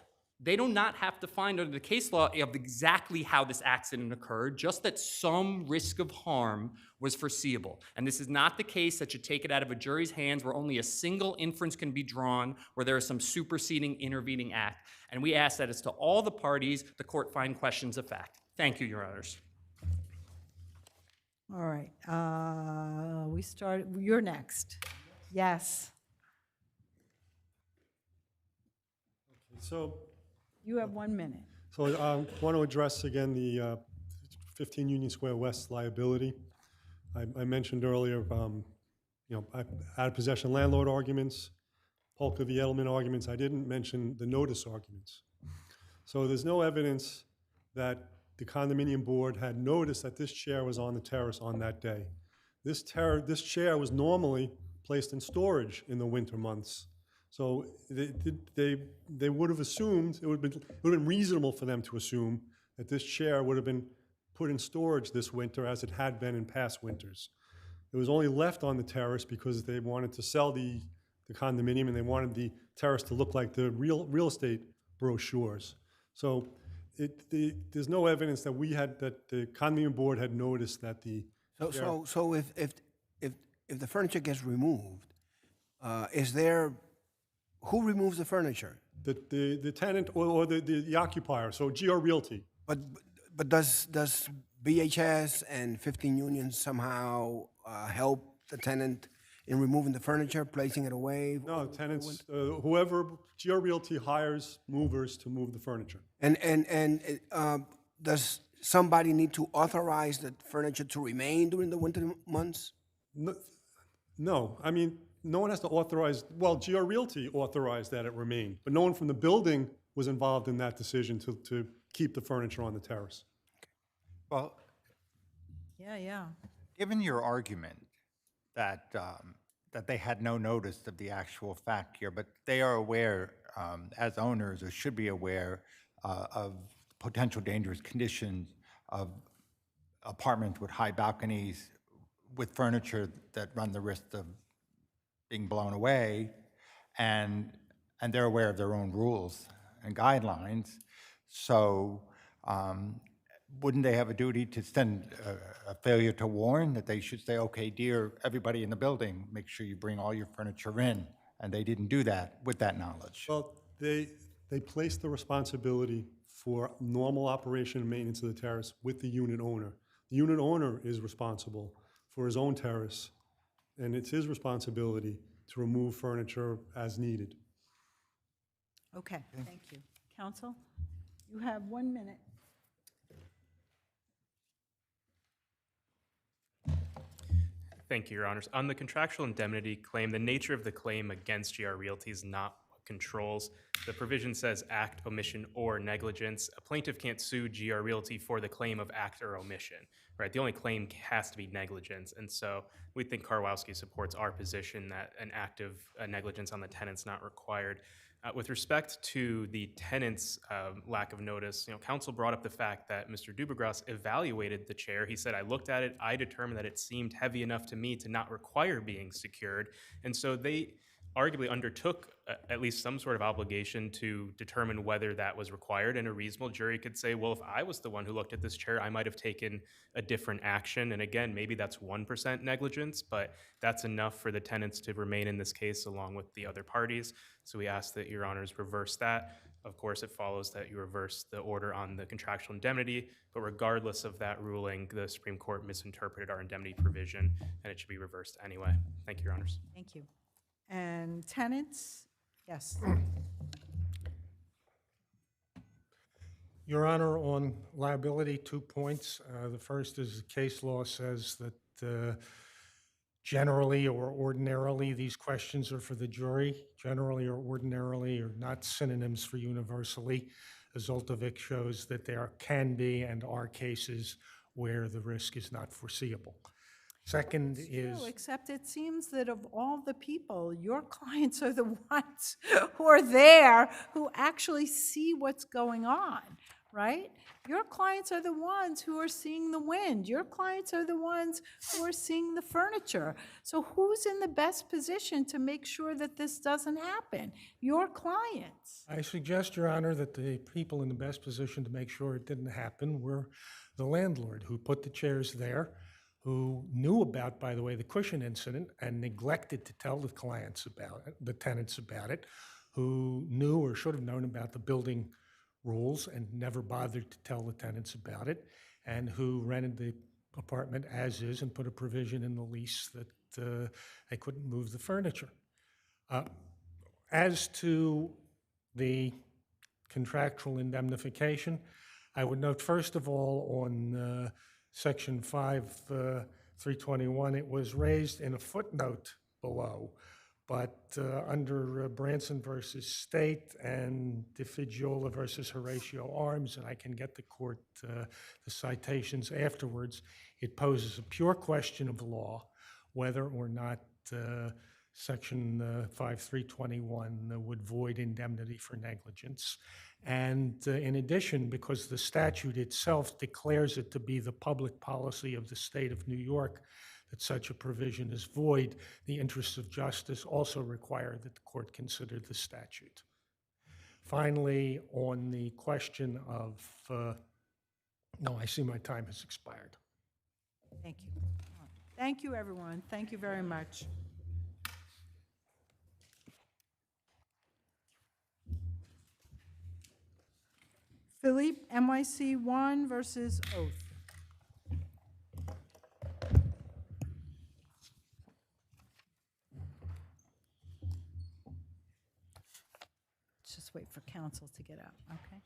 They do not have to find under the case law of exactly how this accident occurred, just that some risk of harm was foreseeable. And this is not the case that should take it out of a jury's hands where only a single inference can be drawn, where there is some superseding intervening act. And we ask that as to all the parties, the court find questions of fact. Thank you, Your Honors. All right, you're next. Yes, So, you have 1 minute. so I want to address again the 15 Union Square West liability. I mentioned earlier, out of possession landlord arguments, Polka v. Edelman arguments. I didn't mention the notice arguments. So there's no evidence that the condominium board had noticed that this chair was on the terrace on that day. This chair was normally placed in storage in the winter months. So they would have assumed, it would have been reasonable for them to assume that this chair would have been put in storage this winter as it had been in past winters. It was only left on the terrace because they wanted to sell the condominium and they wanted the terrace to look like the real estate brochures. So there's no evidence that that the condominium board had noticed that the chair. So if the furniture gets removed, who removes the furniture? The tenant or the occupier, so GR Realty. But does BHS and 15 Union somehow help the tenant in removing the furniture, placing it away? No, tenants, whoever, GR Realty hires movers to move the furniture. And does somebody need to authorize the furniture to remain during the winter months? No, I mean, no one has to authorize, well, GR Realty authorized that it remained, but no one from the building was involved in that decision to keep the furniture on the terrace. Well, Yeah. given your argument that, that they had no notice of the actual fact here, but they are aware, as owners, or should be aware of potential dangerous conditions of apartments with high balconies, with furniture that run the risk of being blown away, and they're aware of their own rules and guidelines. So wouldn't they have a duty to send a failure to warn, that they should say, okay, dear everybody in the building, make sure you bring all your furniture in? And they didn't do that with that knowledge. Well, they placed the responsibility for normal operation and maintenance of the terrace with the unit owner. The unit owner is responsible for his own terrace, and it's his responsibility to remove furniture as needed. Okay, thank you. Counsel, you have 1 minute. Thank you, Your Honors. On the contractual indemnity claim, the nature of the claim against GR Realty is not what controls. The provision says act, omission, or negligence. A plaintiff can't sue GR Realty for the claim of act or omission, right? The only claim has to be negligence. And so we think Karwowski supports our position that an act of negligence on the tenant's not required. With respect to the tenant's lack of notice, counsel brought up the fact that Mr. Dubagras evaluated the chair. He said, I looked at it, I determined that it seemed heavy enough to me to not require being secured. And so they arguably undertook at least some sort of obligation to determine whether that was required, and a reasonable jury could say, well, if I was the one who looked at this chair, I might have taken a different action. And again, maybe that's 1% negligence, but that's enough for the tenants to remain in this case along with the other parties. So we ask that Your Honors reverse that. Of course, it follows that you reverse the order on the contractual indemnity, but regardless of that ruling, the Supreme Court misinterpreted our indemnity provision, and it should be reversed anyway. Thank you, Your Honors. Thank you. And tenants? Yes. Your Honor, on liability, 2 points. The first is the case law says that generally or ordinarily these questions are for the jury. Generally or ordinarily are not synonyms for universally. Zoltovic shows that there can be and are cases where the risk is not foreseeable. Second It's is, true, except it seems that of all the people, your clients are the ones who are there, who actually see what's going on, right? Your clients are the ones who are seeing the wind. Your clients are the ones who are seeing the furniture. So who's in the best position to make sure that this doesn't happen? Your clients. I suggest, Your Honor, that the people in the best position to make sure it didn't happen were the landlord who put the chairs there, who knew about, by the way, the cushion incident and neglected to tell the clients about it, the tenants about it, who knew or should have known about the building rules and never bothered to tell the tenants about it, and who rented the apartment as is and put a provision in the lease that they couldn't move the furniture. As to the contractual indemnification, I would note, first of all, on Section 5, 321, it was raised in a footnote below, but under Branson versus State and DeFigiola versus Horatio Arms, and I can get the court the citations afterwards, it poses a pure question of law whether or not Section 5, 321 would void indemnity for negligence. And in addition, because the statute itself declares it to be the public policy of the state of New York that such a provision is void, the interests of justice also require that the court consider the statute. Finally, on the question of, no, I see my time has expired. Thank you. Thank you, everyone. Thank you very much. Phipe NYC 1 versus Oath. Just wait for counsel to get out, okay?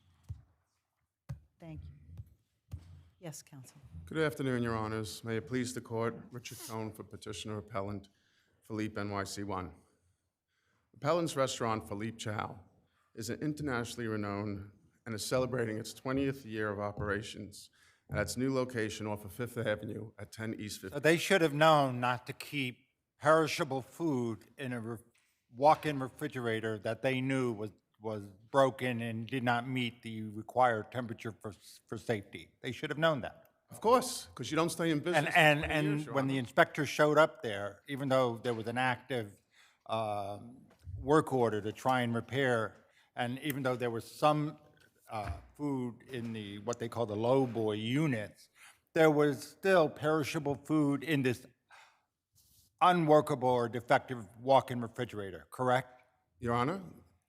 Thank you. Yes, counsel. Good afternoon, Your Honors. May it please the court, Richard Cohn for petitioner appellant Phipe NYC 1. Appellant's restaurant, Phipe Chow, is an internationally renowned and is celebrating its 20th year of operations at its new location off of 5th Avenue at 10 East 5th. So they should have known not to keep perishable food in a walk-in refrigerator that they knew was broken and did not meet the required temperature for safety. They should have known that. Of course, because you don't stay in business. And when the inspector showed up there, even though there was an active work order to try and repair, and even though there was some food in the what they call the low boy units, there was still perishable food in this unworkable or defective walk-in refrigerator, correct? Your Honor,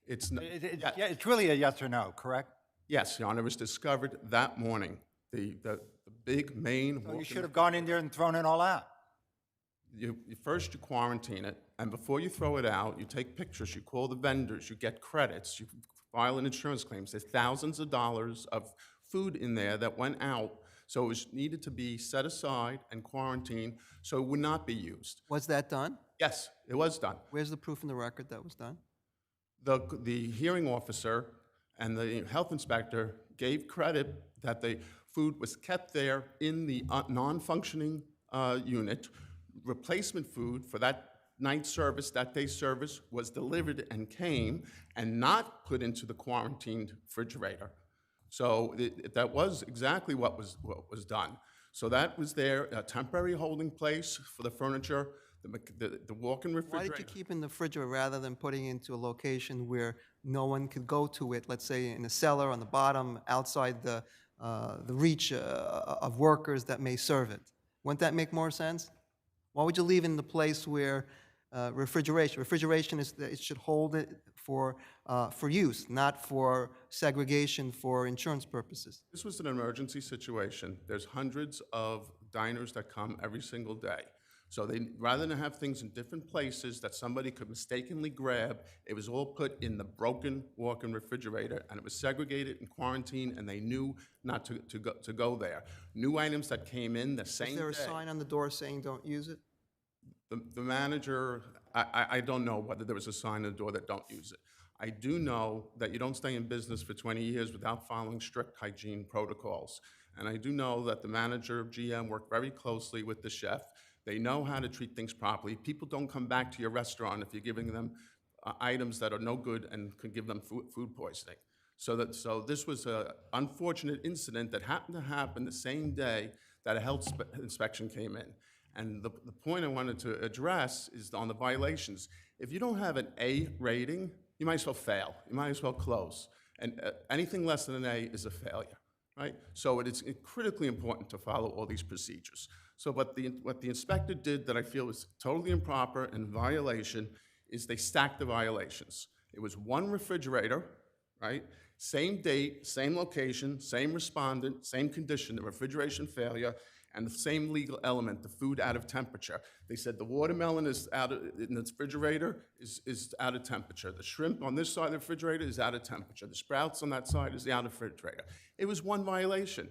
it's not. Yeah, it's really a yes or no, correct? Yes, Your Honor, it was discovered that morning. The big main. So you should have gone in there and thrown it all out. First you quarantine it, and before you throw it out, you take pictures, you call the vendors, you get credits, you file an insurance claims. There's thousands of dollars of food in there that went out, so it was needed to be set aside and quarantined so it would not be used. Was that done? Yes, it was done. Where's the proof in the record that was done? The hearing officer and the health inspector gave credit that the food was kept there in the non-functioning unit. Replacement food for that night service, that day service, was delivered and came and not put into the quarantined refrigerator. So that was exactly what was done. So that was there, a temporary holding place for the furniture, the walk-in refrigerator. Why did you keep in the refrigerator rather than putting it into a location where no one could go to it, let's say in a cellar on the bottom, outside the reach of workers that may serve it? Wouldn't that make more sense? Why would you leave it in the place where refrigeration is, it should hold it for use, not for segregation for insurance purposes? This was an emergency situation. There's hundreds of diners that come every single day. So they, rather than have things in different places that somebody could mistakenly grab, it was all put in the broken walk-in refrigerator, and it was segregated and quarantined, and they knew not to go there. New items that came in the same day. Is there a sign on the door saying don't use it? The manager, I don't know whether there was a sign on the door that don't use it. I do know that you don't stay in business for 20 years without following strict hygiene protocols. And I do know that the manager, GM, worked very closely with the chef They know how to treat things properly. People don't come back to your restaurant if you're giving them items that are no good and could give them food poisoning. So this was an unfortunate incident that happened to happen the same day that a health inspection came in. And the point I wanted to address is on the violations. If you don't have an A rating, you might as well fail. You might as well close. And anything less than an A is a failure, right? So it's critically important to follow all these procedures. So what the inspector did that I feel was totally improper and violation is they stacked the violations. It was one refrigerator, right? Same date, same location, same respondent, same condition, the refrigeration failure, and the same legal element, the food out of temperature. They said the watermelon is in the refrigerator is out of temperature. The shrimp on this side of the refrigerator is out of temperature. The sprouts on that side is out of refrigerator. It was one violation.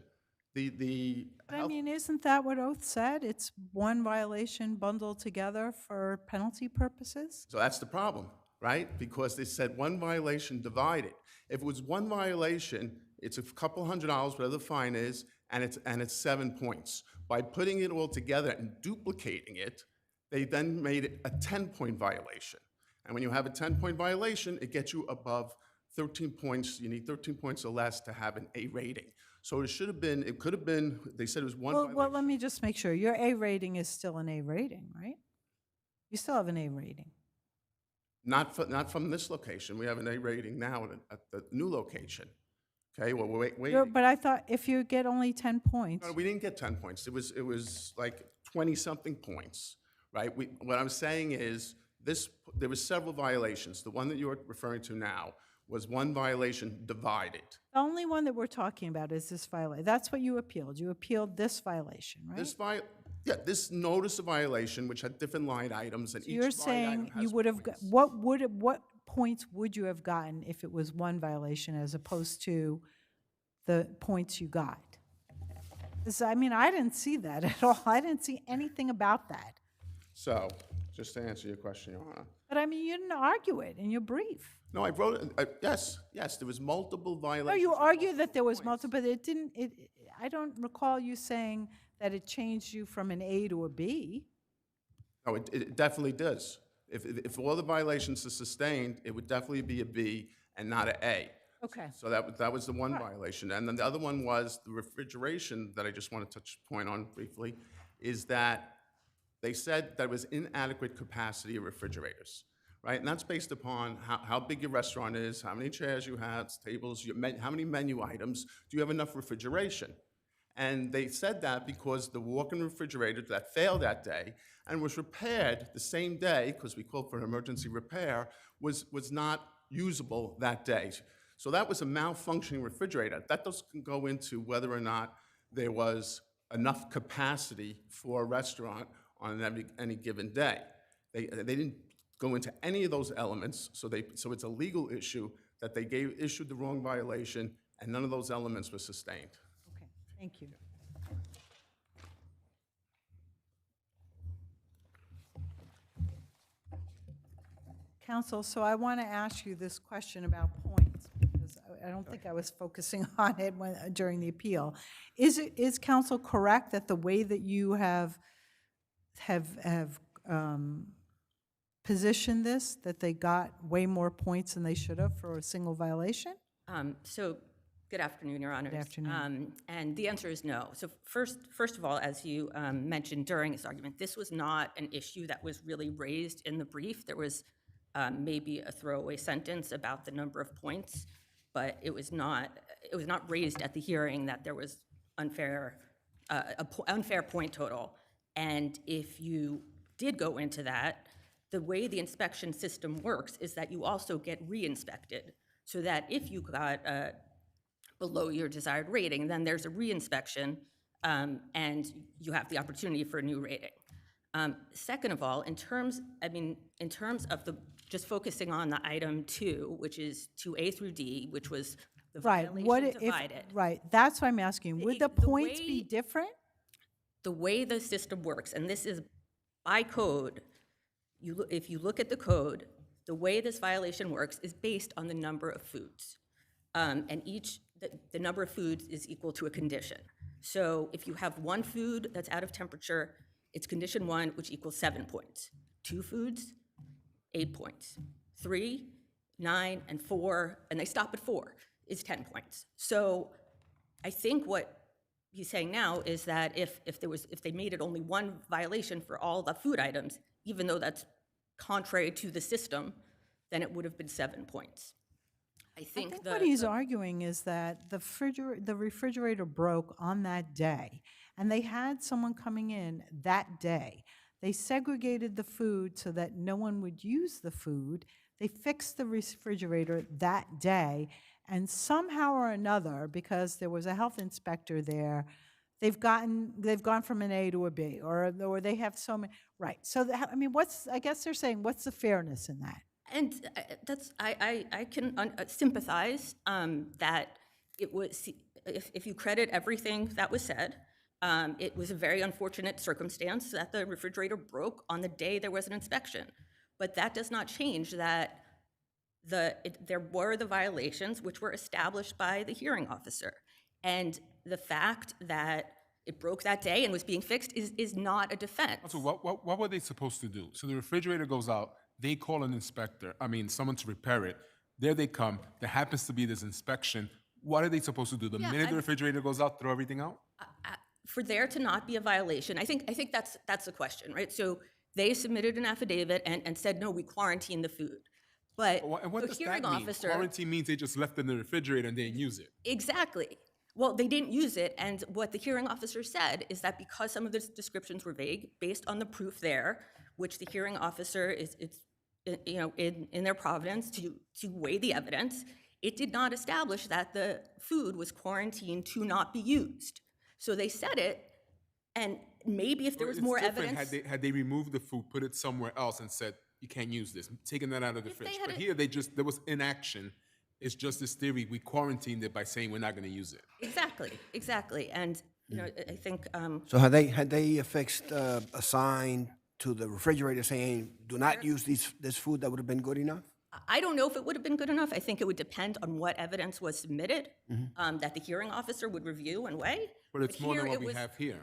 I mean, isn't that what Oath said? It's one violation bundled together for penalty purposes? So that's the problem, right? Because they said one violation divided. If it was one violation, it's a couple $100, whatever the fine is, and it's 7 points. By putting it all together and duplicating it, they then made it a 10-point violation. And when you have a 10-point violation, it gets you above 13 points. You need 13 points or less to have an A rating. So it could have been, they said it was one violation. Well, let me just make sure. Your A rating is still an A rating, right? You still have an A rating. Not from this location. We have an A rating now at the new location. Okay, well, we're waiting. But I thought if you get only 10 points. No, we didn't get 10 points. It was like 20-something points, right? What I'm saying is there were several violations. The one that you're referring to now was one violation divided. The only one that we're talking about is this violation. That's what you appealed. You appealed this violation, right? This notice of violation, which had different line items, and So each you're line saying item has you would have, points. what points would you have gotten if it was one violation as opposed to the points you got? I mean, I didn't see that at all. I didn't see anything about that. So, just to answer your question, Your Honor. But I mean, you didn't argue it in your brief. No, I wrote it. Yes, there was multiple violations. No, you argued that there was multiple, but it didn't, I don't recall you saying that it changed you from an A to a B. No, it definitely does. If all the violations are sustained, it would definitely be a B and not an A. Okay. So that was the one violation. And then the other one was the refrigeration that I just want to touch point on briefly, is that they said that it was inadequate capacity of refrigerators, right? And that's based upon how big your restaurant is, how many chairs you have, tables, how many menu items, do you have enough refrigeration? And they said that because the walk-in refrigerator that failed that day and was repaired the same day, because we called for an emergency repair, was not usable that day. So that was a malfunctioning refrigerator. That doesn't go into whether or not there was enough capacity for a restaurant on any given day. They didn't go into any of those elements, so it's a legal issue that they issued the wrong violation, and none of those elements were sustained. Okay, thank you. Counsel, so I want to ask you this question about points, because I don't think I was focusing on it during the appeal. Is counsel correct that the way that you have positioned this, that they got way more points than they should have for a single violation? So, good afternoon, Your Honors. Good afternoon. And the answer is no. So first of all, as you mentioned during this argument, this was not an issue that was really raised in the brief. There was maybe a throwaway sentence about the number of points, but it was not raised at the hearing that there was unfair point total. And if you did go into that, the way the inspection system works is that you also get re-inspected, so that if you got below your desired rating, then there's a re-inspection and you have the opportunity for a new rating. Second of all, in terms of just focusing on the item 2, which is 2A through D, which was the violation divided. Right, that's what I'm asking. Would the points be different? The way the system works, and this is by code, if you look at the code, the way this violation works is based on the number of foods. And the number of foods is equal to a condition. So if you have one food that's out of temperature, It's condition 1, which equals 7 points. 2 foods, 8 points. 3, 9, and 4, and they stop at 4, is 10 points. So I think what he's saying now is that if they made it only 1 violation for all the food items, even though that's contrary to the system, then it would have been 7 points. I think what he's arguing is that the refrigerator broke on that day, and they had someone coming in that day. They segregated the food so that no one would use the food. They fixed the refrigerator that day, and somehow or another, because there was a health inspector there, they've gone from an A to a B, or they have so many, right. So, I mean, I guess they're saying, what's the fairness in that? And I can sympathize that it was, if you credit everything that was said, it was a very unfortunate circumstance that the refrigerator broke on the day there was an inspection. But that does not change that there were the violations which were established by the hearing officer. And the fact that it broke that day and was being fixed is not a defense. So what were they supposed to do? So the refrigerator goes out, they call an inspector, someone to repair it. There they come, there happens to be this inspection. What are they supposed to do? The minute the refrigerator goes out, throw everything out? For there to not be a violation, I think that's the question, right? So they submitted an affidavit and said, no, we quarantine the food. But and what the does hearing that mean? officer... Quarantine means they just left it in the refrigerator and didn't use it. Exactly. Well, they didn't use it, and what the hearing officer said is that because some of the descriptions were vague, based on the proof there, which the hearing officer is in their province to weigh the evidence, it did not establish that the food was quarantined to not be used. So they said it, and maybe if there was more evidence... Had they removed the food, put it somewhere else and said, you can't use this, taking that out of the fridge. But here there was inaction. It's just this theory, we quarantined it by saying we're not going to use it. Exactly. And I think... So had they affixed a sign to the refrigerator saying, do not use this food, that would have been good enough? I don't know if it would have been good enough. I think it would depend on what evidence was submitted that the hearing officer would review and weigh. But it's more than what we have here.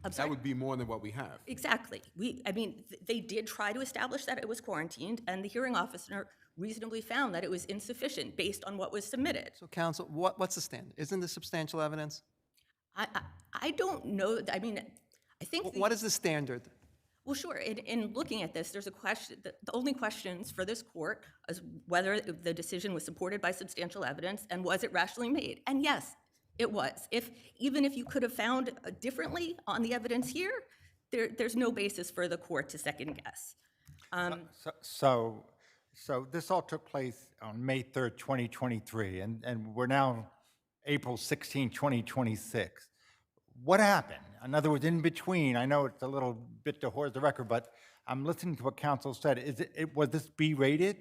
That would be more than what we have. Exactly. They did try to establish that it was quarantined, and the hearing officer reasonably found that it was insufficient based on what was submitted. So, counsel, what's the standard? Isn't this substantial evidence? I don't know. I think... What is the standard? Well, sure. In looking at this, there's a question. The only questions for this court is whether the decision was supported by substantial evidence and was it rationally made. And yes, it was. Even if you could have found differently on the evidence here, there's no basis for the court to second guess. So this all took place on May 3rd, 2023, and we're now April 16, 2026. What happened? In other words, in between, I know it's a little bit to horse the record, but I'm listening to what counsel said. Was this B-rated?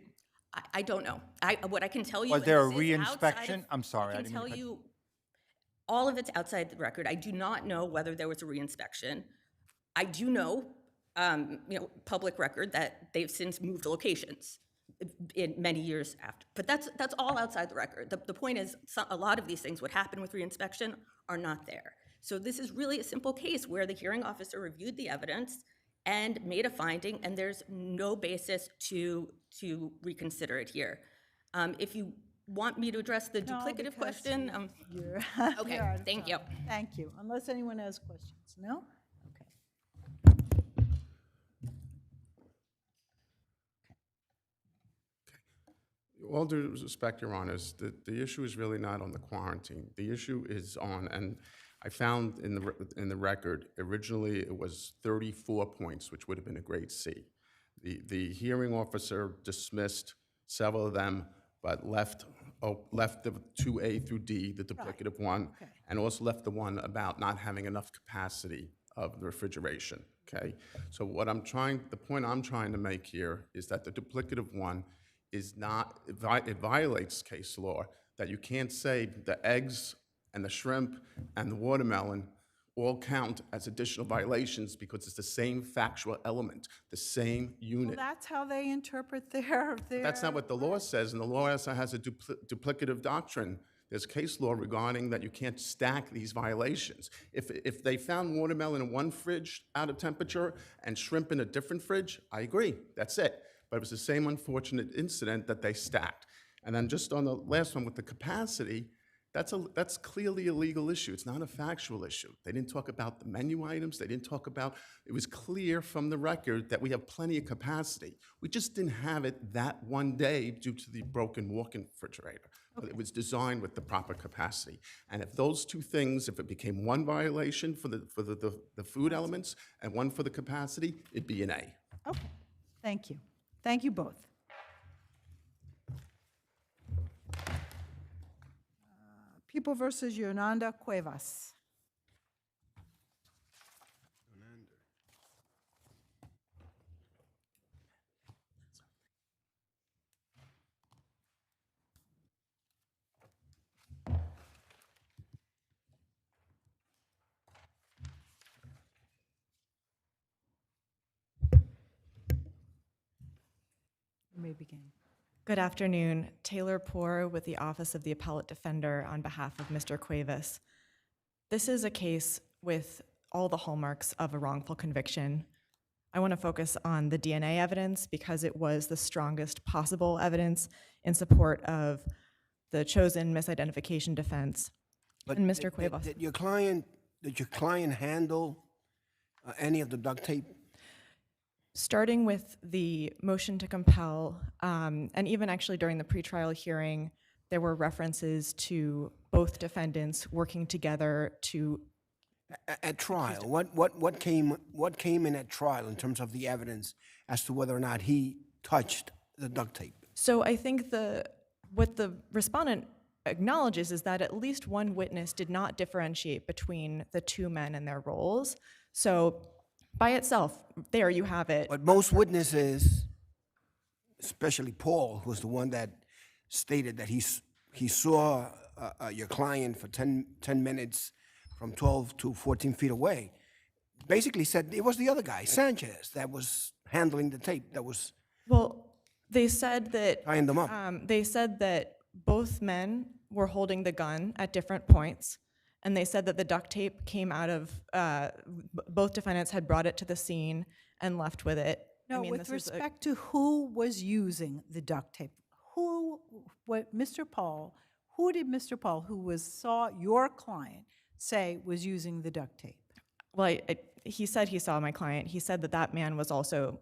I don't know. What I can tell you was there a is reinspection? I'm sorry. I can tell you all of it's outside the record. I do not know whether there was a reinspection. I do know, public record, that they've since moved locations in many years after. But that's all outside the record. The point is, a lot of these things, what happened with reinspection, are not there. So this is really a simple case where the hearing officer reviewed the evidence and made a finding, and there's no basis to reconsider it here. If you want me to address the duplicative question, okay, thank you. Thank you. Unless anyone has questions, no? All due respect, Your Honors, the issue is really not on the quarantine. The issue is on, and I found in the record, originally it was 34 points, which would have been a grade C. The hearing officer dismissed several of them, but left the 2A through D, the duplicative one, and also left the one about not having enough capacity of the refrigeration, okay? So the point I'm trying to make here is that the duplicative one is not, it violates case law, that you can't say the eggs and the shrimp and the watermelon all count as additional violations because it's the same factual element, the same unit. Well, that's how they interpret their... That's not what the law says, and the law also has a duplicative doctrine. There's case law regarding that you can't stack these violations. If they found watermelon in one fridge out of temperature and shrimp in a different fridge, I agree, that's it. But it was the same unfortunate incident that they stacked. And then just on the last one with the capacity, that's clearly a legal issue. It's not a factual issue. They didn't talk about the menu items. They didn't talk about, it was clear from the record that we have plenty of capacity. We just didn't have it that one day due to the broken walk-in refrigerator. But it was designed with the proper capacity. And if those two things, if it became one violation for the food elements and one for the capacity, it'd be an A. Okay, thank you. Thank you both. People versus Yanda Cuevas. You may begin. Good afternoon. Taylor Poore with the Office of the Appellate Defender on behalf of Mr. Cuevas. This is a case with all the hallmarks of a wrongful conviction. I want to focus on the DNA evidence because it was the strongest possible evidence in support of the chosen misidentification defense. But and Mr. Cuevas. Did your client handle any of the duct tape? Starting with the motion to compel, and even actually during the pretrial hearing, there were references to both defendants working together to. At trial, what came in at trial in terms of the evidence as to whether or not he touched the duct tape? So I think what the respondent acknowledges is that at least one witness did not differentiate between the two men and their roles. So by itself, there you have it. But most witnesses, especially Paul, who was the one that stated that he saw your client for 10 minutes from 12 to 14 feet away, basically said it was the other guy, Sanchez, that was handling the tape. That was they said that tying them up. They said that both men were holding the gun at different points. And they said that the duct tape came out of, both defendants had brought it to the scene and left with it. No, with respect to who was using the duct tape, who did Mr. Paul, who saw your client, say was using the duct tape? Well, he said he saw my client. He said that man was also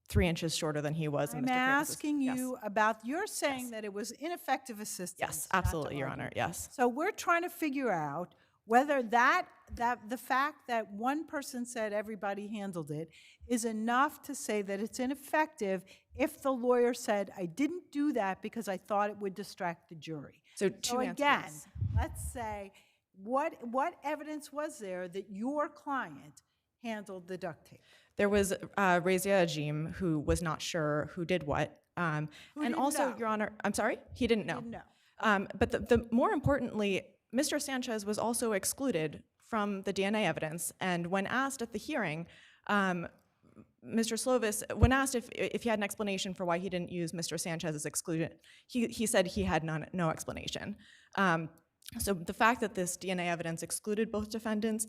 3 inches shorter than he was. I'm asking you about, you're saying that it was ineffective assistance. Yes, absolutely, Your Honor, yes. So we're trying to figure out whether that the fact that one person said everybody handled it is enough to say that it's ineffective if the lawyer said, I didn't do that because I thought it would distract the jury. So again, let's say, what evidence was there that your client handled the duct tape? There was Razia Ajim, who was not sure who did what. And also, Your Honor, I'm sorry? He didn't know. But the more importantly, Mr. Sanchez was also excluded from the DNA evidence. And when asked at the hearing, Mr. Slovis, when asked if he had an explanation for why he didn't use Mr. Sanchez's exclusion, he said he had no explanation. So the fact that this DNA evidence excluded both defendants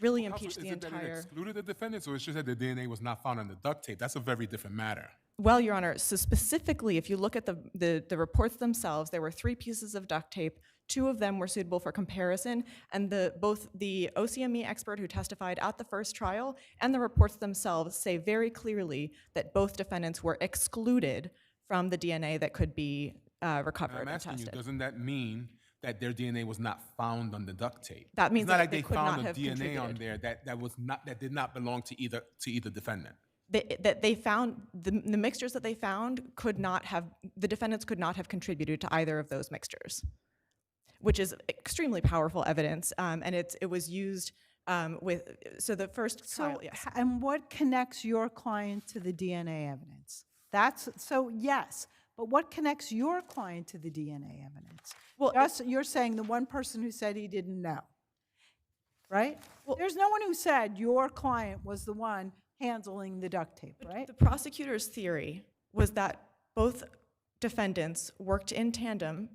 really impeached the entire. That it excluded the defendants, or it's just that the DNA was not found on the duct tape? That's a very different matter. Well, Your Honor, so specifically, if you look at the reports themselves, there were 3 pieces of duct tape. 2 of them were suitable for comparison, and both the OCME expert who testified at the first trial and the reports themselves say very clearly that both defendants were excluded from the DNA that could be recovered I'm and asking tested. you, doesn't that mean that their DNA was not found on the duct tape? That means it's not that like they they could found not a have DNA on contributed. there that did not belong to either defendant. That they found the mixtures that they found the defendants could not have contributed to either of those mixtures, which is extremely powerful evidence, and it was used so the first trial. Yes. And what connects your client to the DNA evidence? Yes, but what connects your client to the DNA evidence? Well, you're saying the one person who said he didn't know, right? Well, there's no one who said your client was the one handling the duct tape, right? The prosecutor's theory was that both defendants worked in tandem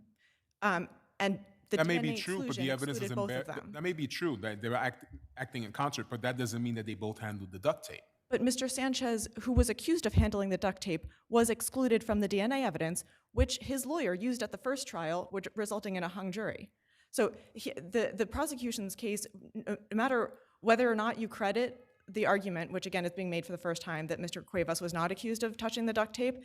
and the That may DNA be true, but exclusion the evidence is excluded both of them. that may be true that they were acting in concert, but that doesn't mean that they both handled the duct tape. But Mr. Sanchez, who was accused of handling the duct tape, was excluded from the DNA evidence, which his lawyer used at the first trial, which resulting in a hung jury. So the prosecution's case, no matter whether or not you credit the argument, which again is being made for the first time, that Mr. Cuevas was not accused of touching the duct tape,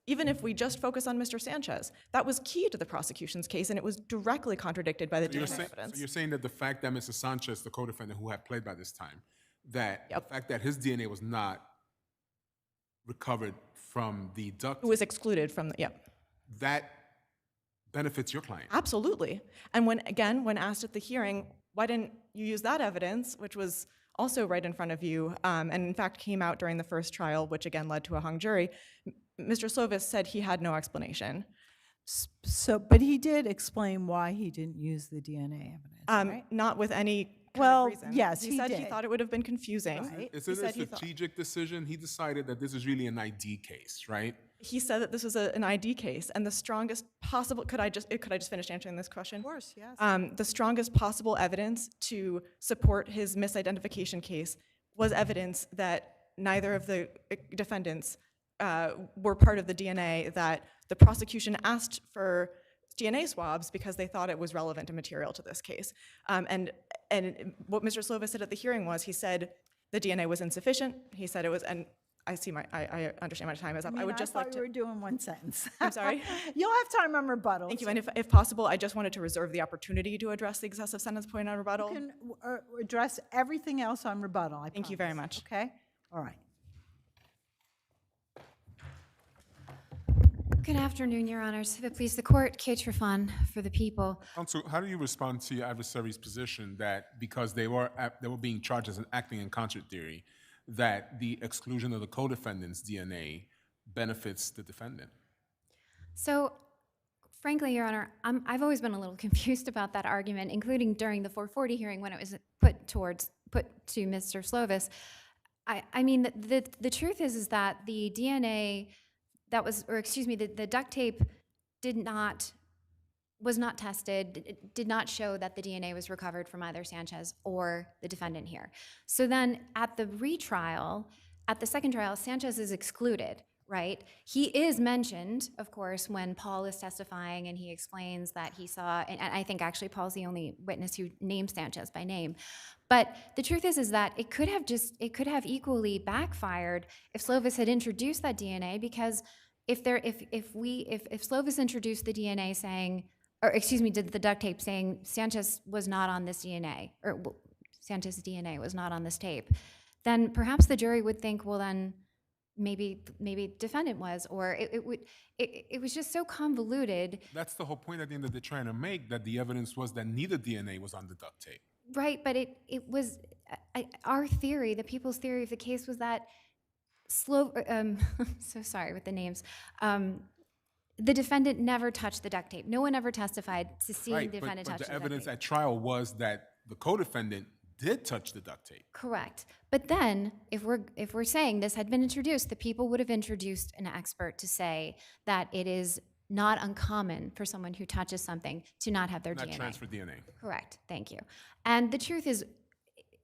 even if we just focus on Mr. Sanchez, that was key to the prosecution's case, and it was directly contradicted by the DNA evidence. So you're saying that the fact that Mr. Sanchez, the co-defendant who had pled by this time, that the fact that his DNA was not recovered from the duct, It was excluded from the, that benefits your client. Absolutely. And when asked at the hearing, why didn't you use that evidence, which was also right in front of you, and in fact came out during the first trial, which again led to a hung jury, Mr. Slovis said he had no explanation. So, but he did explain why he didn't use the DNA evidence, right? Not with any Well, reason. yes, he he said he did. thought it would have been confusing. Is He it a said he thought- strategic decision? He decided that this is really an ID case, right? He said that this was an ID case, and the strongest possible. Could I just finish answering this question? Of course, yes. The strongest possible evidence to support his misidentification case was evidence that neither of the defendants were part of the DNA, that the prosecution asked for DNA swabs because they thought it was relevant and material to this case. And what Mr. Slovis said at the hearing was, he said the DNA was insufficient. He said it was, and I understand my time is up. I would just like to. we were doing one sentence. I'm sorry? You'll have time on rebuttal. Thank you, and if possible, I just wanted to reserve the opportunity to address the excessive sentence point on rebuttal. You can address everything else on rebuttal, Thank you very much. Okay? All right. Good afternoon, Your Honors. If it please the court, Kate Trifon for the people. Counsel, how do you respond to your adversary's position that because they were being charged as an acting in concert theory, that the exclusion of the co-defendant's DNA benefits the defendant? So, frankly, Your Honor, I've always been a little confused about that argument, including during the 440 hearing when it was put to Mr. Slovis. I mean, the truth is that the DNA that was, or excuse me, the duct tape was not tested, it did not show that the DNA was recovered from either Sanchez or the defendant here. So then at the retrial, at the second trial, Sanchez is excluded, right? He is mentioned, of course, when Paul is testifying and he explains that he saw, and I think actually Paul's the only witness who named Sanchez by name. But the truth is that it could have equally backfired if Slovis had introduced that DNA, because if Slovis introduced the DNA saying, or excuse me, did the duct tape saying Sanchez was not on this DNA, or Sanchez's DNA was not on this tape, then perhaps the jury would think, well, then maybe defendant was, or it was just so convoluted. That's the whole point at the end that they're trying to make, that the evidence was that neither DNA was on the duct tape. Right, but it was our theory, the people's theory of the case was that so sorry with the names. The defendant never touched the duct tape. No one ever testified to seeing the defendant touch the duct tape. But the evidence at trial was that the co-defendant did touch the duct tape. Correct. But then, if we're saying this had been introduced, the people would have introduced an expert to say that it is not uncommon for someone who touches something to not have their DNA. Not transfer DNA. Correct. Thank you. And the truth is,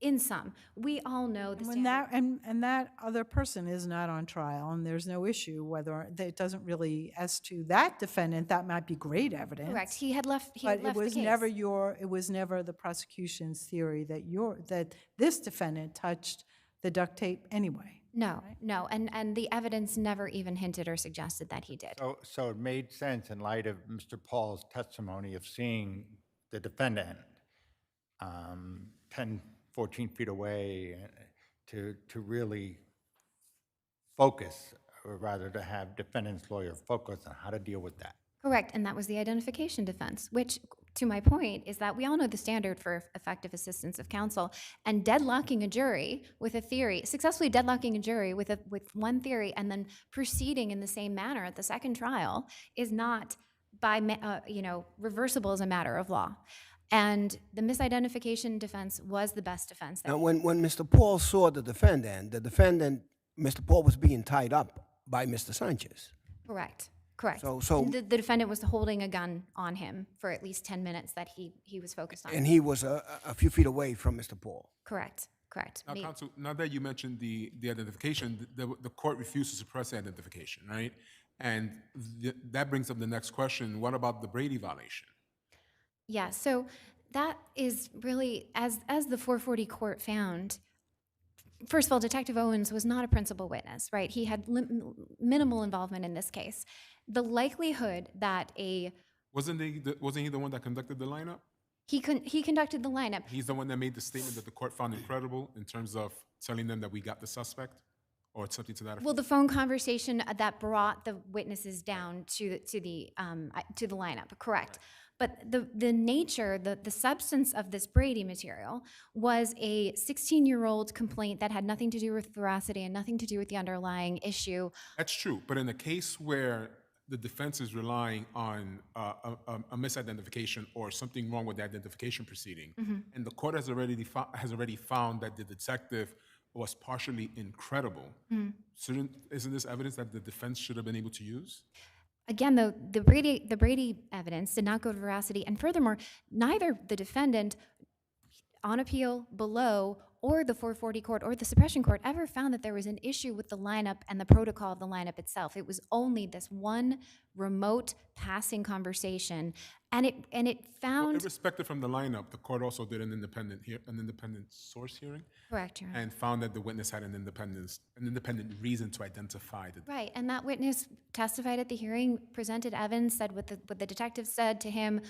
in sum, we all know the When that other person is not on trial, and there's no issue whether it doesn't really, as to that defendant, that might be great evidence. Correct. He had left. But it was never the prosecution's theory that this defendant touched the duct tape anyway. No, no, and the evidence never even hinted or suggested that he did. So it made sense in light of Mr. Paul's testimony of seeing the defendant 10, 14 feet away to really focus, or rather to have defendant's lawyer focus on how to deal with that. Correct, and that was the identification defense, which, to my point, is that we all know the standard for effective assistance of counsel, and deadlocking a jury with a theory, successfully deadlocking a jury with one theory and then proceeding in the same manner at the second trial is not reversible as a matter of law. And the misidentification defense was the best defense. Now, when Mr. Paul saw the defendant, Mr. Paul was being tied up by Mr. Sanchez. Correct. Correct. So And the defendant was holding a gun on him for at least 10 minutes that he was focused on. and he was a few feet away from Mr. Paul. Correct. Now, counsel, now that you mentioned the identification, the court refused to suppress the identification, right? And that brings up the next question. What about the Brady violation? Yeah, so that is really, as the 440 court found, first of all, Detective Owens was not a principal witness, right? He had minimal involvement in this case. The likelihood that Wasn't he the one that conducted the lineup? he conducted the lineup. He's the one that made the statement that the court found incredible in terms of telling them that we got the suspect, or something to that effect. Well, the phone conversation that brought the witnesses down to the lineup, correct. But the nature, the substance of this Brady material was a 16-year-old complaint that had nothing to do with veracity and nothing to do with the underlying issue. That's true, but in a case where the defense is relying on a misidentification or something wrong with the identification proceeding, and the court has already found that the detective was partially incredible, isn't this evidence that the defense should have been able to use? Again, though, the Brady evidence did not go to veracity, and furthermore, neither the defendant on appeal below or the 440 court or the suppression court ever found that there was an issue with the lineup and the protocol of the lineup itself. It was only this one remote passing conversation, and it found. Well, irrespective from the lineup, the court also did an independent source hearing. Correct, Your Honor. And found that the witness had an independent reason to identify the. Right, and that witness testified at the hearing, presented evidence, said what the detective said to him,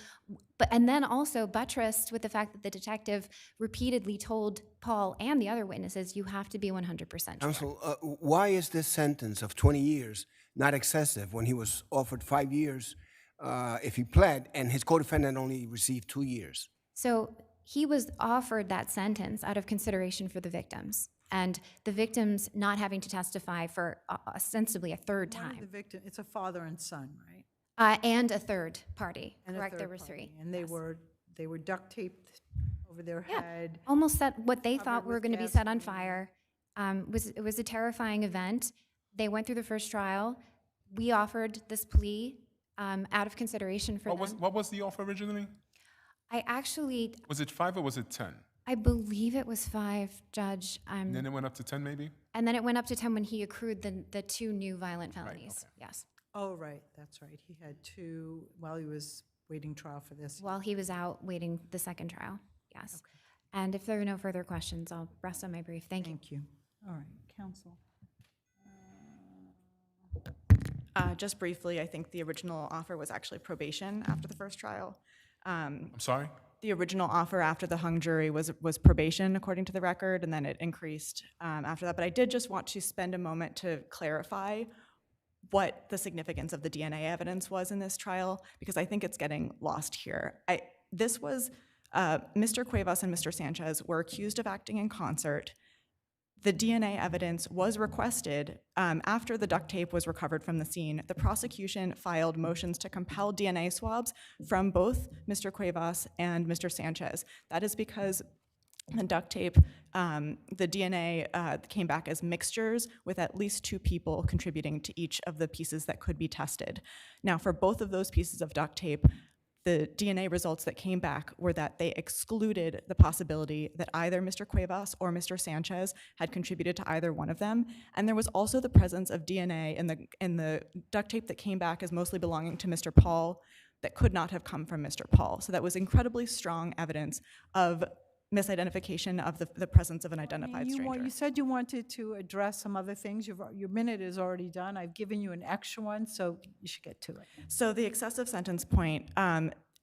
and then also buttressed with the fact that the detective repeatedly told Paul and the other witnesses, you have to be 100% sure. Counsel, why is this sentence of 20 years not excessive when he was offered 5 years if he pled, and his co-defendant only received 2 years? So he was offered that sentence out of consideration for the victims, and the victims not having to testify for ostensibly a third One of time. the victim, it's a father and son, right? And a third party, And a correct? There third were party. 3. And they were duct taped over their head. Almost set what they covered thought were with going to be set on gasoline. fire. It was a terrifying event. They went through the first trial. We offered this plea out of consideration for them. What was the offer originally? I actually, Was it 5 or was it 10? I believe it was 5, Judge. And then it went up to 10, maybe? And then it went up to 10 when he accrued the 2 new violent felonies. Yes. Oh, right, that's right. He had 2 while he was waiting trial for this. While he was out waiting the second trial. Yes. And if there are no further questions, I'll rest on my brief. Thank you. Thank you. All right, counsel. Just briefly, I think the original offer was actually probation after the first trial. I'm sorry? The original offer after the hung jury was probation, according to the record, and then it increased after that. But I did just want to spend a moment to clarify what the significance of the DNA evidence was in this trial, because I think it's getting lost here. This was Mr. Cuevas and Mr. Sanchez were accused of acting in concert. The DNA evidence was requested after the duct tape was recovered from the scene. The prosecution filed motions to compel DNA swabs from both Mr. Cuevas and Mr. Sanchez. That is because the duct tape, the DNA came back as mixtures with at least 2 people contributing to each of the pieces that could be tested. Now, for both of those pieces of duct tape, the DNA results that came back were that they excluded the possibility that either Mr. Cuevas or Mr. Sanchez had contributed to either one of them. And there was also the presence of DNA in the duct tape that came back as mostly belonging to Mr. Paul that could not have come from Mr. Paul. So that was incredibly strong evidence of misidentification of the presence of an identified stranger. You said you wanted to address some other things. Your minute is already done. I've given you an extra one, so you should get to it. So the excessive sentence point,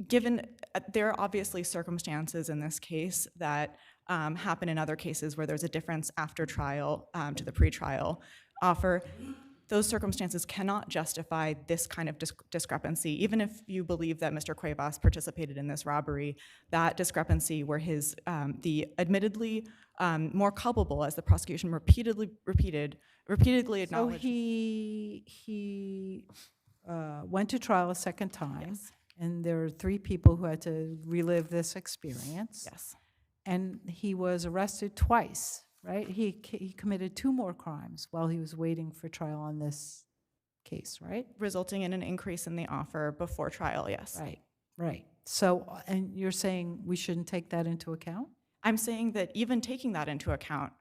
given there are obviously circumstances in this case that happen in other cases where there's a difference after trial to the pretrial offer. Those circumstances cannot justify this kind of discrepancy. Even if you believe that Mr. Cuevas participated in this robbery, that discrepancy where the admittedly more culpable, as the prosecution repeatedly acknowledged. So he went to trial a second time. Yes. And there are 3 people who had to relive this experience. Yes. And he was arrested twice, right? He committed 2 more crimes while he was waiting for trial on this case. case, right? Resulting in an increase in the offer before trial, yes. Right, right. So, and you're saying we shouldn't take that into account? I'm saying that even taking that into account,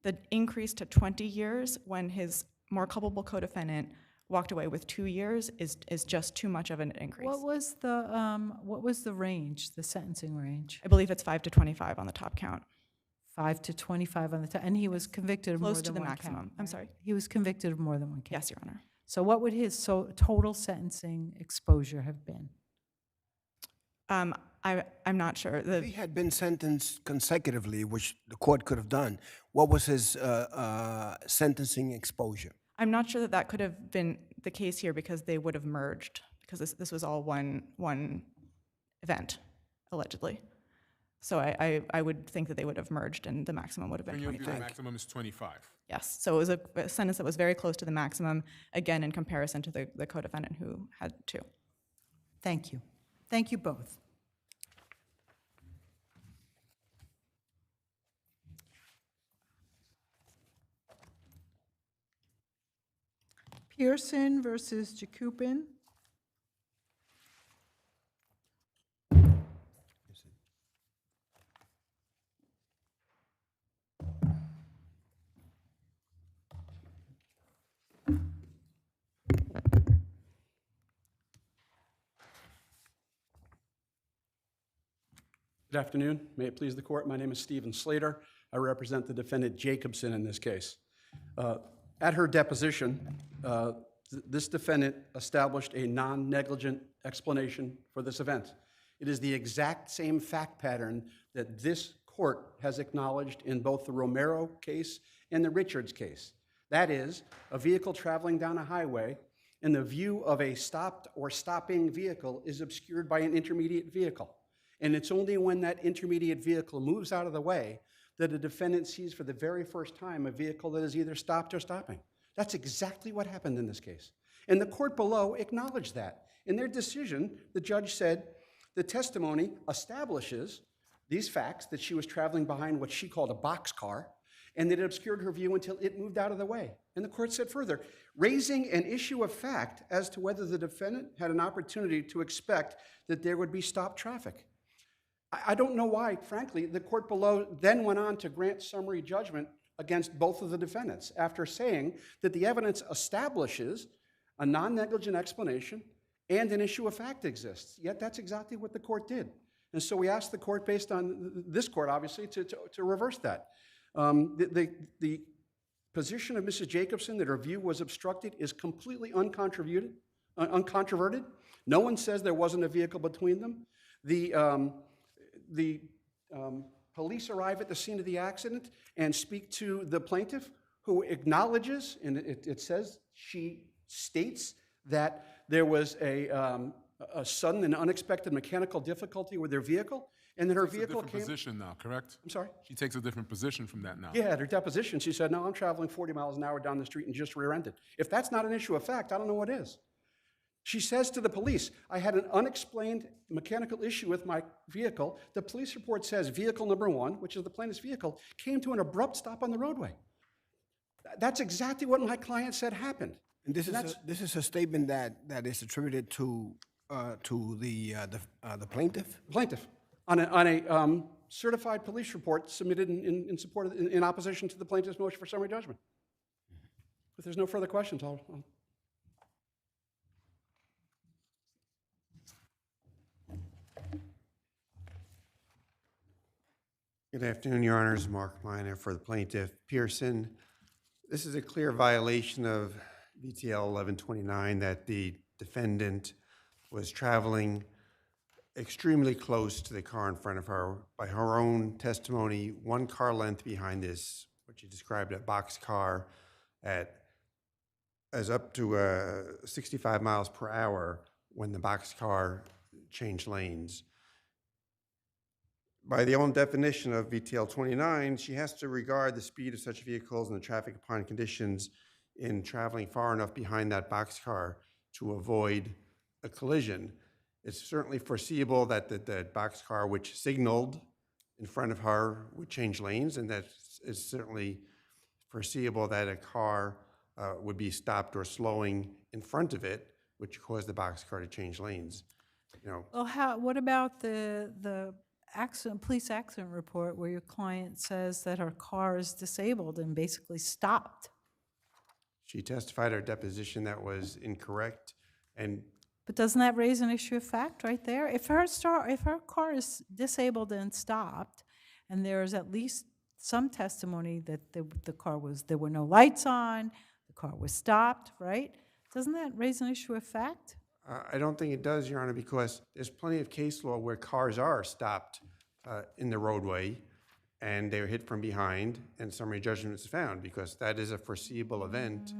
the increase to 20 years when his more culpable co-defendant walked away with 2 years is just too much of an increase. What was the range, the sentencing range? I believe it's 5 to 25 on the top count. 5 to 25 on the top, and he was convicted of more Close to than the one maximum. count, I'm right? sorry. He was convicted of more than one count. Yes, Your Honor. So what would his total sentencing exposure have been? I'm not sure. If he had been sentenced consecutively, which the court could have done, what was his sentencing exposure? I'm not sure that that could have been the case here because they would have merged, because this was all one event, allegedly. So I would think that they would have merged and the maximum would have been And your 25. maximum is 25. Yes, so it was a sentence that was very close to the maximum, again, in comparison to the co-defendant who had 2. Thank you. Thank you both. Pearson versus Jacupen. Good afternoon. May it please the court. My name is Stephen Slater. I represent the defendant Jacobson in this case. At her deposition, this defendant established a non-negligent explanation for this event. It is the exact same fact pattern that this court has acknowledged in both the Romero case and the Richards case. That is, a vehicle traveling down a highway and the view of a stopped or stopping vehicle is obscured by an intermediate vehicle. And it's only when that intermediate vehicle moves out of the way that a defendant sees for the very first time a vehicle that is either stopped or stopping. That's exactly what happened in this case. And the court below acknowledged that. In their decision, the judge said the testimony establishes these facts, that she was traveling behind what she called a boxcar, and that it obscured her view until it moved out of the way. And the court said further, raising an issue of fact as to whether the defendant had an opportunity to expect that there would be stopped traffic. I don't know why, frankly, the court below then went on to grant summary judgment against both of the defendants after saying that the evidence establishes a non-negligent explanation and an issue of fact exists. Yet that's exactly what the court did. And so we asked the court, based on this court, obviously, to reverse that. The position of Mrs. Jacobson that her view was obstructed is completely uncontroverted. No one says there wasn't a vehicle between them. The police arrive at the scene of the accident and speak to the plaintiff, who acknowledges, and it says, she states that there was a sudden and unexpected mechanical difficulty with their vehicle, and that her vehicle came... Position now, correct? I'm sorry? She takes a different position from that now. Yeah, at her deposition, she said, no, I'm traveling 40 miles an hour down the street and just rear-ended. If that's not an issue of fact, I don't know what is. She says to the police, I had an unexplained mechanical issue with my vehicle. The police report says vehicle number 1, which is the plaintiff's vehicle, came to an abrupt stop on the roadway. That's exactly what my client said happened. And this is a statement that is attributed to the plaintiff? Plaintiff, on a certified police report submitted in support of, in opposition to the plaintiff's motion for summary judgment. If there's no further questions, I'll Good afternoon, Your Honors. Mark Miner for the plaintiff, Pearson. This is a clear violation of VTL 1129 that the defendant was traveling extremely close to the car in front of her. By her own testimony, 1 car length behind this, what she described a boxcar as up to 65 miles per hour when the boxcar changed lanes. By the own definition of VTL 29, she has to regard the speed of such vehicles and the traffic upon conditions in traveling far enough behind that boxcar to avoid a collision. It's certainly foreseeable that the boxcar, which signaled in front of her, would change lanes, and that is certainly foreseeable that a car would be stopped or slowing in front of it, which caused the boxcar to change lanes. You know, Well, what about the police accident report where your client says that her car is disabled and basically stopped? she testified at her deposition that was incorrect, and But doesn't that raise an issue of fact right there? If her car is disabled and stopped, and there is at least some testimony that there were no lights on, the car was stopped, right? Doesn't that raise an issue of fact? I don't think it does, Your Honor, because there's plenty of case law where cars are stopped in the roadway and they're hit from behind and summary judgment is found because that is a foreseeable event.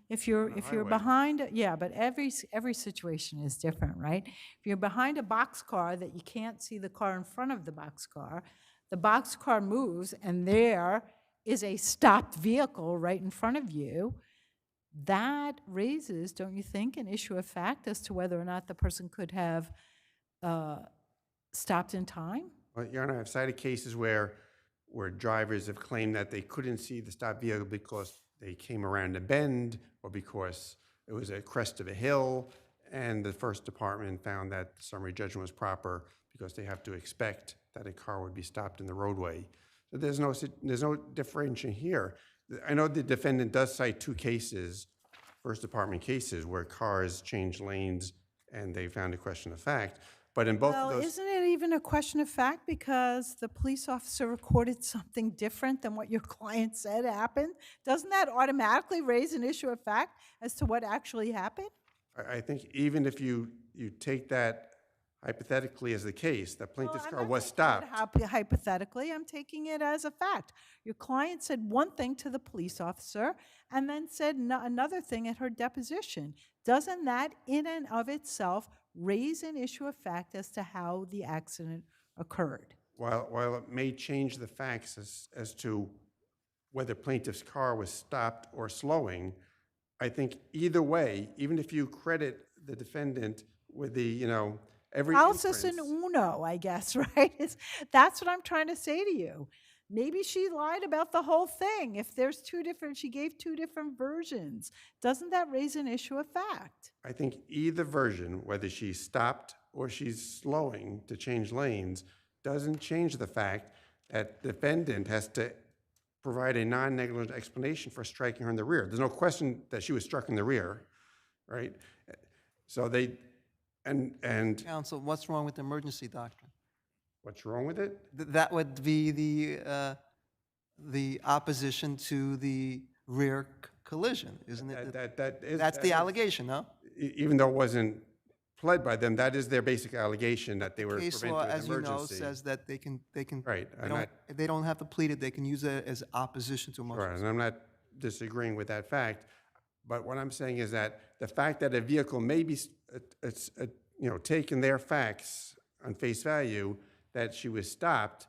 If you're highway. behind, yeah, but every situation is different, right? If you're behind a boxcar that you can't see the car in front of the boxcar moves and there is a stopped vehicle right in front of you, that raises, don't you think, an issue of fact as to whether or not the person could have stopped in time? Well, Your Honor, I've cited cases where drivers have claimed that they couldn't see the stopped vehicle because they came around a bend or because it was a crest of a hill, and the first department found that the summary judgment was proper because they have to expect that a car would be stopped in the roadway. So there's no differentiation here. I know the defendant does cite two cases, first department cases, where cars changed lanes and they found a question of fact. But in both of those, Isn't it even a question of fact because the police officer recorded something different than what your client said happened? Doesn't that automatically raise an issue of fact as to what actually happened? I think even if you take that hypothetically as the case, the plaintiff's car was stopped. Hypothetically, I'm taking it as a fact. Your client said one thing to the police officer and then said another thing at her deposition. Doesn't that in and of itself raise an issue of fact as to how the accident occurred? While it may change the facts as to whether plaintiff's car was stopped or slowing, I think either way, even if you credit the defendant with the, every Falsus inference, in uno, I guess, right? That's what I'm trying to say to you. Maybe she lied about the whole thing. If there's she gave two different versions. Doesn't that raise an issue of fact? I think either version, whether she's stopped or she's slowing to change lanes, doesn't change the fact that the defendant has to provide a non-negligent explanation for striking her in the rear. There's no question that she was struck in the rear, right? So and Counsel, what's wrong with the emergency doctrine? what's wrong with it? That would be the opposition to the rear collision, isn't it? That's the allegation, no? Even though it wasn't pled by them, that is their basic allegation that they were Case preventing law, an as you know, emergency. says that they can. Right, They don't have to plead it. They can use it as opposition to a motion. Right, and I'm not disagreeing with that fact, but what I'm saying is that the fact that a vehicle may be, taking their facts on face value, that she was stopped,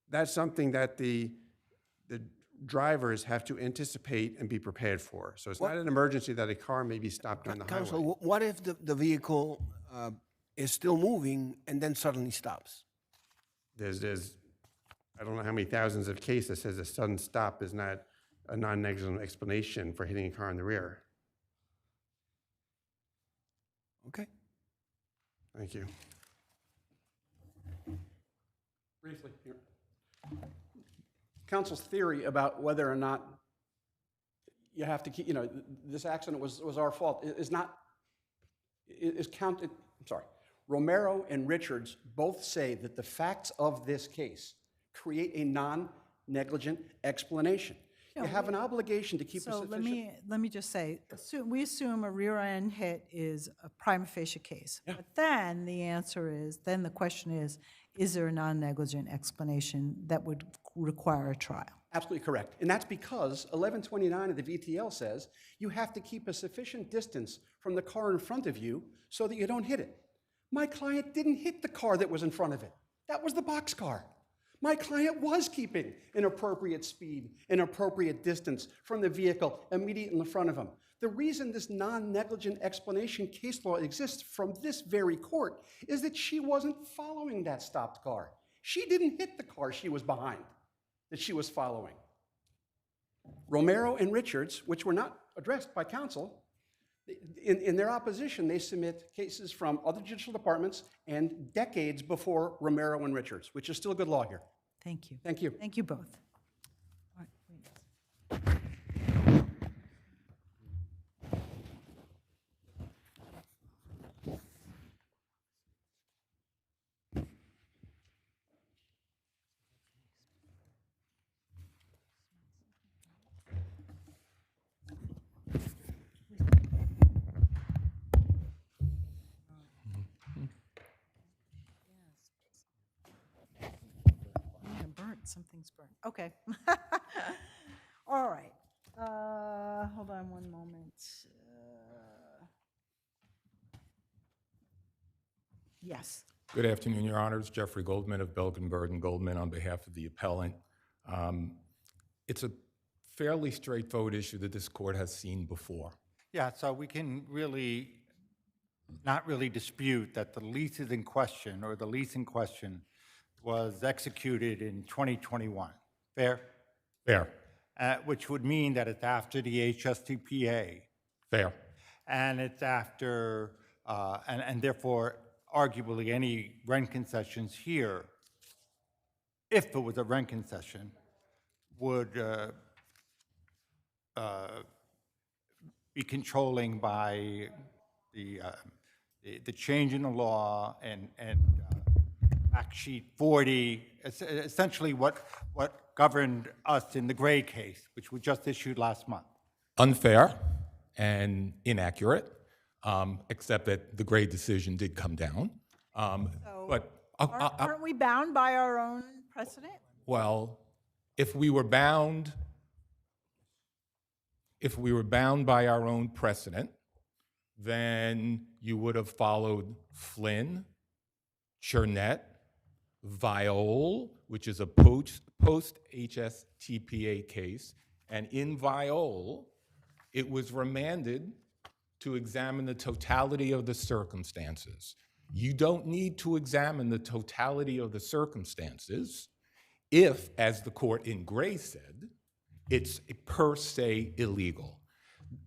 that's something that the drivers have to anticipate and be prepared for. So it's not an emergency that a car may be stopped on the highway. Counsel, what if the vehicle is still moving and then suddenly stops? There's I don't know how many thousands of cases that says a sudden stop is not a non-negligent explanation for hitting a car in the rear. Okay. Thank you. Briefly here. Counsel's theory about whether or not you have to keep, this accident was our fault is counted. I'm sorry. Romero and Richards both say that the facts of this case create a non-negligent explanation. You have an obligation to keep a sufficient... So let me just say, we assume a rear end hit is a prima facie case. Yeah. But then the question is there a non-negligent explanation that would require a trial? Absolutely correct. And that's because 1129 of the VTL says you have to keep a sufficient distance from the car in front of you so that you don't hit it. My client didn't hit the car that was in front of it. That was the boxcar. My client was keeping an appropriate speed, an appropriate distance from the vehicle immediately in front of him. The reason this non-negligent explanation case law exists from this very court is that she wasn't following that stopped car. She didn't hit the car she was behind, that she was following. Romero and Richards, which were not addressed by counsel, In their opposition, they submit cases from other judicial departments and decades before Romero and Richards, which is still good law here. Thank you. Thank you. Thank you both. All right, burnt. Something's burnt. Okay. All right. Hold on one moment. Yes. Good afternoon, Your Honors. Jeffrey Goldman of Belgenberg and Goldman on behalf of the appellant. It's a fairly straightforward issue that this court has seen before. Yeah, so we can really not really dispute that the lease is in question, or the lease in question was executed in 2021. Fair? Fair. Which would mean that it's after the HSTPA. Fair. And it's after, and therefore, arguably, any rent concessions here, if it was a rent concession, would be controlling by the change in the law and fact sheet 40, essentially what governed us in the Gray case, which was just issued last month. Unfair and inaccurate, except that the Gray decision did come down. But aren't we bound by our own precedent? well, if we were bound by our own precedent, then you would have followed Flynn, Chernett, Viol, which is a post-HSTPA case, and in Viol, it was remanded to examine the totality of the circumstances. You don't need to examine the totality of the circumstances if, as the court in Gray said, it's per se illegal.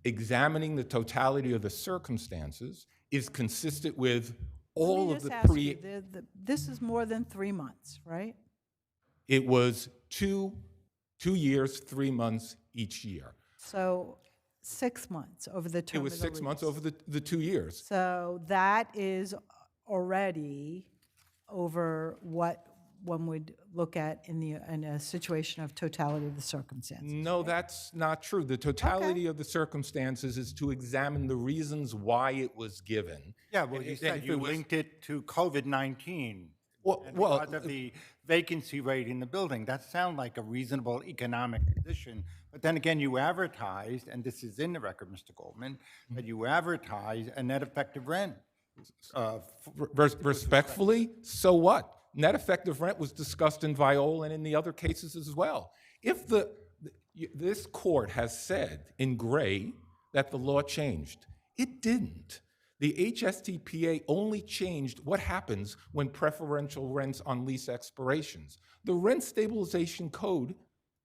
Examining the totality of the circumstances is consistent with all of the pre... This is more than 3 months, right? It was two years, 3 months each year. So 6 months over the term. It was 6 months over the 2 years. So that is already over what one would look at in a situation of totality of the circumstances. No, right? That's not true. The totality of the circumstances is to examine the reasons why it was given. Yeah, well, you said you linked it to COVID-19. Well, because of the vacancy rate in the building. That sounds like a reasonable economic position. But then again, you advertised, and this is in the record, Mr. Goldman, that you advertised a net effective rent. Respectfully, so what? Net effective rent was discussed in Viol and in the other cases as well. If this court has said in Gray that the law changed, it didn't. The HSTPA only changed what happens when preferential rents on lease expirations. The Rent Stabilization Code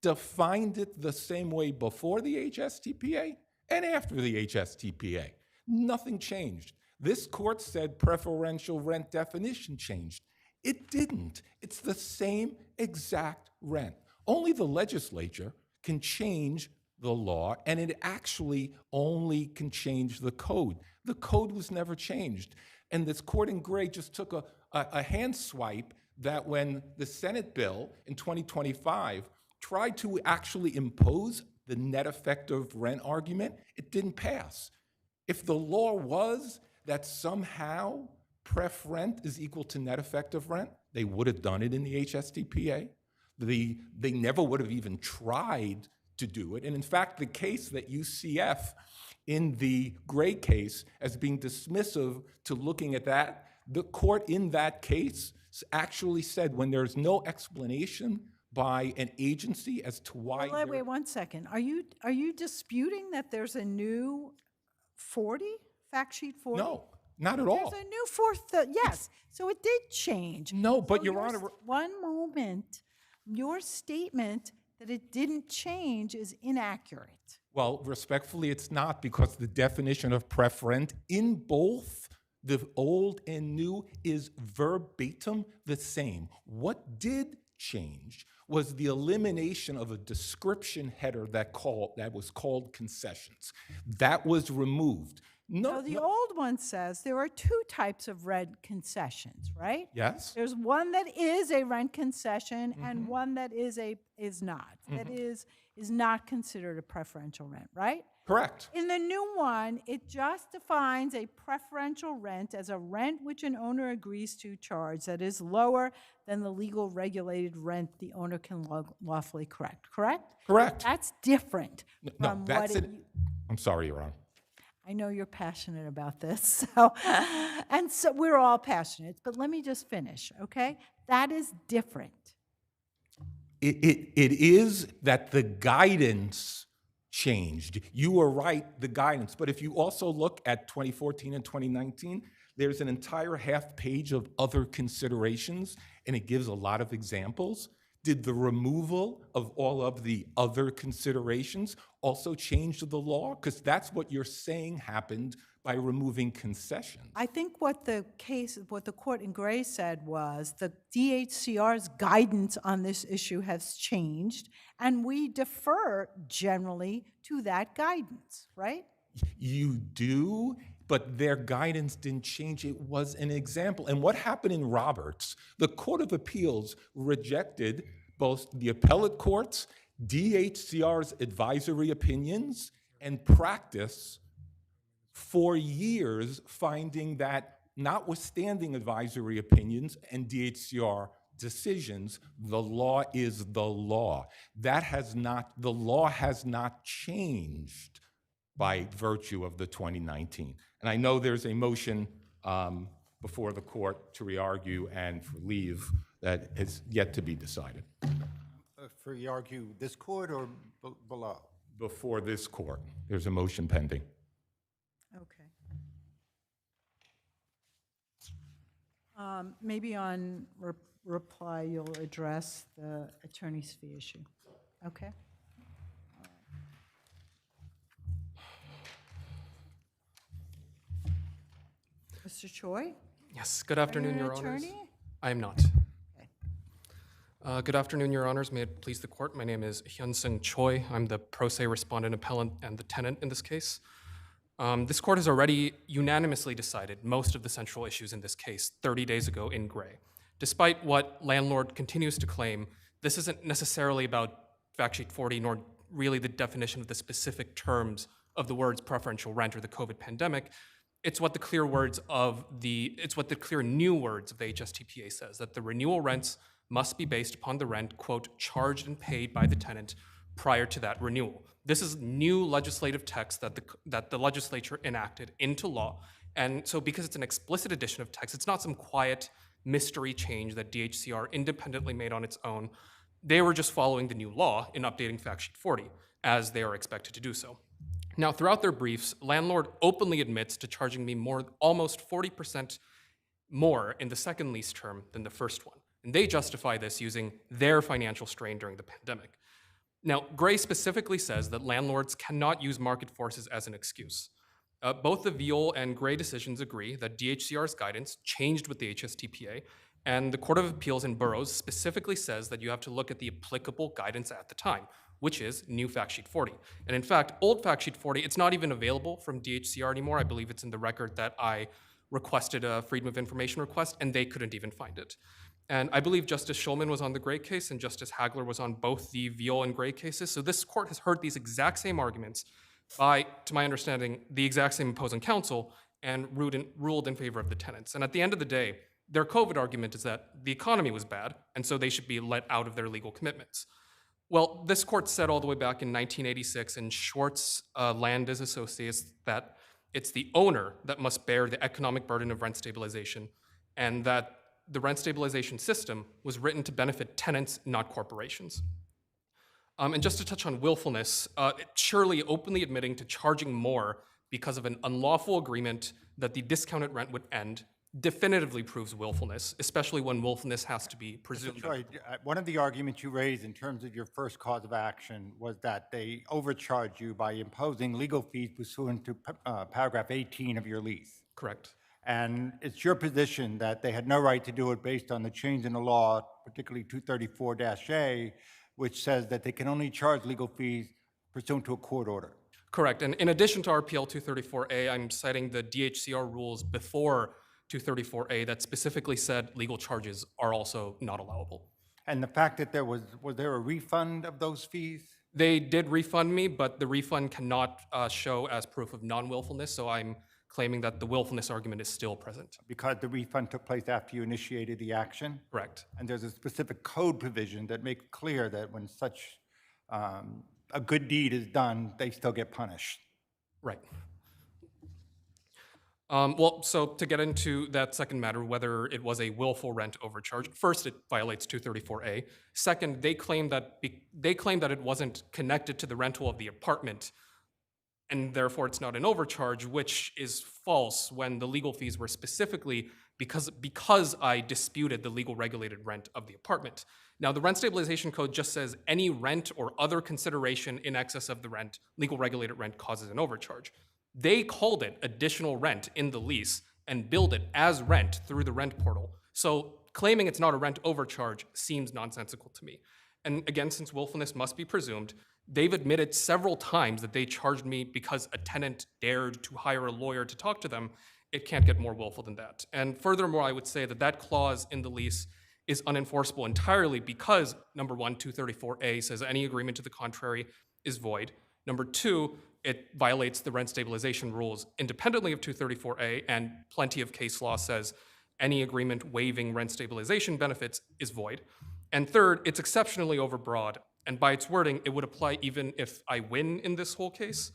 defined it the same way before the HSTPA and after the HSTPA. Nothing changed. This court said preferential rent definition changed. It didn't. It's the same exact rent. Only the legislature can change the law, and it actually only can change the code. The code was never changed. And this court in Gray just took a hand swipe that when the Senate bill in 2025 tried to actually impose the net effective rent argument, it didn't pass. If the law was that somehow pref rent is equal to net effective rent, they would have done it in the HSTPA. They never would have even tried to do it. And in fact, the case that UCF in the Gray case as being dismissive to looking at that, the court in that case actually said when there's no explanation by an agency as to why... Well, wait 1 second. Are you disputing that there's a new 40, fact sheet 40? No, not at all. There's a new fourth, yes. So it did change. No, but Your Honor... One moment. Your statement that it didn't change is inaccurate. Well, respectfully, it's not, because the definition of preferent in both the old and new is verbatim the same. What did change was the elimination of a description header that was called concessions. That was removed. So the old one says there are two types of rent concessions, right? Yes. There's one that is a rent concession and one that is not. That is not considered a preferential rent, right? Correct. In the new one, it just defines a preferential rent as a rent which an owner agrees to charge that is lower than the legal regulated rent the owner can lawfully correct. Correct. That's different No, from that's what it. I'm sorry, Your Honor. I know you're passionate about this, and so we're all passionate, but let me just finish, okay? That is different. It is that the guidance changed. You were right, the guidance. But if you also look at 2014 and 2019, there's an entire half page of other considerations, and it gives a lot of examples. Did the removal of all of the other considerations also change the law? Because that's what you're saying happened by removing concessions. I think what the court in Gray said was the DHCR's guidance on this issue has changed, and we defer generally to that guidance, right? You do, but their guidance didn't change. It was an example. And what happened in Roberts, the Court of Appeals rejected both the appellate courts, DHCR's advisory opinions, and practice for years, finding that notwithstanding advisory opinions and DHCR decisions, the law is the law. The law has not changed by virtue of the 2019. And I know there's a motion before the court to re-argue and for leave that is yet to be decided. For you argue this court or below? Before this court, there's a motion pending. Okay. Maybe on reply, you'll address the attorney's fee issue. Okay? Mr. Choy? Yes, good afternoon, Your Honors. Attorney? I am not. Good afternoon, Your Honors. May it please the court. My name is Hyun-Sung Choy. I'm the pro se respondent appellant and the tenant in this case. This court has already unanimously decided most of the central issues in this case 30 days ago in Gray. Despite what landlord continues to claim, this isn't necessarily about fact sheet 40, nor really the definition of the specific terms of the words preferential rent or the COVID pandemic. It's what the clear new words of the HSTPA says, that the renewal rents must be based upon the rent, quote, charged and paid by the tenant prior to that renewal. This is new legislative text that the legislature enacted into law. And so because it's an explicit addition of text, it's not some quiet mystery change that DHCR independently made on its own. They were just following the new law in updating fact sheet 40, as they are expected to do so. Now, throughout their briefs, landlord openly admits to charging me almost 40% more in the second lease term than the first one. And they justify this using their financial strain during the pandemic. Now, Gray specifically says that landlords cannot use market forces as an excuse. Both the Viol and Gray decisions agree that DHCR's guidance changed with the HSTPA, and the Court of Appeals in Burroughs specifically says that you have to look at the applicable guidance at the time, which is new fact sheet 40. And in fact, old fact sheet 40, it's not even available from DHCR anymore. I believe it's in the record that I requested a Freedom of Information request, and they couldn't even find it. And I believe Justice Shulman was on the Gray case and Justice Hagler was on both the Viol and Gray cases. So this court has heard these exact same arguments by, to my understanding, the exact same opposing counsel and ruled in favor of the tenants. And at the end of the day, their COVID argument is that the economy was bad, and so they should be let out of their legal commitments. Well, this court said all the way back in 1986 in Schwartz Landis Associates that it's the owner that must bear the economic burden of rent stabilization, and that the rent stabilization system was written to benefit tenants, not corporations. And just to touch on willfulness, surely openly admitting to charging more because of an unlawful agreement that the discounted rent would end definitively proves willfulness, especially when willfulness has to be presumed. Choy, one of the arguments you raised in terms of your first cause of action was that they overcharged you by imposing legal fees pursuant to paragraph 18 of your lease. Correct. And it's your position that they had no right to do it based on the change in the law, particularly 234-A, which says that they can only charge legal fees pursuant to a court order. Correct. And in addition to RPL 234A, I'm citing the DHCR rules before 234A that specifically said legal charges are also not allowable. And the fact that was there a refund of those fees? They did refund me, but the refund cannot show as proof of non-willfulness, so I'm claiming that the willfulness argument is still present. Because the refund took place after you initiated the action? Correct. And there's a specific code provision that makes clear that when such a good deed is done, they still get punished. Right. Well, so to get into that second matter, whether it was a willful rent overcharge, first, it violates 234A. Second, they claim that it wasn't connected to the rental of the apartment, and therefore it's not an overcharge, which is false when the legal fees were specifically because I disputed the legal regulated rent of the apartment. Now, the rent stabilization code just says any rent or other consideration in excess of the rent, legal regulated rent, causes an overcharge. They called it additional rent in the lease and billed it as rent through the rent portal. So claiming it's not a rent overcharge seems nonsensical to me. And again, since willfulness must be presumed, they've admitted several times that they charged me because a tenant dared to hire a lawyer to talk to them. It can't get more willful than that. And furthermore, I would say that that clause in the lease is unenforceable entirely because, number one, 234A says any agreement to the contrary is void. Number two, it violates the rent stabilization rules independently of 234A, and plenty of case law says any agreement waiving rent stabilization benefits is void. And third, it's exceptionally overbroad, and by its wording, it would apply even if I win in this whole case.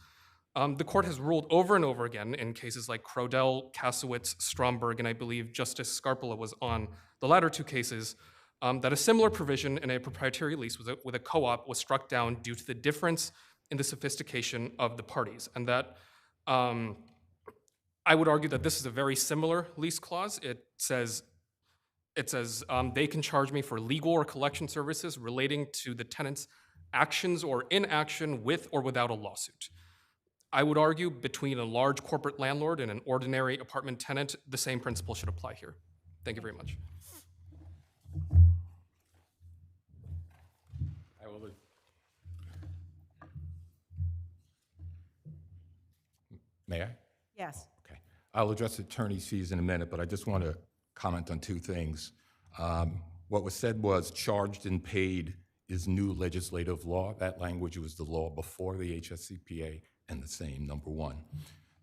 The court has ruled over and over again in cases like Crodell, Kasowitz, Stromberg, and I believe Justice Scarpola was on the latter two cases, that a similar provision in a proprietary lease with a co-op was struck down due to the difference in the sophistication of the parties. And that I would argue that this is a very similar lease clause. It says they can charge me for legal or collection services relating to the tenant's actions or inaction with or without a lawsuit. I would argue between a large corporate landlord and an ordinary apartment tenant, the same principle should apply here. Thank you very much. May I? Yes. Okay. I'll address attorney's fees in a minute, but I just want to comment on two things. What was said was charged and paid is new legislative law. That language was the law before the HSCPA and the same, number one.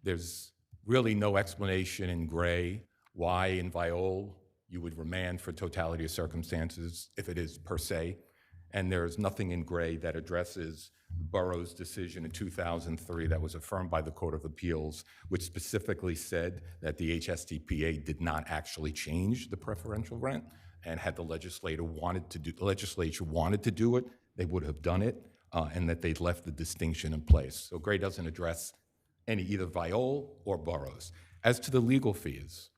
There's really no explanation in Gray why in Viol you would remand for totality of circumstances if it is per se, and there's nothing in Gray that addresses Borough's decision in 2003 that was affirmed by the Court of Appeals, which specifically said that the HSTPA did not actually change the preferential rent, and had the legislature wanted to do it, they would have done it, and that they'd left the distinction in place. So Gray doesn't address either Viol or Borough's. As to the legal fees,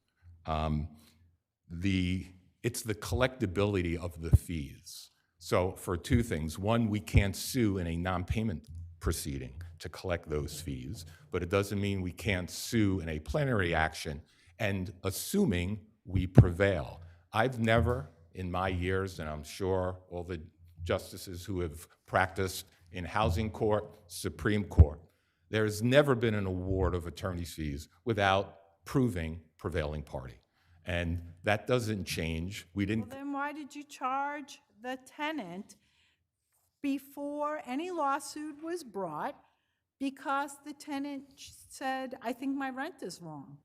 it's the collectability of the fees. So for two things, one, we can't sue in a non-payment proceeding to collect those fees, but it doesn't mean we can't sue in a plenary action and assuming we prevail. I've never, in my years, and I'm sure all the justices who have practiced in housing court, Supreme Court, there's never been an award of attorney's fees without proving prevailing party. And that doesn't change. We didn't. Well, then why did you charge the tenant before any lawsuit was brought? Because the tenant said, I think my rent is wrong.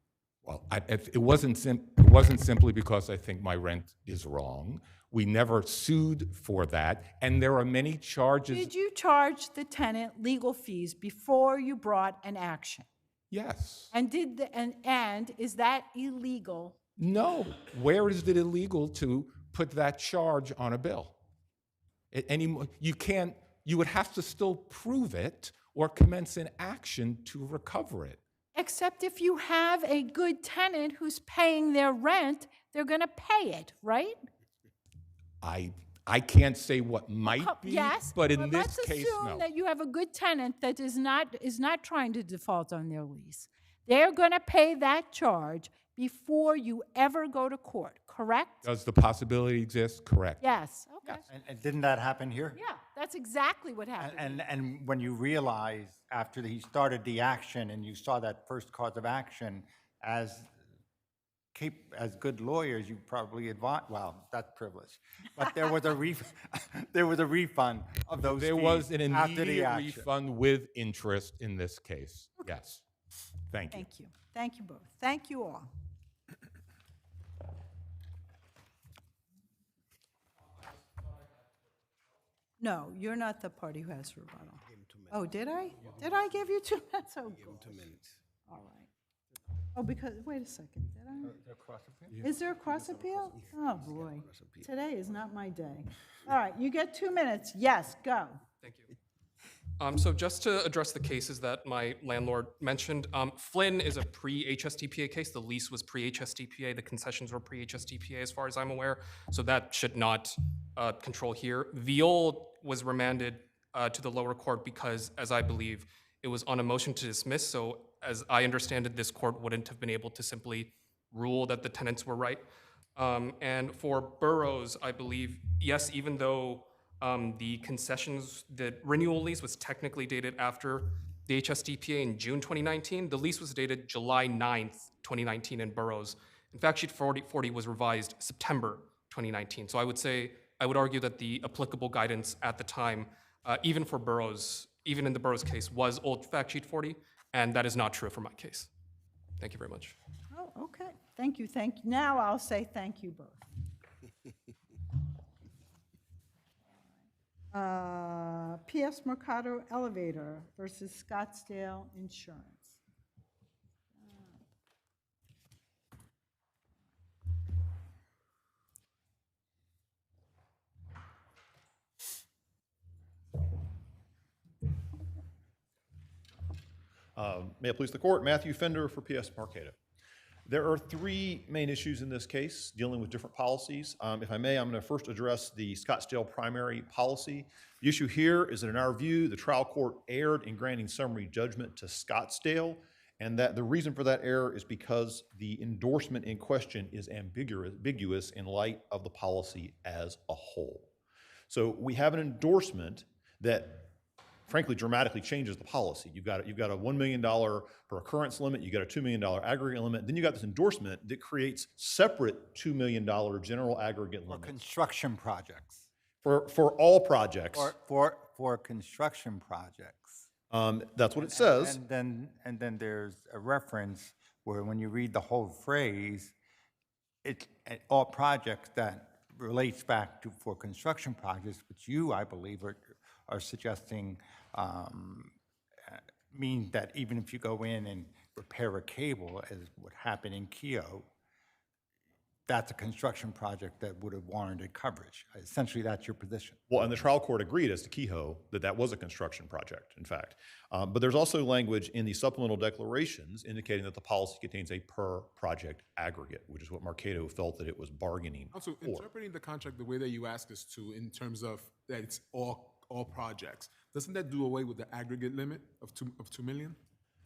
Well, it wasn't simply because I think my rent is wrong. We never sued for that, and there are many charges. Did you charge the tenant legal fees before you brought an action? Yes. And and is that illegal? No. Where is it illegal to put that charge on a bill? You would have to still prove it or commence an action to recover it. except if you have a good tenant who's paying their rent, they're going to pay it, right? I can't say what might be, Yes, but in this let's case, assume no. that you have a good tenant that is not trying to default on their lease. They're going to pay that charge before you ever go to court, correct? Does the possibility exist? Correct. Yes, okay. And didn't that happen here? Yeah, that's exactly what happened. And when you realize after he started the action and you saw that first cause of action, as good lawyers, you probably advise, well, that's privilege. But there was a there was a refund of those There fees was an after the immediate action. refund with interest in this case. Yes. Thank you. Thank you. Thank you both. Thank you all. No, you're not the party who has rebuttal. Oh, did I? Did I give you 2 minutes? Oh, good. All right. Oh, because, wait a second, did I? Is there a cross appeal? Oh, boy. Today is not my day. All right, you get 2 minutes. Yes, go. Thank you. So just to address the cases that my landlord mentioned, Flynn is a pre-HSTPA case. The lease was pre-HSTPA. The concessions were pre-HSTPA as far as I'm aware. So that should not control here. Viol was remanded to the lower court because, as I believe, it was on a motion to dismiss. So as I understand it, this court wouldn't have been able to simply rule that the tenants were right. And for Burroughs, I believe, yes, even though the concessions, the renewal lease was technically dated after the HSTPA in June 2019. The lease was dated July 9th, 2019 in Burroughs. In fact, sheet 40 was revised September 2019. So I would argue that the applicable guidance at the time, even for Burroughs, even in the Burroughs case, was old fact sheet 40, and that is not true for my case. Thank you very much. Oh, okay. Thank you. Thank you. Now I'll say thank you both. PS Marcato Elevator versus Scottsdale Insurance. May it please the court, Matthew Fender for PS Marcato. There are 3 main issues in this case dealing with different policies. If I may, I'm going to first address the Scottsdale primary policy. The issue here is that in our view, the trial court erred in granting summary judgment to Scottsdale, and that the reason for that error is because the endorsement in question is ambiguous in light of the policy as a whole. So we have an endorsement that frankly dramatically changes the policy. You've got a $1 million per occurrence limit, you got a $2 million aggregate limit, then you got this endorsement that creates separate $2 million general aggregate limits. For construction projects. For all projects. For construction projects. That's what it says. And then there's a reference where when you read the whole phrase, it's all projects that relates back to for construction projects, which you, I believe, are suggesting means that even if you go in and repair a cable, as what happened in Keogh, that's a construction project that would have warranted coverage. Essentially, that's your position. Well, and the trial court agreed as to Kehoe that that was a construction project, in fact. But there's also language in the supplemental declarations indicating that the policy contains a per project aggregate, which is what Marcato felt that it was bargaining Also, for. interpreting the contract the way that you ask us to, in terms of that it's all projects, doesn't that do away with the aggregate limit of $2 million?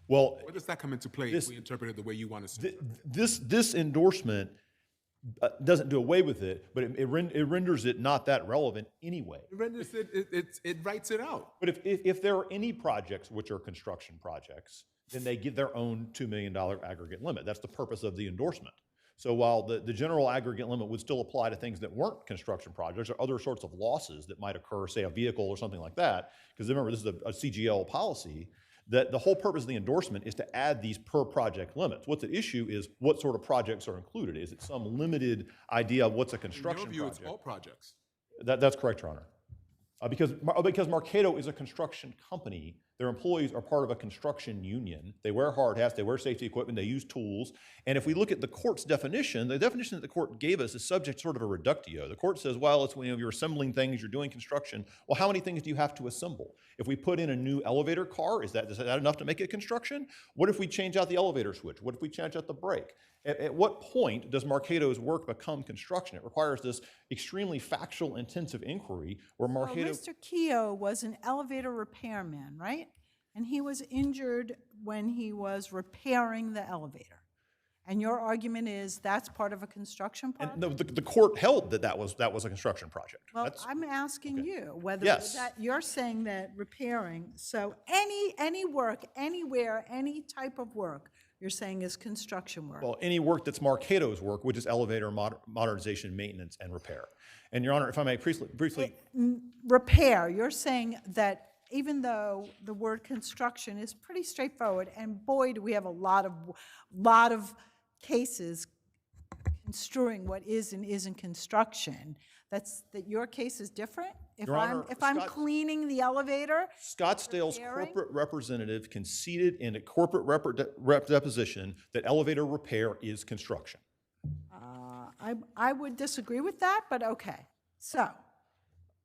Well, where does that come into play if we interpret it the way you want us to? This endorsement doesn't do away with it, but it renders it not that relevant anyway. It renders it writes it out. But if there are any projects which are construction projects, then they get their own $2 million aggregate limit. That's the purpose of the endorsement. So while the general aggregate limit would still apply to things that weren't construction projects or other sorts of losses that might occur, say a vehicle or something like that, because remember this is a CGL policy, that the whole purpose of the endorsement is to add these per project limits. What's at issue is what sort of projects are included. Is it some limited idea of what's a construction In your view, project? it's all projects. That's correct, Your Honor. Because Marcato is a construction company Their employees are part of a construction union. They wear hard hats, they wear safety equipment, they use tools. And if we look at the court's definition, the definition that the court gave us is subject to sort of a reductio. The court says, well, it's when you're assembling things, you're doing construction. Well, how many things do you have to assemble? If we put in a new elevator car, is that enough to make it construction? What if we change out the elevator switch? What if we change out the brake? At what point does Marcato's work become construction? It requires this extremely factual, intensive inquiry where Marcato... Well, Mr. Keogh was an elevator repairman, right? And he was injured when he was repairing the elevator. And your argument is that's part of a construction project? And the court held that that was a construction project. Well, I'm asking you whether Yes. that you're saying that repairing, so any work, anywhere, any type of work, you're saying is construction work. Well, any work that's Marcato's work, which is elevator modernization, maintenance, and repair. And Your Honor, if I may briefly... Repair, you're saying that even though the word construction is pretty straightforward, and boy, do we have a lot of cases construing what is and isn't construction, that your case is different? Your Honor, if I'm cleaning the elevator? Scottsdale's corporate representative conceded in a corporate rep deposition that elevator repair is construction. I would disagree with that, but okay. So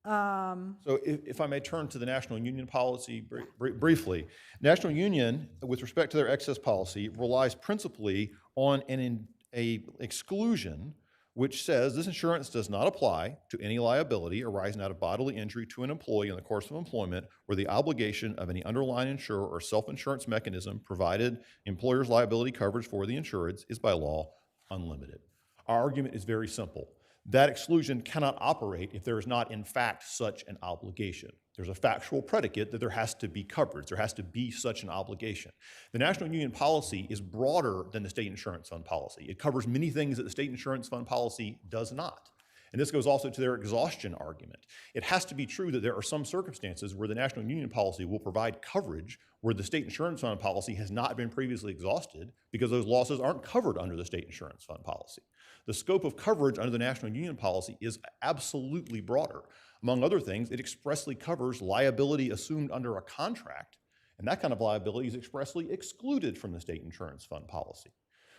if I may turn to the National Union policy briefly. National Union, with respect to their excess policy, relies principally on an exclusion which says this insurance does not apply to any liability arising out of bodily injury to an employee in the course of employment where the obligation of any underlying insurer or self-insurance mechanism provided employer's liability coverage for the insureds is by law unlimited. Our argument is very simple. That exclusion cannot operate if there is not in fact such an obligation. There's a factual predicate that there has to be coverage. There has to be such an obligation. The National Union policy is broader than the State Insurance Fund policy. It covers many things that the State Insurance Fund policy does not. And this goes also to their exhaustion argument. It has to be true that there are some circumstances where the National Union policy will provide coverage where the State Insurance Fund policy has not been previously exhausted because those losses aren't covered under the State Insurance Fund policy. The scope of coverage under the National Union policy is absolutely broader. Among other things, it expressly covers liability assumed under a contract, and that kind of liability is expressly excluded from the State Insurance Fund policy.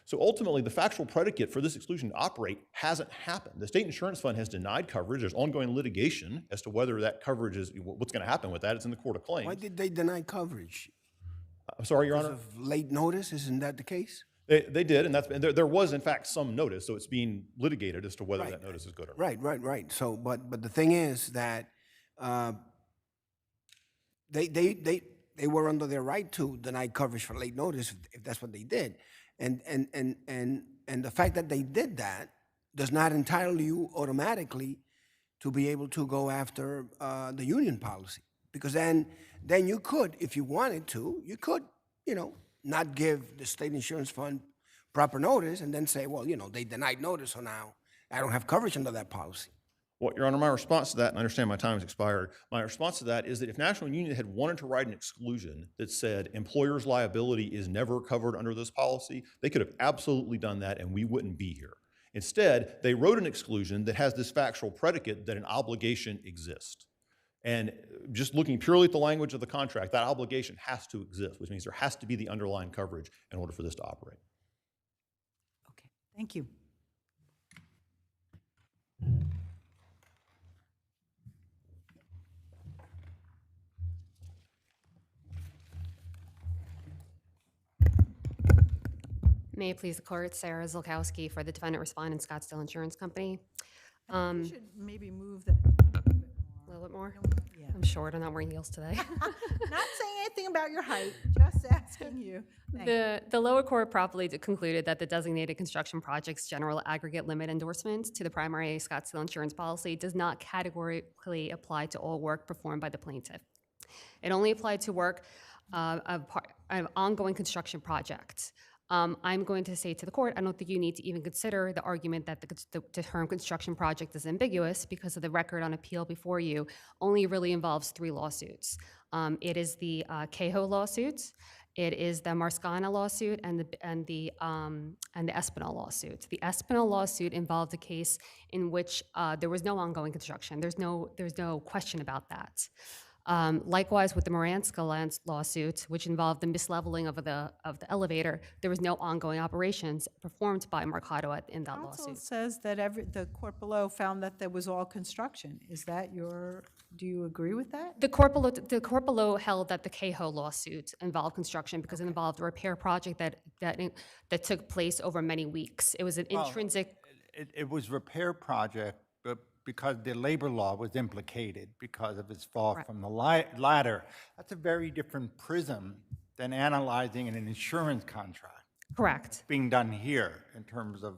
So ultimately, the factual predicate for this exclusion to operate hasn't happened. The State Insurance Fund has denied coverage. There's ongoing litigation as to whether that coverage is, what's going to happen with that. It's in the Court of Claims. Why did they deny coverage? I'm sorry, Your Honor? Because of late notice, isn't that the case? They did, and there was in fact some notice, so it's being litigated as to whether that notice is good or not. Right. So, but the thing is that they were under their right to deny coverage for late notice if that's what they did, and the fact that they did that does not entitle you automatically to be able to go after the union policy, because then you could, if you wanted to, you could, not give the State Insurance Fund proper notice and then say, well, they denied notice, so now I don't have coverage under that policy. Well, Your Honor, my response to that, and I understand my time has expired, my response to that is that if National Union had wanted to write an exclusion that said employer's liability is never covered under this policy, they could have absolutely done that and we wouldn't be here. Instead, they wrote an exclusion that has this factual predicate that an obligation exists. And just looking purely at the language of the contract, that obligation has to exist, which means there has to be the underlying coverage in order for this to operate. Okay, thank you. May it please the court, Sarah Zilkowski for the defendant respondent, Scottsdale Insurance Company. You should maybe move that a little bit more. Yeah. I'm short. I'm not wearing heels today. Not saying anything about your height, just asking you. The lower court properly concluded that the designated construction project's general aggregate limit endorsement to the primary Scottsdale insurance policy does not categorically apply to all work performed by the plaintiff. It only applied to work of ongoing construction projects. I'm going to say to the court, I don't think you need to even consider the argument that the term construction project is ambiguous because of the record on appeal before you only really involves 3 lawsuits. It is the Cahill lawsuit, it is the Marscana lawsuit, and the Espinal lawsuit. The Espinal lawsuit involved a case in which there was no ongoing construction. There's no question about that. Likewise, with the Moranska lawsuit, which involved the misleveling of the elevator, there was no ongoing operations performed by Marcato in that Counsel lawsuit. says that the court below found that there was all construction. Is that do you agree with that? The court below held that the Cahoe lawsuit involved construction because it involved a repair project that took place over many weeks. It was an intrinsic. It was repair project, but because the labor law was implicated because of his fall from the ladder. That's a very different prism than analyzing an insurance contract. Correct. Being done here in terms of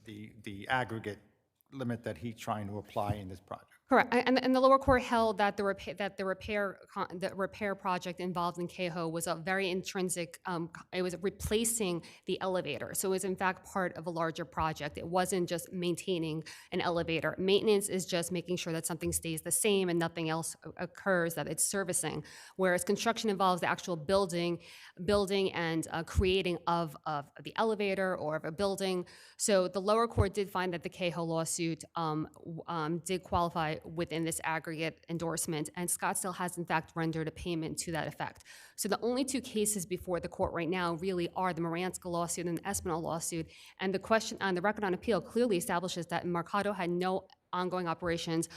the aggregate limit that he's trying to apply in this project. Correct, and the lower court held that the repair project involved in Cahoe was a very intrinsic. It was replacing the elevator, so it was in fact part of a larger project. It wasn't just maintaining an elevator. Maintenance is just making sure that something stays the same and nothing else occurs that it's servicing. Whereas construction involves the actual building and creating of the elevator or of a building. So the lower court did find that the Cahoe lawsuit did qualify within this aggregate endorsement, and Scottsdale has in fact rendered a payment to that effect. So the only two cases before the court right now really are the Moranska lawsuit and the Espinal lawsuit, and the question on the record on appeal clearly establishes that Marcato had no ongoing operations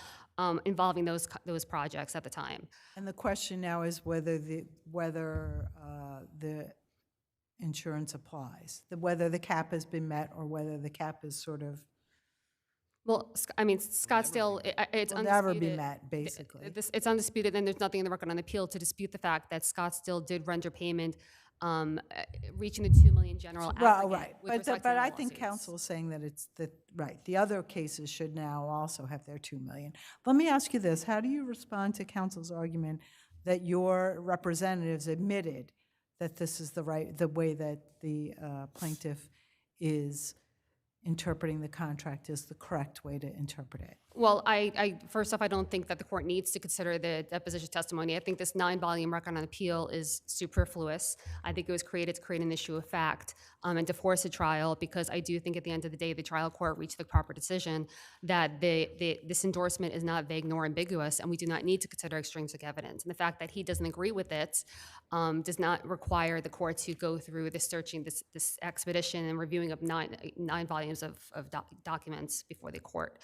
involving those projects at the time. And the question now is whether the insurance applies, whether the cap has been met or whether the cap is sort of. Well, I mean, Scottsdale, it's will undisputed. never be met, basically. It's undisputed, and there's nothing in the record on appeal to dispute the fact that Scottsdale did render payment, reaching the $2 million general aggregate. Right, but I think counsel is saying that it's right. The other cases should now also have their $2 million. Let me ask you this: how do you respond to counsel's argument that your representatives admitted that this is the way that the plaintiff is interpreting the contract is the correct way to interpret it? Well, I first off, I don't think that the court needs to consider the deposition testimony. I think this 9-volume record on appeal is superfluous. I think it was created to create an issue of fact and to force a trial, because I do think at the end of the day, the trial court reached the proper decision that this endorsement is not vague nor ambiguous, and we do not need to consider extrinsic evidence. And the fact that he doesn't agree with it does not require the court to go through this expedition and reviewing of nine volumes of documents before the court.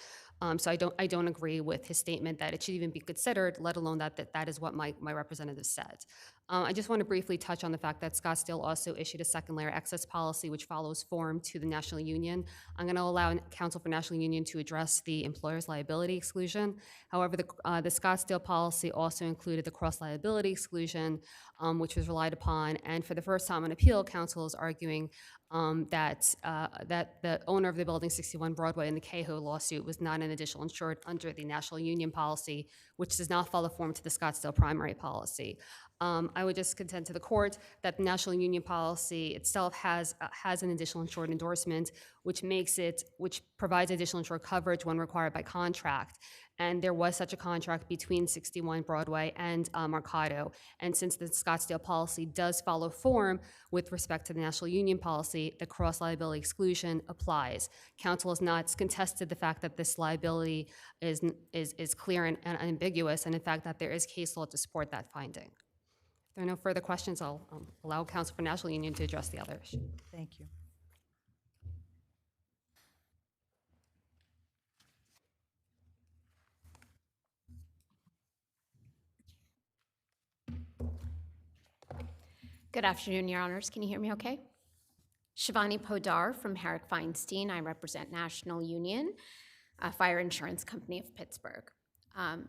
So I don't agree with his statement that it should even be considered, let alone that is what my representative said. I just want to briefly touch on the fact that Scottsdale also issued a second layer excess policy which follows form to the National Union. I'm going to allow counsel for National Union to address the employer's liability exclusion. However, the Scottsdale policy also included the cross liability exclusion, which was relied upon. And for the first time on appeal, counsel is arguing that the owner of the building 61 Broadway in the Cahoe lawsuit was not an additional insured under the National Union policy, which does not follow form to the Scottsdale primary policy. I would just contend to the court that the National Union policy itself has an additional insured endorsement, which provides additional insured coverage when required by contract. And there was such a contract between 61 Broadway and Marcato. And since the Scottsdale policy does follow form with respect to the National Union policy, the cross liability exclusion applies. Counsel has not contested the fact that this liability is clear and unambiguous, and in fact that there is case law to support that finding. If there are no further questions, I'll allow counsel for National Union to address the other issue. Thank you. Good afternoon, Your Honors. Can you hear me okay? Shivani Podar from Herrick Feinstein. I represent National Union, a fire insurance company of Pittsburgh.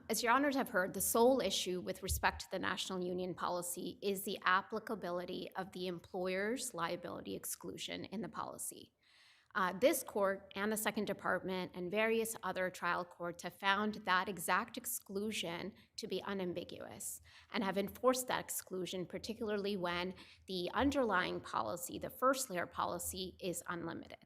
As Your Honors have heard, the sole issue with respect to the National Union policy is the applicability of the employer's liability exclusion in the policy. This court and the Second Department and various other trial courts have found that exact exclusion to be unambiguous and have enforced that exclusion, particularly when the underlying policy, the first layer policy, is unlimited.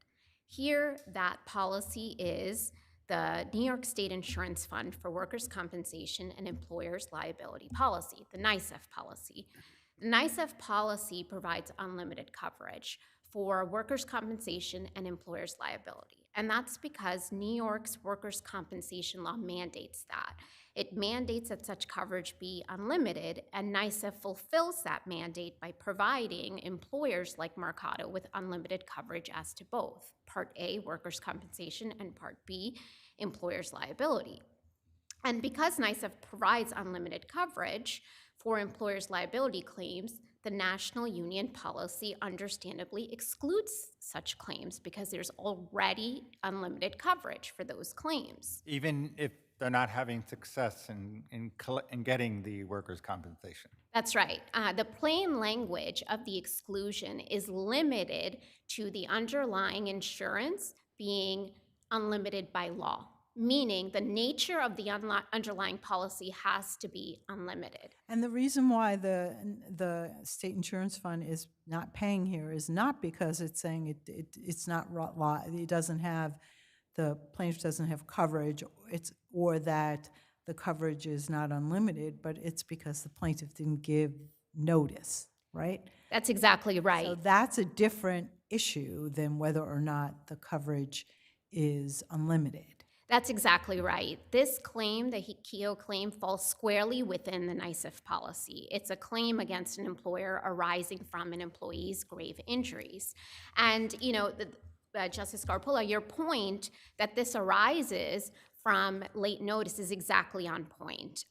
Here, that policy is the New York State Insurance Fund for Workers' Compensation and Employers' Liability Policy, the NYSEF policy. The NYSEF policy provides unlimited coverage for workers' compensation and employers' liability. And that's because New York's workers' compensation law mandates that. It mandates that such coverage be unlimited, and NYSEF fulfills that mandate by providing employers like Marcato with unlimited coverage as to both Part A, workers' compensation, and Part B, employer's liability. And because NYSEF provides unlimited coverage for employers' liability claims, the national union policy understandably excludes such claims because there's already unlimited coverage for those claims. Even if they're not having success in getting the workers' compensation. That's right. The plain language of the exclusion is limited to the underlying insurance being unlimited by law, meaning the nature of the underlying policy has to be unlimited. And the reason why the state insurance fund is not paying here is not because it's saying it's not it doesn't have, the plaintiff doesn't have coverage, or that the coverage is not unlimited, but it's because the plaintiff didn't give notice, right? That's exactly right. So that's a different issue than whether or not the coverage is unlimited. That's exactly right. This claim, the Keogh claim, falls squarely within the NYSEF policy. It's a claim against an employer arising from an employee's grave injuries. And, you know, Justice Scarpola, your point that this arises from late notice is exactly on point.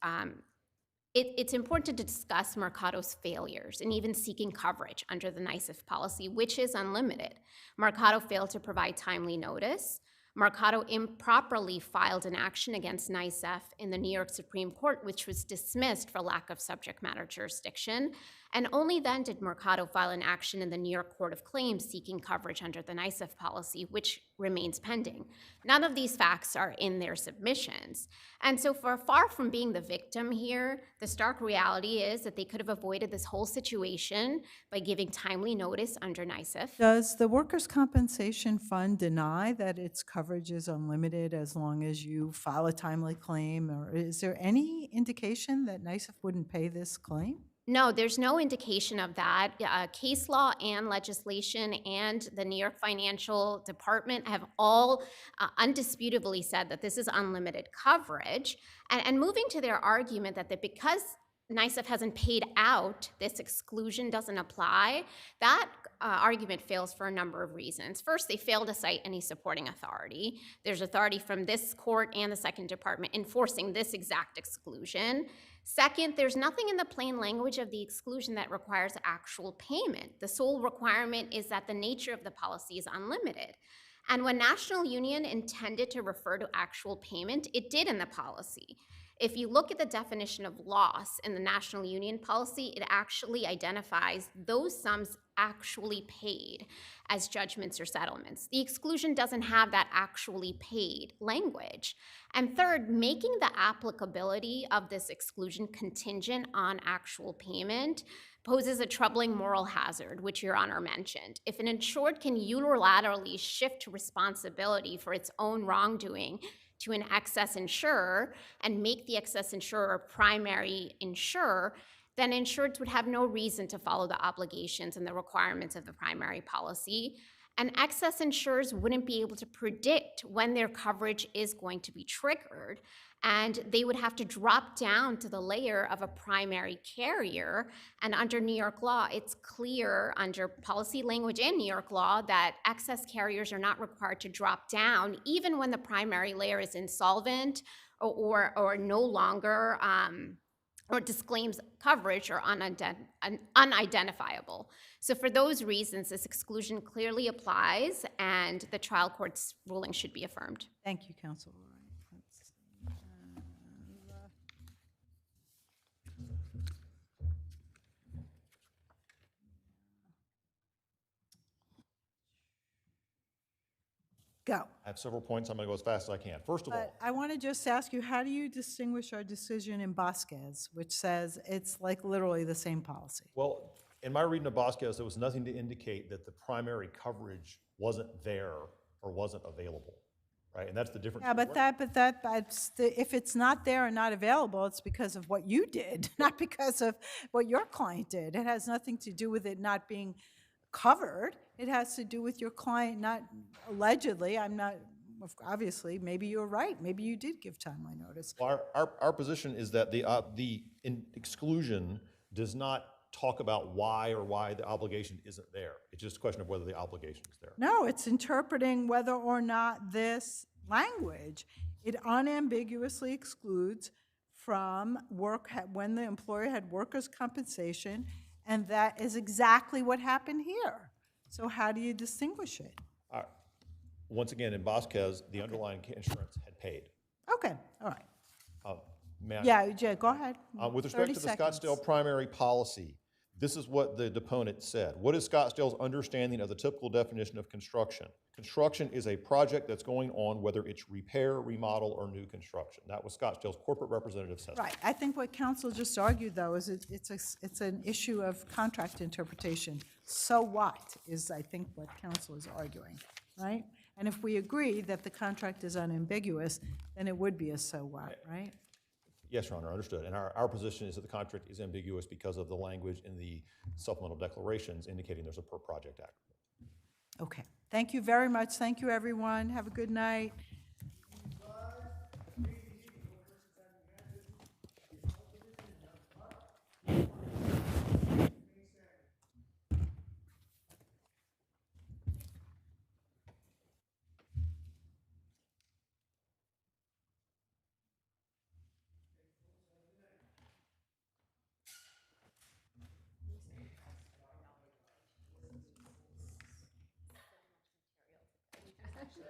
It's important to discuss Marcato's failures and even seeking coverage under the NYSEF policy, which is unlimited. Marcato failed to provide timely notice. Marcato improperly filed an action against NYSEF in the New York Supreme Court, which was dismissed for lack of subject matter jurisdiction. And only then did Marcato file an action in the New York Court of Claims seeking coverage under the NYSEF policy, which remains pending. None of these facts are in their submissions. And so far from being the victim here, the stark reality is that they could have avoided this whole situation by giving timely notice under NYSEF. Does the workers' compensation fund deny that its coverage is unlimited as long as you file a timely claim? Or is there any indication that NYSEF wouldn't pay this claim? No, there's no indication of that. Case law and legislation and the New York Financial Department have all undisputably said that this is unlimited coverage. And moving to their argument that because NYSEF hasn't paid out, this exclusion doesn't apply, that argument fails for a number of reasons. First, they fail to cite any supporting authority. There's authority from this court and the Second Department enforcing this exact exclusion. Second, there's nothing in the plain language of the exclusion that requires actual payment. The sole requirement is that the nature of the policy is unlimited. And when National Union intended to refer to actual payment, it did in the policy. If you look at the definition of loss in the National Union policy, it actually identifies those sums actually paid as judgments or settlements. The exclusion doesn't have that actually paid language. And third, making the applicability of this exclusion contingent on actual payment poses a troubling moral hazard, which Your Honor mentioned. If an insured can unilaterally shift responsibility for its own wrongdoing to an excess insurer and make the excess insurer a primary insurer, then insureds would have no reason to follow the obligations and the requirements of the primary policy. And excess insurers wouldn't be able to predict when their coverage is going to be triggered, and they would have to drop down to the layer of a primary carrier. And under New York law, it's clear under policy language in New York law that excess carriers are not required to drop down even when the primary layer is insolvent or no longer or disclaims coverage or unidentifiable. So for those reasons, this exclusion clearly applies, and the trial court's ruling should be affirmed. Thank you, counsel. Go. I have several points. I'm going to go as fast as I can. First of all, I want to just ask you, how do you distinguish our decision in Vasquez, which says it's like literally the same policy? well, in my reading of Vasquez, there was nothing to indicate that the primary coverage wasn't there or wasn't available, right? And that's the difference. Yeah, but if it's not there and not available, it's because of what you did, not because of what your client did. It has nothing to do with it not being covered. It has to do with your client not, allegedly, I'm not obviously, maybe you're right. Maybe you did give timely notice. Well, our position is that the exclusion does not talk about why the obligation isn't there. It's just a question of whether the obligation is there. No, it's interpreting whether or not this language, it unambiguously excludes from work when the employer had workers' compensation, and that is exactly what happened here. So how do you distinguish it? Once again, in Vasquez, the underlying insurance had paid. Okay, all right. May I? Yeah, go ahead. With respect 30 to the seconds. Scottsdale primary policy, this is what the deponent said. What is Scottsdale's understanding of the typical definition of construction? Construction is a project that's going on, whether it's repair, remodel, or new construction. That was Scottsdale's corporate representative said. Right. I think what counsel just argued, though, is it's an issue of contract interpretation. So what is, I think, what counsel is arguing, right? And if we agree that the contract is unambiguous, then it would be a so what, right? Yes, Your Honor, understood. And our position is that the contract is ambiguous because of the language in the supplemental declarations indicating there's a per project act. Okay. Thank you very much. Thank you, everyone. Have a good night. Actually,